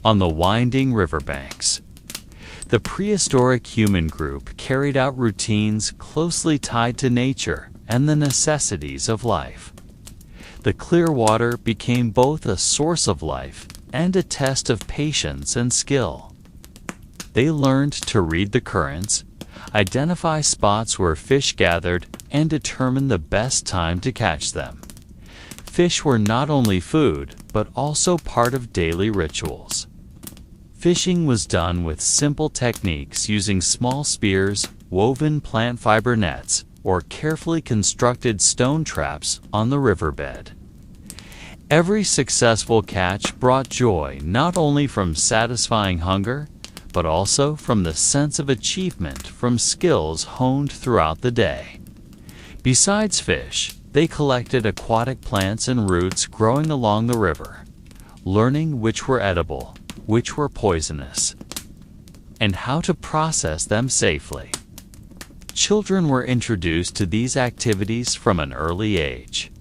On the winding riverbanks, the prehistoric human group carried out routines closely tied to nature and the necessities of life. The clear water became both a source of life and a test of patience and skill. They learned to read the currents, identify spots where fish gathered, and determine the best time to catch them. Fish were not only food, but also part of daily rituals. Fishing was done with simple techniques using small spears, woven plant fiber nets, or carefully constructed stone traps on the riverbed. Every successful catch brought joy not only from satisfying hunger, but also from the sense of achievement from skills honed throughout the day. Besides fish, they collected aquatic plants and roots growing along the river, learning which were edible, which were poisonous, and how to process them safely. Children were introduced to these activities from an early age,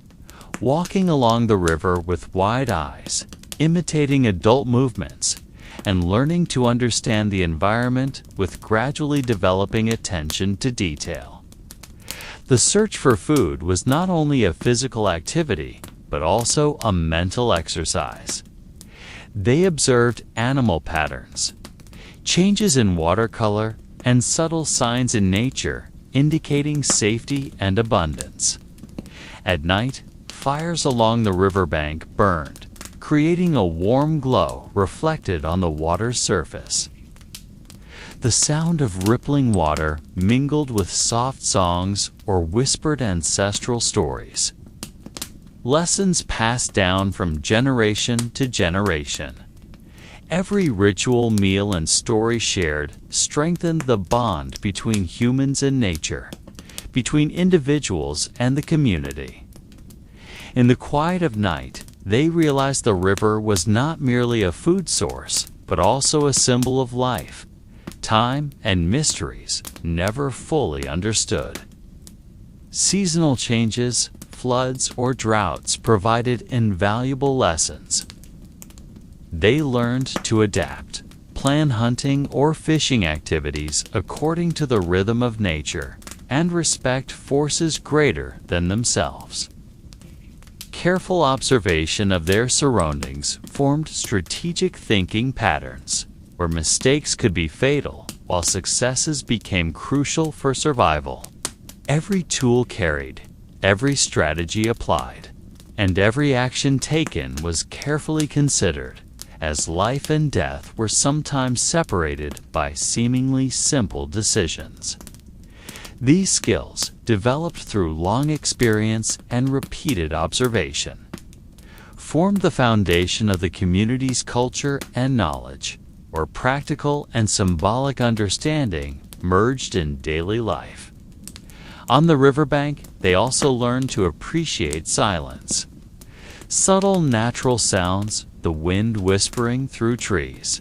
walking along the river with wide eyes, imitating adult movements, and learning to understand the environment with gradually developing attention to detail. The search for food was not only a physical activity, but also a mental exercise. They observed animal patterns, changes in water color, and subtle signs in nature indicating safety and abundance. At night, fires along the riverbank burned, creating a warm glow reflected on the water's surface. The sound of rippling water mingled with soft songs or whispered ancestral stories. Lessons passed down from generation to generation. Every ritual, meal, and story shared strengthened the bond between humans and nature, between individuals and the community. In the quiet of night, they realized the river was not merely a food source, but also a symbol of life, time, and mysteries never fully understood. Seasonal changes, floods, or droughts provided invaluable lessons. They learned to adapt, plan hunting or fishing activities according to the rhythm of nature, and respect forces greater than themselves. Careful observation of their surroundings formed strategic thinking patterns, where mistakes could be fatal while successes became crucial for survival. Every tool carried, every strategy applied, and every action taken was carefully considered, as life and death were sometimes separated by seemingly simple decisions. These skills, developed through long experience and repeated observation, formed the foundation of the community's culture and knowledge, where practical and symbolic understanding merged in daily life. On the riverbank, they also learned to appreciate silence. Subtle natural sounds, the wind whispering through trees,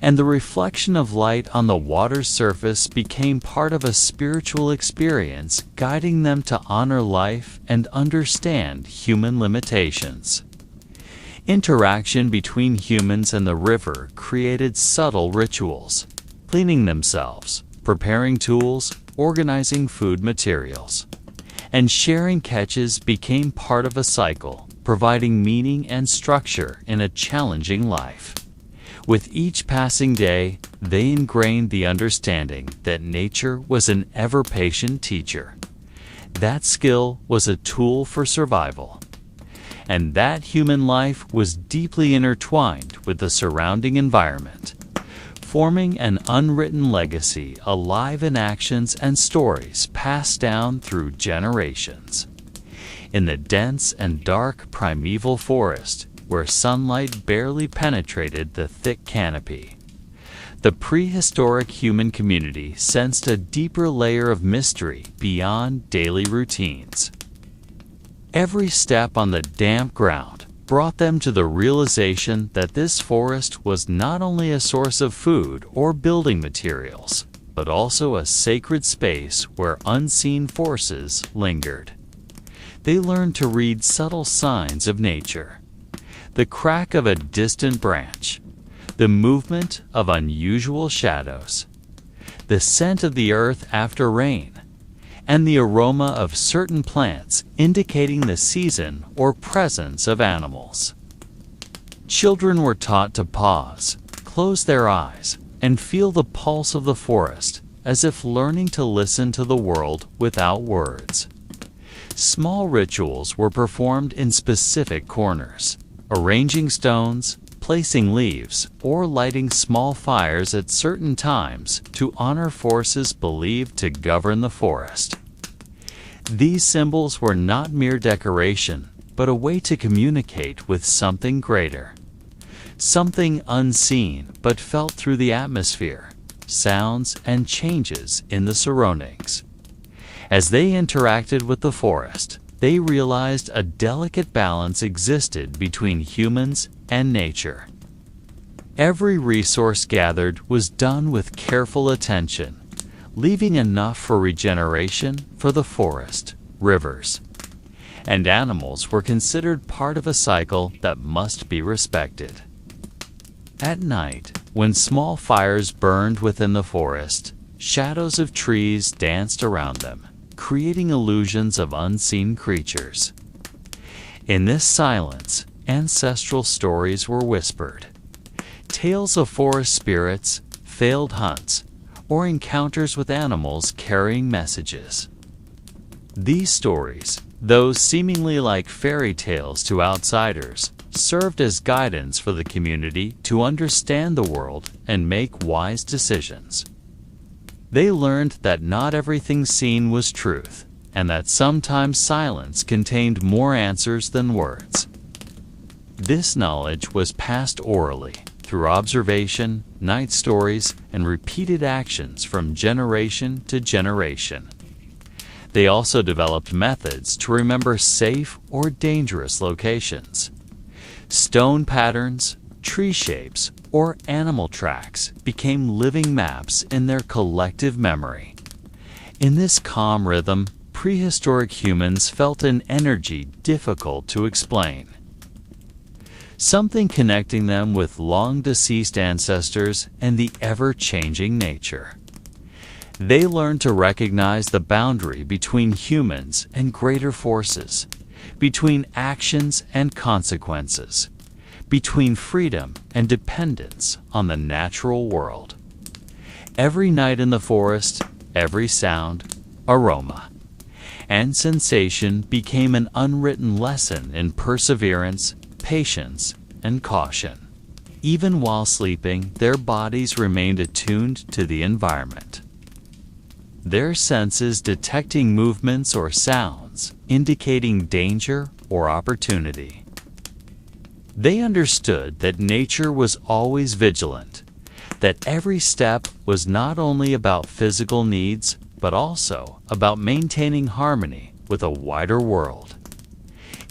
and the reflection of light on the water's surface became part of a spiritual experience, guiding them to honor life and understand human limitations. Interaction between humans and the river created subtle rituals, cleaning themselves, preparing tools, organizing food materials, and sharing catches became part of a cycle, providing meaning and structure in a challenging life. With each passing day, they ingrained the understanding that nature was an ever-patient teacher. That skill was a tool for survival, and that human life was deeply intertwined with the surrounding environment, forming an unwritten legacy alive in actions and stories passed down through generations. In the dense and dark primeval forest, where sunlight barely penetrated the thick canopy, the prehistoric human community sensed a deeper layer of mystery beyond daily routines. Every step on the damp ground brought them to the realization that this forest was not only a source of food or building materials, but also a sacred space where unseen forces lingered. They learned to read subtle signs of nature: the crack of a distant branch, the movement of unusual shadows, the scent of the earth after rain, and the aroma of certain plants indicating the season or presence of animals. Children were taught to pause, close their eyes, and feel the pulse of the forest, as if learning to listen to the world without words. Small rituals were performed in specific corners, arranging stones, placing leaves, or lighting small fires at certain times to honor forces believed to govern the forest. These symbols were not mere decoration, but a way to communicate with something greater, something unseen but felt through the atmosphere, sounds, and changes in the surroundings. As they interacted with the forest, they realized a delicate balance existed between humans and nature. Every resource gathered was done with careful attention, leaving enough for regeneration for the forest, rivers, and animals were considered part of a cycle that must be respected. At night, when small fires burned within the forest, shadows of trees danced around them, creating illusions of unseen creatures. In this silence, ancestral stories were whispered. Tales of forest spirits, failed hunts, or encounters with animals carrying messages. These stories, though seemingly like fairy tales to outsiders, served as guidance for the community to understand the world and make wise decisions. They learned that not everything seen was truth, and that sometimes silence contained more answers than words. This knowledge was passed orally, through observation, night stories, and repeated actions from generation to generation. They also developed methods to remember safe or dangerous locations. Stone patterns, tree shapes, or animal tracks became living maps in their collective memory. In this calm rhythm, prehistoric humans felt an energy difficult to explain, something connecting them with long-deceased ancestors and the ever-changing nature. They learned to recognize the boundary between humans and greater forces, between actions and consequences, between freedom and dependence on the natural world. Every night in the forest, every sound, aroma, and sensation became an unwritten lesson in perseverance, patience, and caution. Even while sleeping, their bodies remained attuned to the environment, their senses detecting movements or sounds, indicating danger or opportunity. They understood that nature was always vigilant, that every step was not only about physical needs, but also about maintaining harmony with a wider world.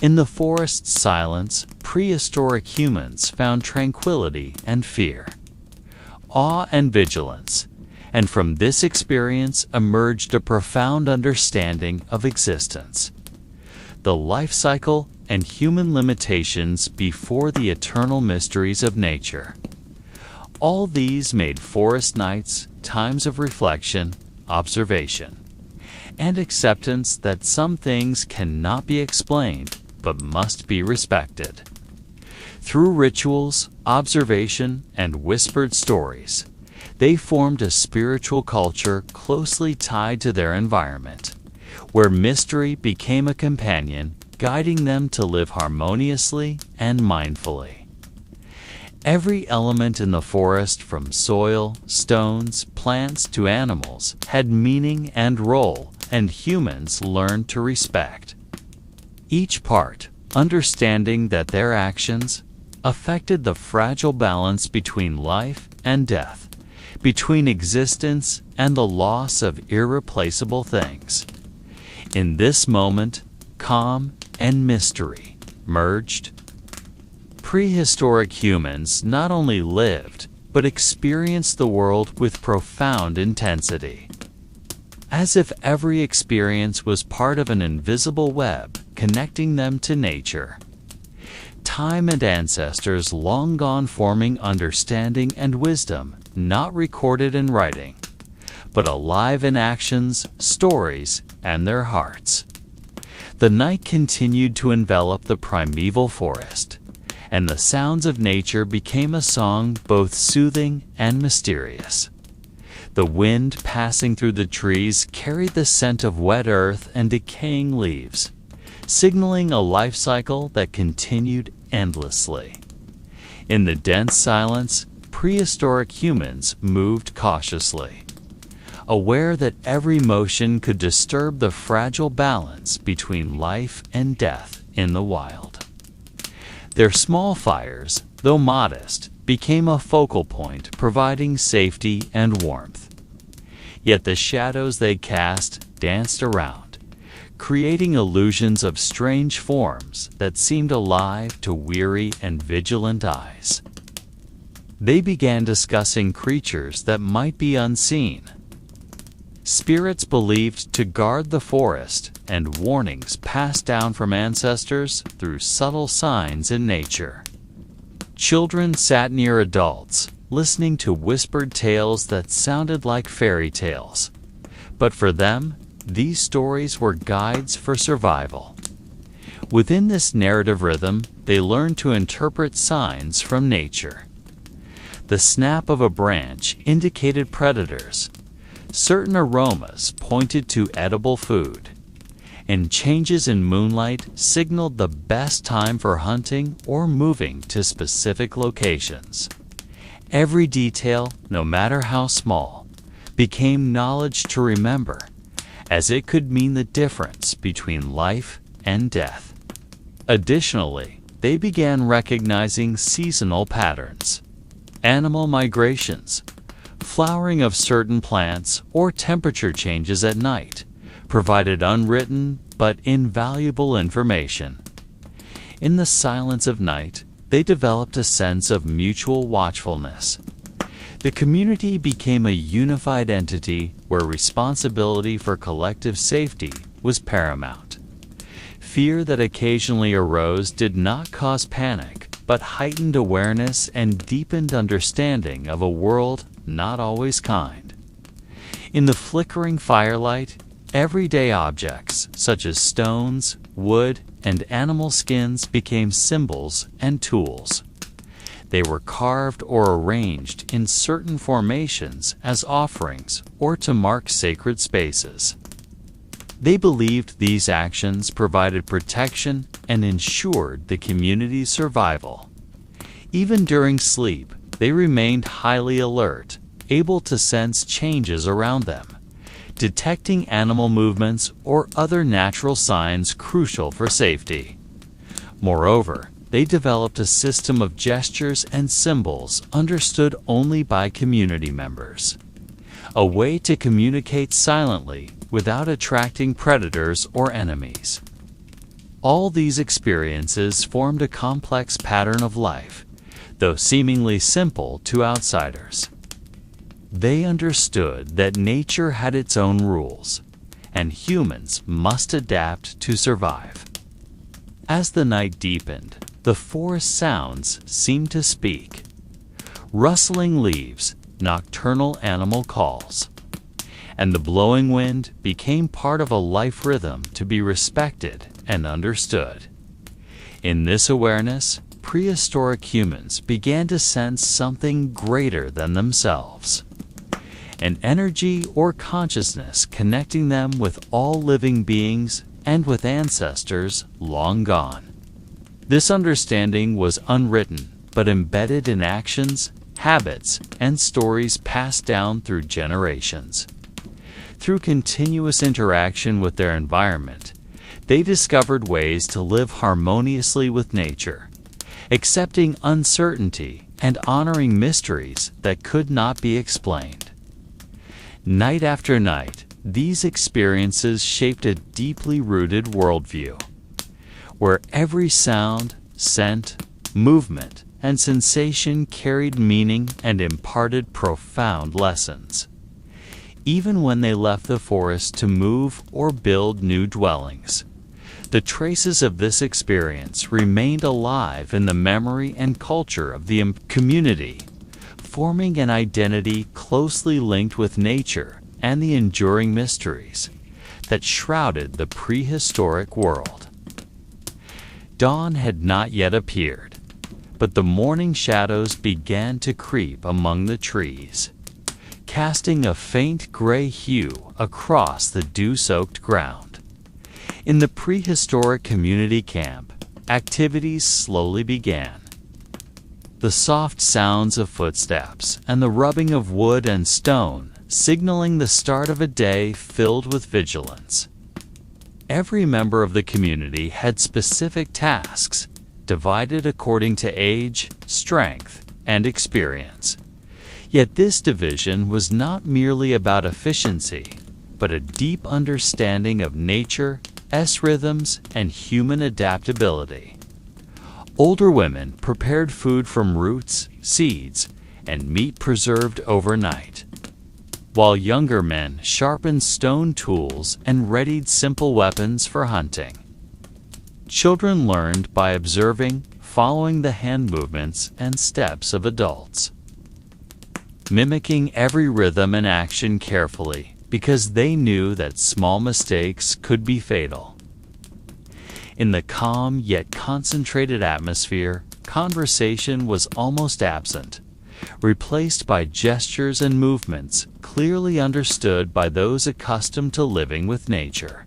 In the forest's silence, prehistoric humans found tranquility and fear. awe and vigilance, and from this experience emerged a profound understanding of existence, the life cycle, and human limitations before the eternal mysteries of nature. All these made forest nights times of reflection, observation, and acceptance that some things cannot be explained but must be respected. Through rituals, observation, and whispered stories, they formed a spiritual culture closely tied to their environment, where mystery became a companion, guiding them to live harmoniously and mindfully. Every element in the forest, from soil, stones, plants to animals, had meaning and role, and humans learned to respect each part, understanding that their actions affected the fragile balance between life and death, between existence and the loss of irreplaceable things. In this moment, calm and mystery merged. Prehistoric humans not only lived, but experienced the world with profound intensity, as if every experience was part of an invisible web connecting them to nature. Time and ancestors long gone, forming understanding and wisdom not recorded in writing, but alive in actions, stories, and their hearts. The night continued to envelop the primeval forest, and the sounds of nature became a song both soothing and mysterious. The wind passing through the trees carried the scent of wet earth and decaying leaves, signaling a life cycle that continued endlessly. In the dense silence, prehistoric humans moved cautiously, aware that every motion could disturb the fragile balance between life and death in the wild. Their small fires, though modest, became a focal point, providing safety and warmth. Yet the shadows they cast danced around, creating illusions of strange forms that seemed alive to weary and vigilant eyes. They began discussing creatures that might be unseen, spirits believed to guard the forest, and warnings passed down from ancestors through subtle signs in nature. Children sat near adults, listening to whispered tales that sounded like fairy tales. But for them, these stories were guides for survival. Within this narrative rhythm, they learned to interpret signs from nature. The snap of a branch indicated predators. Certain aromas pointed to edible food, and changes in moonlight signaled the best time for hunting or moving to specific locations. Every detail, no matter how small, became knowledge to remember, as it could mean the difference between life and death. Additionally, they began recognizing seasonal patterns, animal migrations, flowering of certain plants, or temperature changes at night, provided unwritten but invaluable information. In the silence of night, they developed a sense of mutual watchfulness. The community became a unified entity where responsibility for collective safety was paramount. Fear that occasionally arose did not cause panic, but heightened awareness and deepened understanding of a world not always kind. In the flickering firelight, everyday objects such as stones, wood, and animal skins became symbols and tools. They were carved or arranged in certain formations as offerings or to mark sacred spaces. They believed these actions provided protection and ensured the community's survival. Even during sleep, they remained highly alert, able to sense changes around them, detecting animal movements or other natural signs crucial for safety. Moreover, they developed a system of gestures and symbols understood only by community members, a way to communicate silently without attracting predators or enemies. All these experiences formed a complex pattern of life, though seemingly simple to outsiders. They understood that nature had its own rules, and humans must adapt to survive. As the night deepened, the forest sounds seemed to speak. Rustling leaves, nocturnal animal calls, and the blowing wind became part of a life rhythm to be respected and understood. In this awareness, prehistoric humans began to sense something greater than themselves, an energy or consciousness connecting them with all living beings and with ancestors long gone. This understanding was unwritten but embedded in actions, habits, and stories passed down through generations. Through continuous interaction with their environment, they discovered ways to live harmoniously with nature, accepting uncertainty and honoring mysteries that could not be explained. Night after night, these experiences shaped a deeply rooted worldview, where every sound, scent, movement, and sensation carried meaning and imparted profound lessons. Even when they left the forest to move or build new dwellings, the traces of this experience remained alive in the memory and culture of the community, forming an identity closely linked with nature and the enduring mysteries that shrouded the prehistoric world. Dawn had not yet appeared, but the morning shadows began to creep among the trees, casting a faint gray hue across the dew-soaked ground. In the prehistoric community camp, activities slowly began. The soft sounds of footsteps and the rubbing of wood and stone signaling the start of a day filled with vigilance. Every member of the community had specific tasks, divided according to age, strength, and experience. Yet this division was not merely about efficiency, but a deep understanding of nature, rhythms, and human adaptability. Older women prepared food from roots, seeds, and meat preserved overnight, while younger men sharpened stone tools and readied simple weapons for hunting. Children learned by observing, following the hand movements and steps of adults, mimicking every rhythm and action carefully because they knew that small mistakes could be fatal. In the calm yet concentrated atmosphere, conversation was almost absent, replaced by gestures and movements clearly understood by those accustomed to living with nature.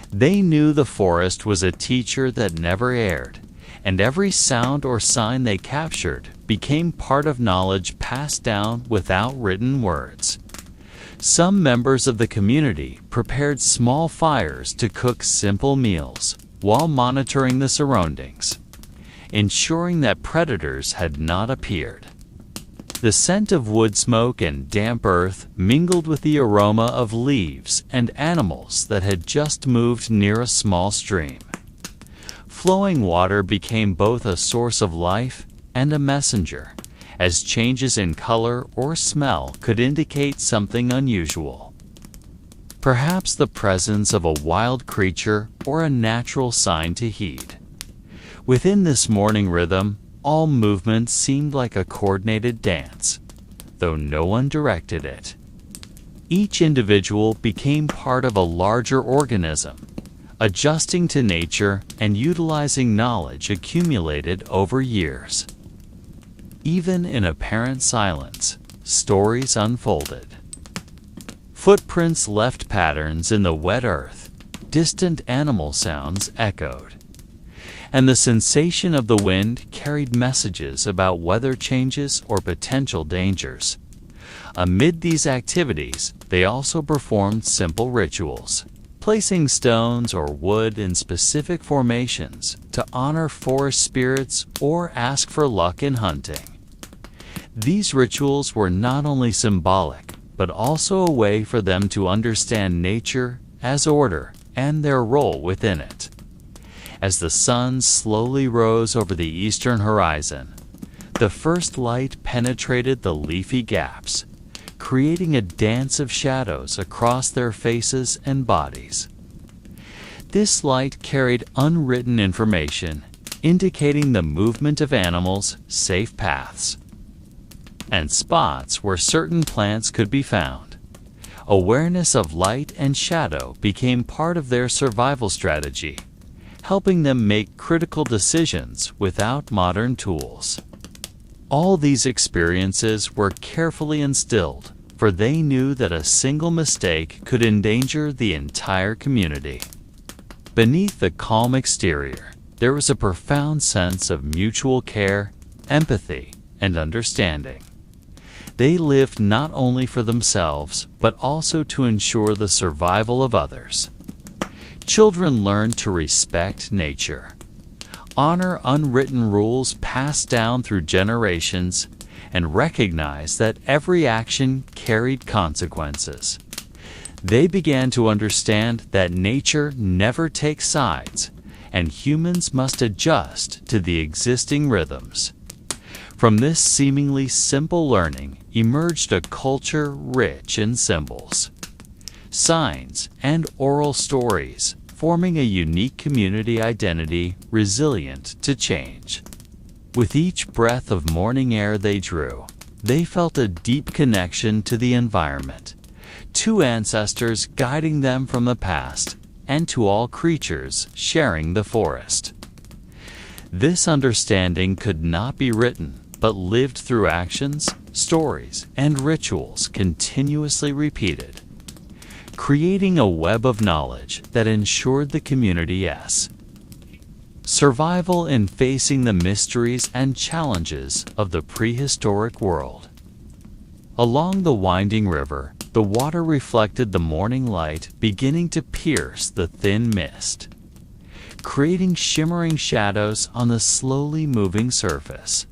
They knew the forest was a teacher that never erred, and every sound or sign they captured became part of knowledge passed down without written words. Some members of the community prepared small fires to cook simple meals while monitoring the surroundings, ensuring that predators had not appeared. The scent of wood smoke and damp earth mingled with the aroma of leaves and animals that had just moved near a small stream. Flowing water became both a source of life and a messenger, as changes in color or smell could indicate something unusual. Perhaps the presence of a wild creature or a natural sign to heed. Within this morning rhythm, all movement seemed like a coordinated dance, though no one directed it. Each individual became part of a larger organism, adjusting to nature and utilizing knowledge accumulated over years. Even in apparent silence, stories unfolded. Footprints left patterns in the wet earth, distant animal sounds echoed, and the sensation of the wind carried messages about weather changes or potential dangers. Amid these activities, they also performed simple rituals, placing stones or wood in specific formations to honor forest spirits or ask for luck in hunting. These rituals were not only symbolic, but also a way for them to understand nature as order and their role within it. As the sun slowly rose over the eastern horizon, the first light penetrated the leafy gaps, creating a dance of shadows across their faces and bodies. This light carried unwritten information, indicating the movement of animals, safe paths, and spots where certain plants could be found. Awareness of light and shadow became part of their survival strategy, helping them make critical decisions without modern tools. All these experiences were carefully instilled, for they knew that a single mistake could endanger the entire community. Beneath the calm exterior, there was a profound sense of mutual care, empathy, and understanding. They lived not only for themselves, but also to ensure the survival of others. Children learned to respect nature, honor unwritten rules passed down through generations, and recognize that every action carried consequences. They began to understand that nature never takes sides, and humans must adjust to the existing rhythms. From this seemingly simple learning emerged a culture rich in symbols, signs, and oral stories, forming a unique community identity resilient to change. With each breath of morning air they drew, they felt a deep connection to the environment, to ancestors guiding them from the past, and to all creatures sharing the forest. This understanding could not be written, but lived through actions, stories, and rituals continuously repeated, creating a web of knowledge that ensured the community's survival in facing the mysteries and challenges of the prehistoric world. Along the winding river, the water reflected the morning light beginning to pierce the thin mist, creating shimmering shadows on the slowly moving surface.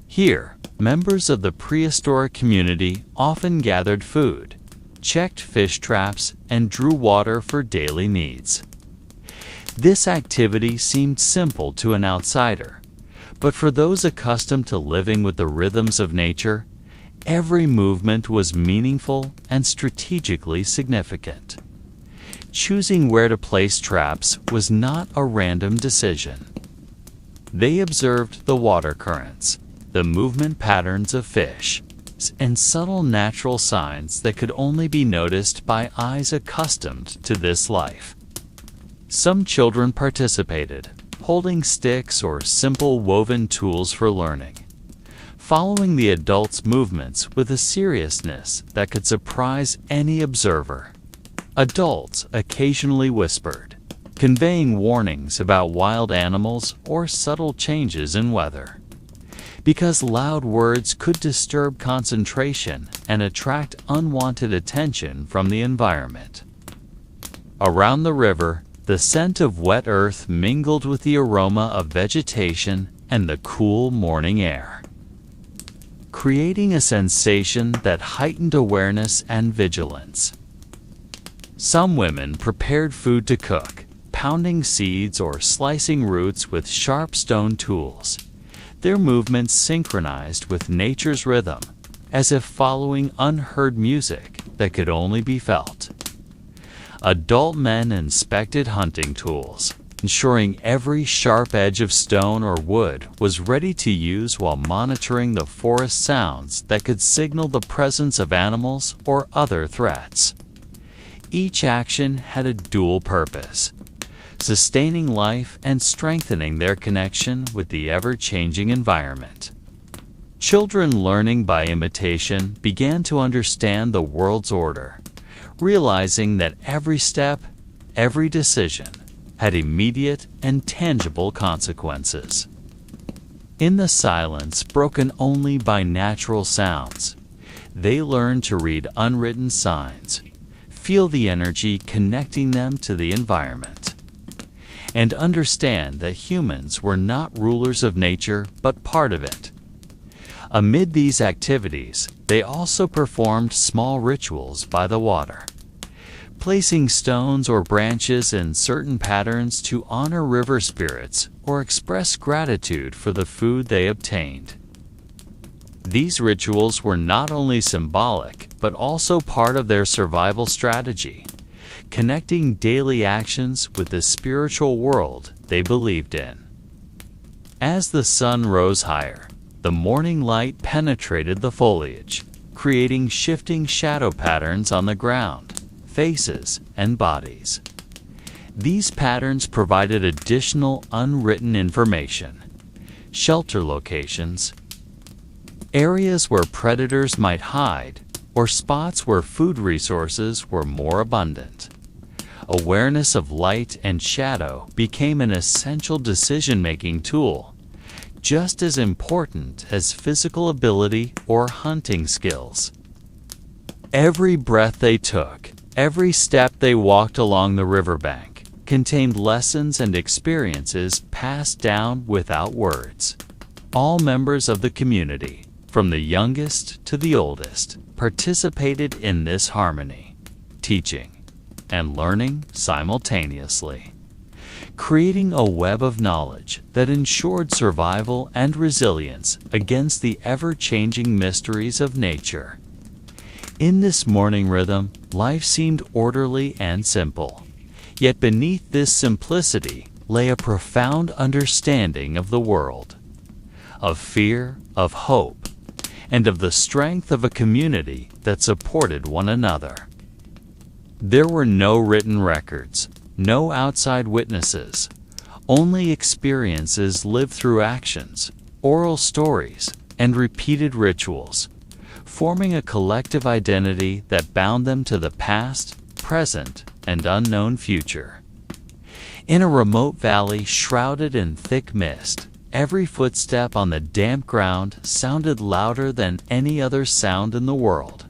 Here, members of the prehistoric community often gathered food, checked fish traps, and drew water for daily needs. This activity seemed simple to an outsider, but for those accustomed to living with the rhythms of nature, every movement was meaningful and strategically significant. Choosing where to place traps was not a random decision. They observed the water currents, the movement patterns of fish, and subtle natural signs that could only be noticed by eyes accustomed to this life. Some children participated, holding sticks or simple woven tools for learning, following the adults' movements with a seriousness that could surprise any observer. Adults occasionally whispered, conveying warnings about wild animals or subtle changes in weather, because loud words could disturb concentration and attract unwanted attention from the environment. Around the river, the scent of wet earth mingled with the aroma of vegetation and the cool morning air, creating a sensation that heightened awareness and vigilance. Some women prepared food to cook, pounding seeds or slicing roots with sharp stone tools, their movements synchronized with nature's rhythm, as if following unheard music that could only be felt. Adult men inspected hunting tools, ensuring every sharp edge of stone or wood was ready to use while monitoring the forest sounds that could signal the presence of animals or other threats. Each action had a dual purpose: sustaining life and strengthening their connection with the ever-changing environment. Children learning by imitation began to understand the world's order, realizing that every step, every decision, had immediate and tangible consequences. In the silence broken only by natural sounds, they learned to read unwritten signs, feel the energy connecting them to the environment, and understand that humans were not rulers of nature but part of it. Amid these activities, they also performed small rituals by the water, placing stones or branches in certain patterns to honor river spirits or express gratitude for the food they obtained. These rituals were not only symbolic, but also part of their survival strategy, connecting daily actions with the spiritual world they believed in. As the sun rose higher, the morning light penetrated the foliage, creating shifting shadow patterns on the ground, faces, and bodies. These patterns provided additional unwritten information: shelter locations, areas where predators might hide, or spots where food resources were more abundant. Awareness of light and shadow became an essential decision-making tool, just as important as physical ability or hunting skills. Every breath they took, every step they walked along the riverbank, contained lessons and experiences passed down without words. All members of the community, from the youngest to the oldest, participated in this harmony, teaching and learning simultaneously, creating a web of knowledge that ensured survival and resilience against the ever-changing mysteries of nature. In this morning rhythm, life seemed orderly and simple. Yet beneath this simplicity lay a profound understanding of the world, of fear, of hope, and of the strength of a community that supported one another. There were no written records, no outside witnesses, only experiences lived through actions, oral stories, and repeated rituals, forming a collective identity that bound them to the past, present, and unknown future. In a remote valley shrouded in thick mist, every footstep on the damp ground sounded louder than any other sound in the world,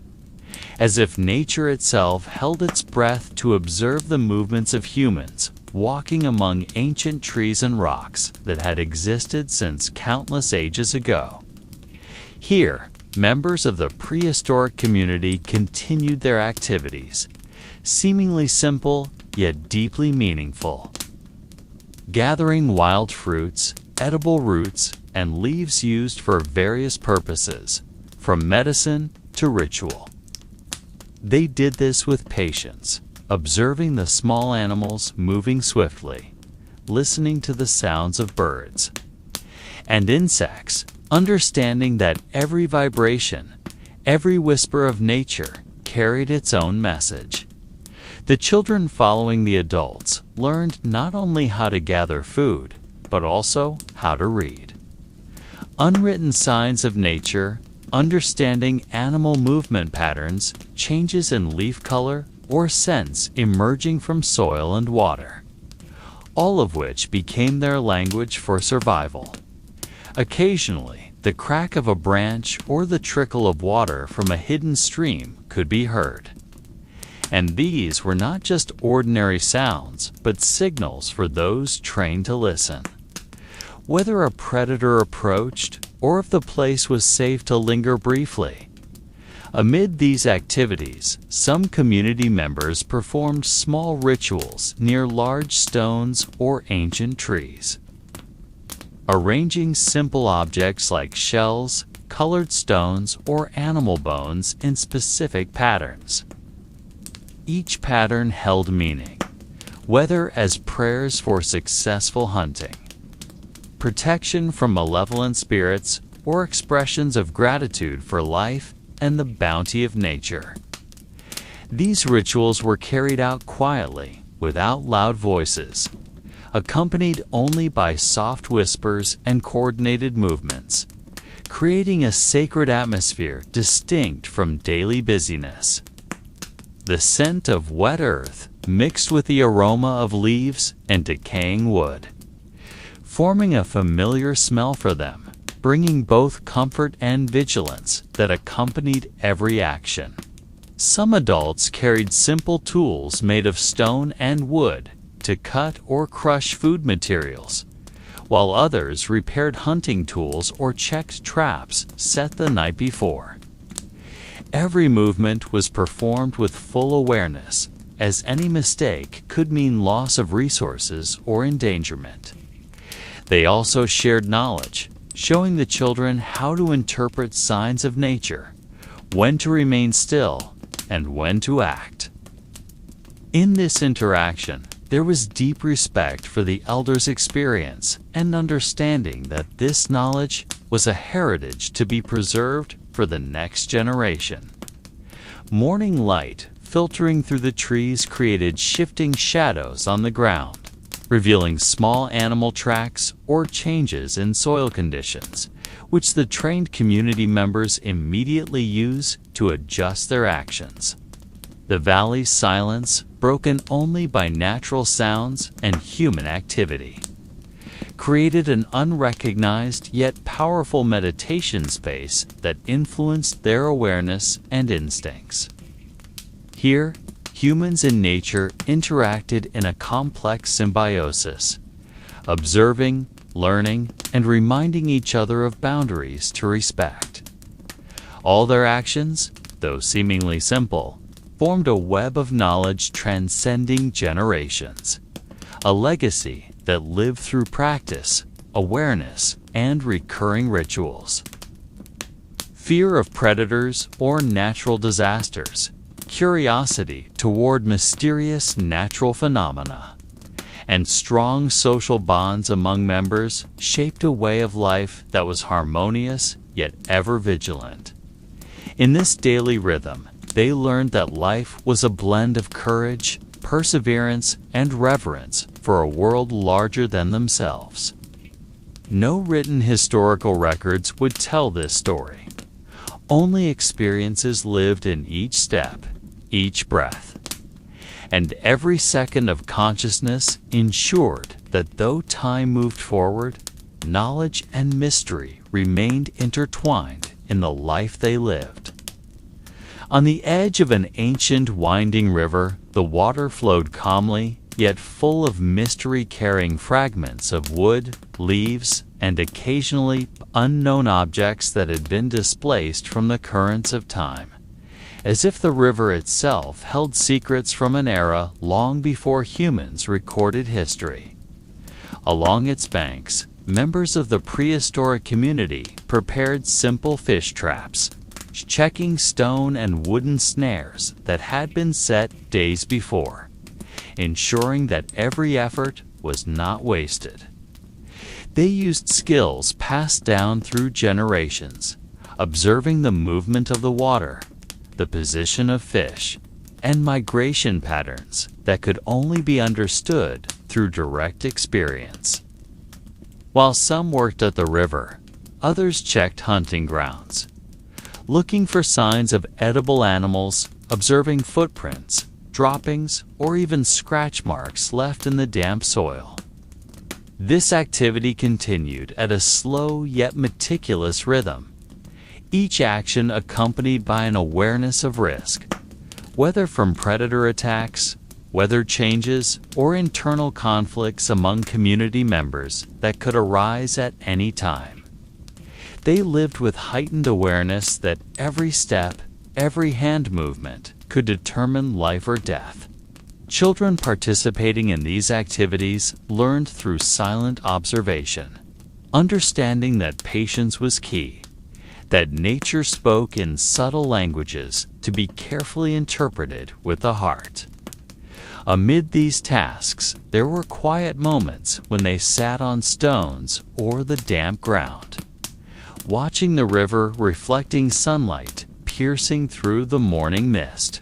as if nature itself held its breath to observe the movements of humans walking among ancient trees and rocks that had existed since countless ages ago. Here, members of the prehistoric community continued their activities, seemingly simple yet deeply meaningful. Gathering wild fruits, edible roots, and leaves used for various purposes, from medicine to ritual. They did this with patience, observing the small animals moving swiftly, listening to the sounds of birds and insects, understanding that every vibration, every whisper of nature carried its own message. The children, following the adults, learned not only how to gather food, but also how to read. Unwritten signs of nature, understanding animal movement patterns, changes in leaf color, or scents emerging from soil and water, all of which became their language for survival. Occasionally, the crack of a branch or the trickle of water from a hidden stream could be heard. And these were not just ordinary sounds, but signals for those trained to listen. Whether a predator approached, or if the place was safe to linger briefly. Amid these activities, some community members performed small rituals near large stones or ancient trees, arranging simple objects like shells, colored stones, or animal bones in specific patterns. Each pattern held meaning, whether as prayers for successful hunting, protection from malevolent spirits, or expressions of gratitude for life and the bounty of nature. These rituals were carried out quietly, without loud voices, accompanied only by soft whispers and coordinated movements, creating a sacred atmosphere distinct from daily busyness. The scent of wet earth mixed with the aroma of leaves and decaying wood, forming a familiar smell for them, bringing both comfort and vigilance that accompanied every action. Some adults carried simple tools made of stone and wood to cut or crush food materials, while others repaired hunting tools or checked traps set the night before. Every movement was performed with full awareness, as any mistake could mean loss of resources or endangerment. They also shared knowledge, showing the children how to interpret signs of nature, when to remain still, and when to act. In this interaction, there was deep respect for the elders' experience and understanding that this knowledge was a heritage to be preserved for the next generation. Morning light filtering through the trees created shifting shadows on the ground, revealing small animal tracks or changes in soil conditions, which the trained community members immediately use to adjust their actions. The valley's silence, broken only by natural sounds and human activity, created an unrecognized yet powerful meditation space that influenced their awareness and instincts. Here, humans and nature interacted in a complex symbiosis, observing, learning, and reminding each other of boundaries to respect. All their actions, though seemingly simple, formed a web of knowledge transcending generations, a legacy that lived through practice, awareness, and recurring rituals. Fear of predators or natural disasters, curiosity toward mysterious natural phenomena, and strong social bonds among members shaped a way of life that was harmonious yet ever vigilant. In this daily rhythm, they learned that life was a blend of courage, perseverance, and reverence for a world larger than themselves. No written historical records would tell this story. Only experiences lived in each step, each breath. And every second of consciousness ensured that though time moved forward, knowledge and mystery remained intertwined in the life they lived. On the edge of an ancient winding river, the water flowed calmly, yet full of mystery-carrying fragments of wood, leaves, and occasionally unknown objects that had been displaced from the currents of time, as if the river itself held secrets from an era long before humans recorded history. Along its banks, members of the prehistoric community prepared simple fish traps, checking stone and wooden snares that had been set days before, ensuring that every effort was not wasted. They used skills passed down through generations, observing the movement of the water, the position of fish, and migration patterns that could only be understood through direct experience. While some worked at the river, others checked hunting grounds, looking for signs of edible animals, observing footprints, droppings, or even scratch marks left in the damp soil. This activity continued at a slow yet meticulous rhythm, each action accompanied by an awareness of risk, whether from predator attacks, weather changes, or internal conflicts among community members that could arise at any time. They lived with heightened awareness that every step, every hand movement could determine life or death. Children participating in these activities learned through silent observation, understanding that patience was key, that nature spoke in subtle languages to be carefully interpreted with the heart. Amid these tasks, there were quiet moments when they sat on stones or the damp ground, watching the river reflecting sunlight piercing through the morning mist,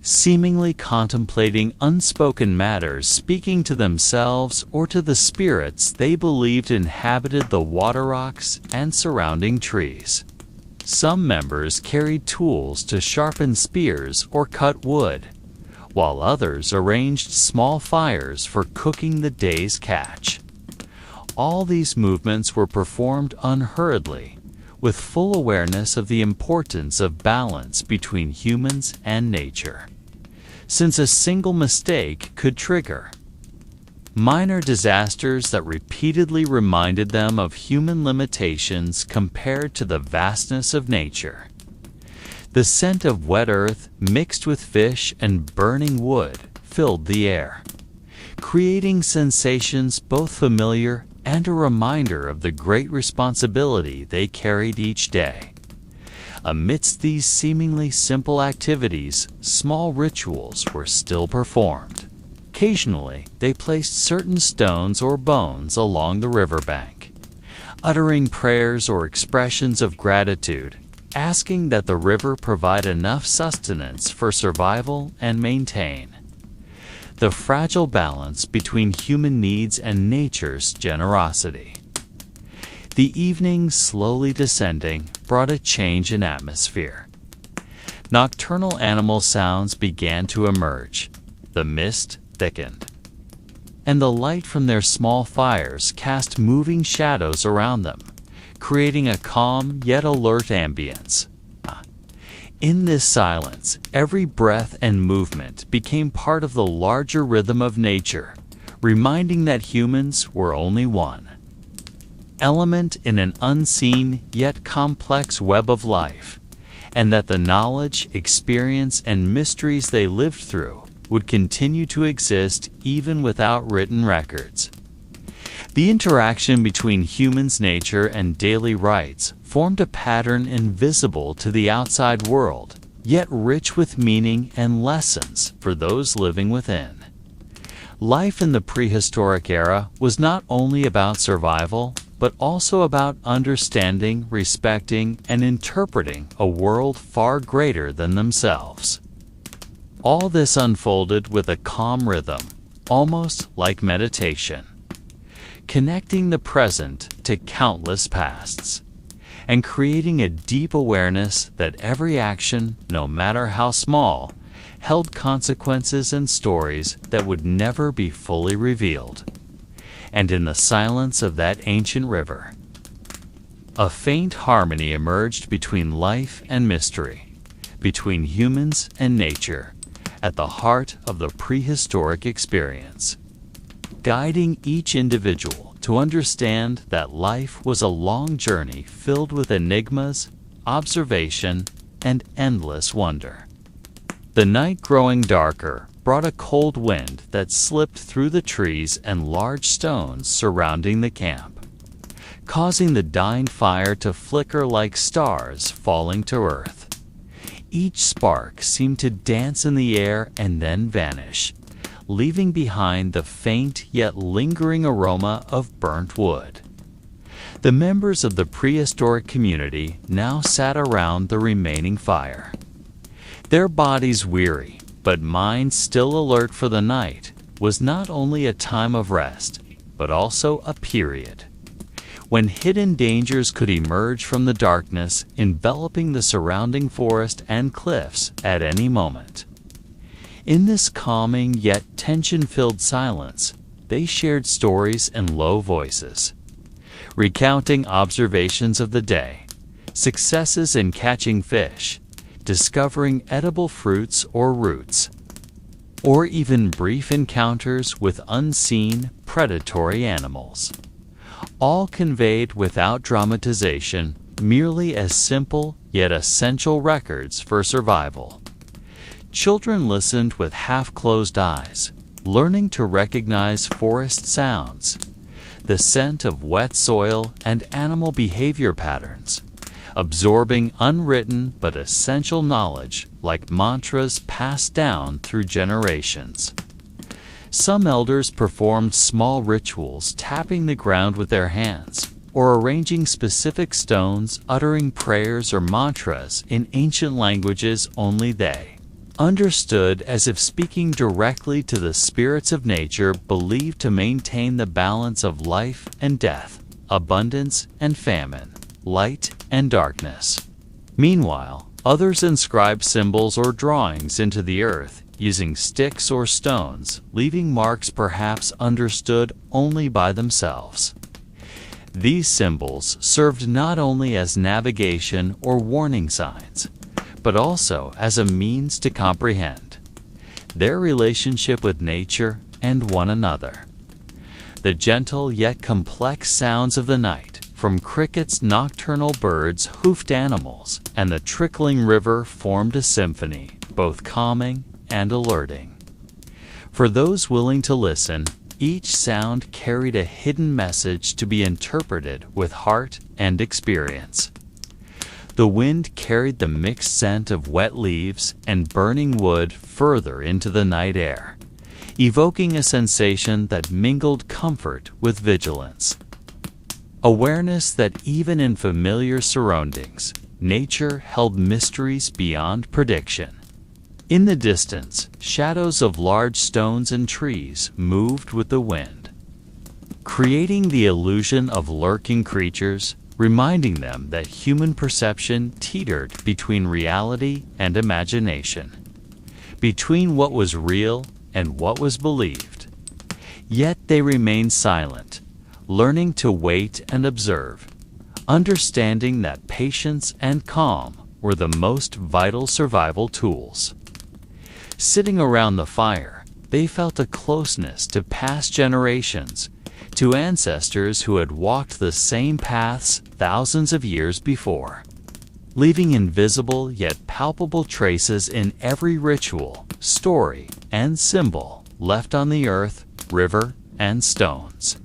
seemingly contemplating unspoken matters, speaking to themselves or to the spirits they believed inhabited the water rocks and surrounding trees. Some members carried tools to sharpen spears or cut wood, while others arranged small fires for cooking the day's catch. All these movements were performed unhurriedly, with full awareness of the importance of balance between humans and nature, since a single mistake could trigger minor disasters that repeatedly reminded them of human limitations compared to the vastness of nature. The scent of wet earth mixed with fish and burning wood filled the air, creating sensations both familiar and a reminder of the great responsibility they carried each day. Amidst these seemingly simple activities, small rituals were still performed. Occasionally, they placed certain stones or bones along the riverbank, uttering prayers or expressions of gratitude, asking that the river provide enough sustenance for survival and maintain the fragile balance between human needs and nature's generosity. The evening, slowly descending, brought a change in atmosphere. Nocturnal animal sounds began to emerge. The mist thickened, and the light from their small fires cast moving shadows around them, creating a calm yet alert ambience. In this silence, every breath and movement became part of the larger rhythm of nature, reminding that humans were only one element in an unseen yet complex web of life, and that the knowledge, experience, and mysteries they lived through would continue to exist even without written records. The interaction between humans' nature and daily rites formed a pattern invisible to the outside world, yet rich with meaning and lessons for those living within. Life in the prehistoric era was not only about survival, but also about understanding, respecting, and interpreting a world far greater than themselves. All this unfolded with a calm rhythm, almost like meditation, connecting the present to countless pasts, and creating a deep awareness that every action, no matter how small, held consequences and stories that would never be fully revealed. And in the silence of that ancient river, a faint harmony emerged between life and mystery, between humans and nature, at the heart of the prehistoric experience, guiding each individual to understand that life was a long journey filled with enigmas, observation, and endless wonder. The night, growing darker, brought a cold wind that slipped through the trees and large stones surrounding the camp, causing the dying fire to flicker like stars falling to earth. Each spark seemed to dance in the air and then vanish, leaving behind the faint yet lingering aroma of burnt wood. The members of the prehistoric community now sat around the remaining fire, their bodies weary, but minds still alert, for the night was not only a time of rest, but also a period when hidden dangers could emerge from the darkness enveloping the surrounding forest and cliffs at any moment. In this calming yet tension-filled silence, they shared stories in low voices, recounting observations of the day, successes in catching fish, discovering edible fruits or roots, or even brief encounters with unseen, predatory animals. All conveyed without dramatization, merely as simple yet essential records for survival. Children listened with half-closed eyes, learning to recognize forest sounds, the scent of wet soil, and animal behavior patterns, absorbing unwritten but essential knowledge like mantras passed down through generations. Some elders performed small rituals, tapping the ground with their hands, or arranging specific stones, uttering prayers or mantras in ancient languages only they understood, as if speaking directly to the spirits of nature believed to maintain the balance of life and death, abundance and famine, light and darkness. Meanwhile, others inscribed symbols or drawings into the earth, using sticks or stones, leaving marks perhaps understood only by themselves. These symbols served not only as navigation or warning signs, but also as a means to comprehend their relationship with nature and one another. The gentle yet complex sounds of the night, from crickets, nocturnal birds, hoofed animals, and the trickling river, formed a symphony, both calming and alerting. For those willing to listen, Each sound carried a hidden message to be interpreted with heart and experience. The wind carried the mixed scent of wet leaves and burning wood further into the night air, evoking a sensation that mingled comfort with vigilance. Awareness that even in familiar surroundings, nature held mysteries beyond prediction. In the distance, shadows of large stones and trees moved with the wind, creating the illusion of lurking creatures, reminding them that human perception teetered between reality and imagination, between what was real and what was believed. Yet they remained silent, learning to wait and observe, understanding that patience and calm were the most vital survival tools. Sitting around the fire, they felt a closeness to past generations, to ancestors who had walked the same paths thousands of years before, leaving invisible yet palpable traces in every ritual, story, and symbol left on the earth, river, and stones.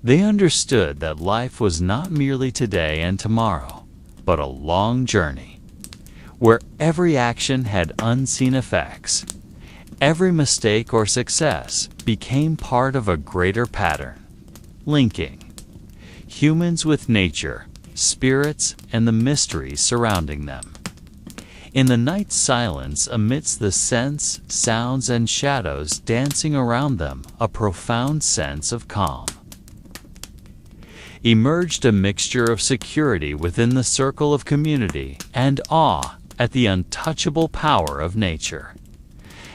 They understood that life was not merely today and tomorrow, but a long journey, where every action had unseen effects. Every mistake or success became part of a greater pattern, linking humans with nature, spirits, and the mysteries surrounding them. In the night silence, amidst the scents, sounds, and shadows dancing around them, a profound sense of calm emerged, a mixture of security within the circle of community and awe at the untouchable power of nature.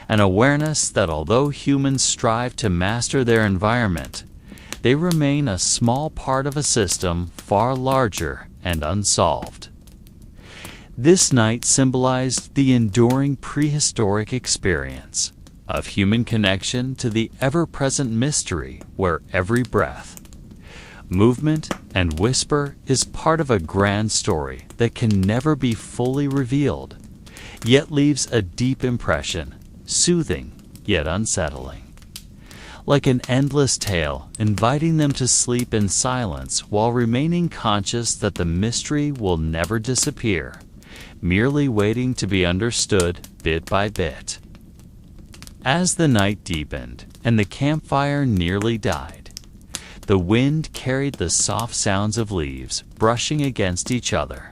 An awareness that although humans strive to master their environment, they remain a small part of a system far larger and unsolved. This night symbolized the enduring prehistoric experience of human connection to the ever-present mystery where every breath, movement, and whisper is part of a grand story that can never be fully revealed, yet leaves a deep impression, soothing yet unsettling. Like an endless tale, inviting them to sleep in silence while remaining conscious that the mystery will never disappear, merely waiting to be understood bit by bit. As the night deepened and the campfire nearly died, the wind carried the soft sounds of leaves brushing against each other,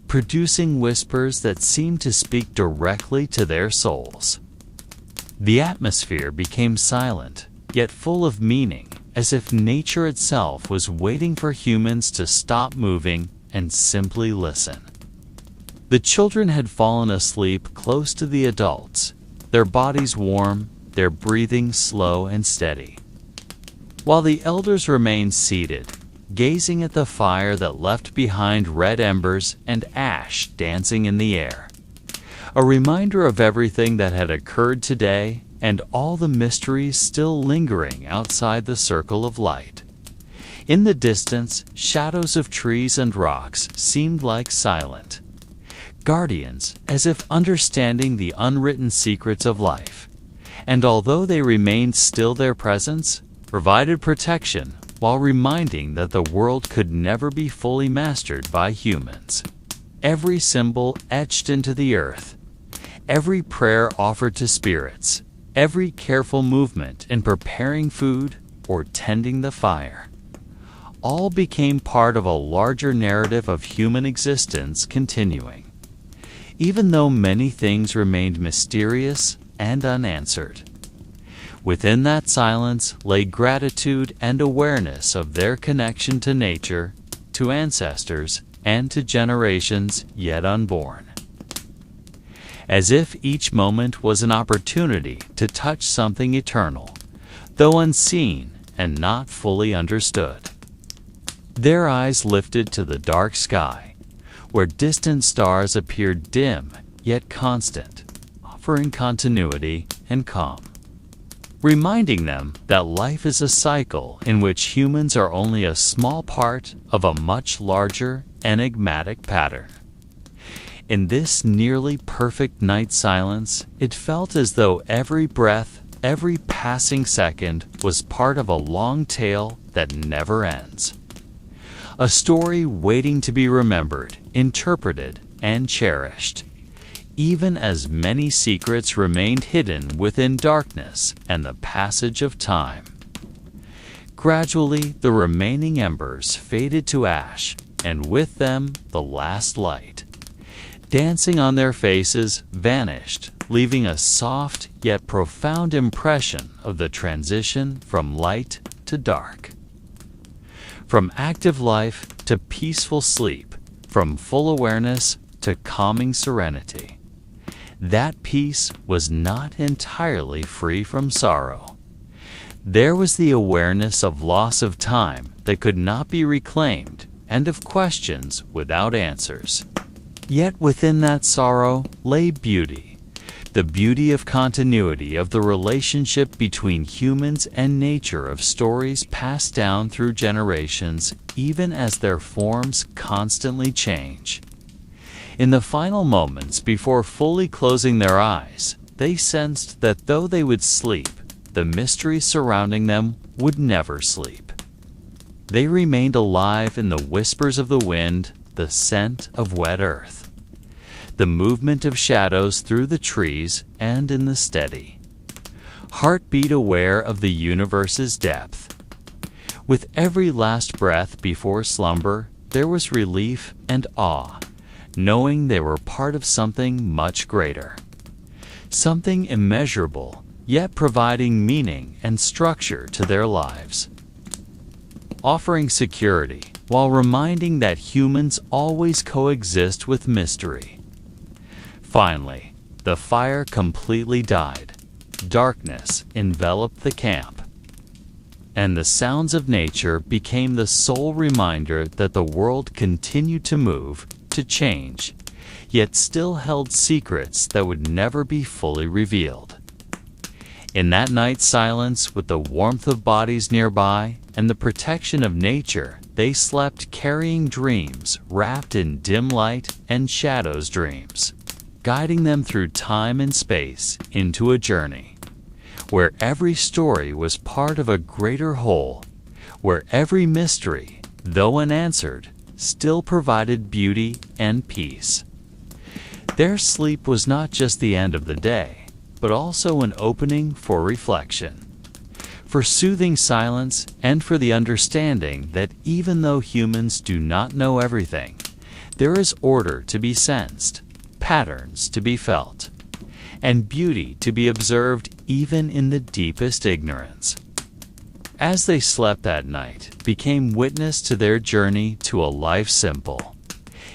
producing whispers that seemed to speak directly to their souls. The atmosphere became silent, yet full of meaning, as if nature itself was waiting for humans to stop moving and simply listen. The children had fallen asleep close to the adults, their bodies warm, their breathing slow and steady, while the elders remained seated, gazing at the fire that left behind red embers and ash dancing in the air. A reminder of everything that had occurred today and all the mysteries still lingering outside the circle of light. In the distance, shadows of trees and rocks seemed like silent guardians, as if understanding the unwritten secrets of life. And although they remained still, their presence provided protection while reminding that the world could never be fully mastered by humans. Every symbol etched into the earth, every prayer offered to spirits, every careful movement in preparing food or tending the fire, all became part of a larger narrative of human existence continuing, even though many things remained mysterious and unanswered. Within that silence lay gratitude and awareness of their connection to nature, to ancestors, and to generations yet unborn. As if each moment was an opportunity to touch something eternal, though unseen and not fully understood. Their eyes lifted to the dark sky, where distant stars appeared dim yet constant, offering continuity and calm, reminding them that life is a cycle in which humans are only a small part of a much larger, enigmatic pattern. In this nearly perfect night silence, it felt as though every breath, every passing second was part of a long tale that never ends. A story waiting to be remembered, interpreted, and cherished, even as many secrets remained hidden within darkness and the passage of time. Gradually, the remaining embers faded to ash, and with them the last light, dancing on their faces, vanished, leaving a soft yet profound impression of the transition from light to dark. From active life to peaceful sleep, from full awareness to calming serenity. That peace was not entirely free from sorrow. There was the awareness of loss of time that could not be reclaimed, and of questions without answers. Yet within that sorrow lay beauty, the beauty of continuity of the relationship between humans and nature, of stories passed down through generations, even as their forms constantly change. In the final moments before fully closing their eyes, they sensed that though they would sleep, the mystery surrounding them would never sleep. They remained alive in the whispers of the wind, the scent of wet earth, the movement of shadows through the trees, and in the steady heartbeat aware of the universe's depth. With every last breath before slumber, there was relief and awe, knowing they were part of something much greater, something immeasurable, yet providing meaning and structure to their lives, offering security while reminding that humans always coexist with mystery. Finally, the fire completely died. Darkness enveloped the camp, and the sounds of nature became the sole reminder that the world continued to move, to change, yet still held secrets that would never be fully revealed. In that night's silence, with the warmth of bodies nearby and the protection of nature, they slept carrying dreams wrapped in dim light and shadows, dreams guiding them through time and space into a journey where every story was part of a greater whole, where every mystery, though unanswered, still provided beauty and peace. Their sleep was not just the end of the day, but also an opening for reflection, for soothing silence, and for the understanding that even though humans do not know everything, there is order to be sensed, patterns to be felt, and beauty to be observed even in the deepest ignorance. As they slept that night, became witness to their journey to a life simple,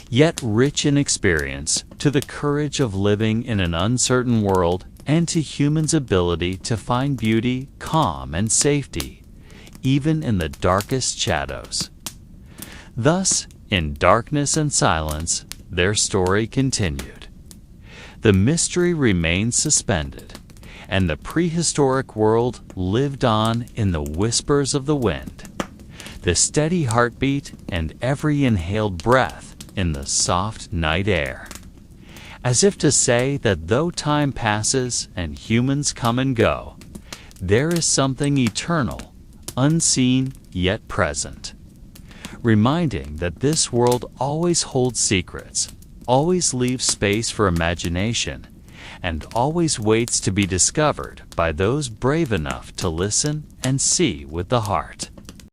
yet rich in experience, to the courage of living in an uncertain world, and to humans' ability to find beauty, calm, and safety, even in the darkest shadows. Thus, in darkness and silence, their story continued. The mystery remained suspended, and the prehistoric world lived on in the whispers of the wind, the steady heartbeat, and every inhaled breath in the soft night air, as if to say that though time passes and humans come and go, there is something eternal, unseen yet present, reminding that this world always holds secrets, always leaves space for imagination, and always waits to be discovered by those brave enough to listen and see with the heart.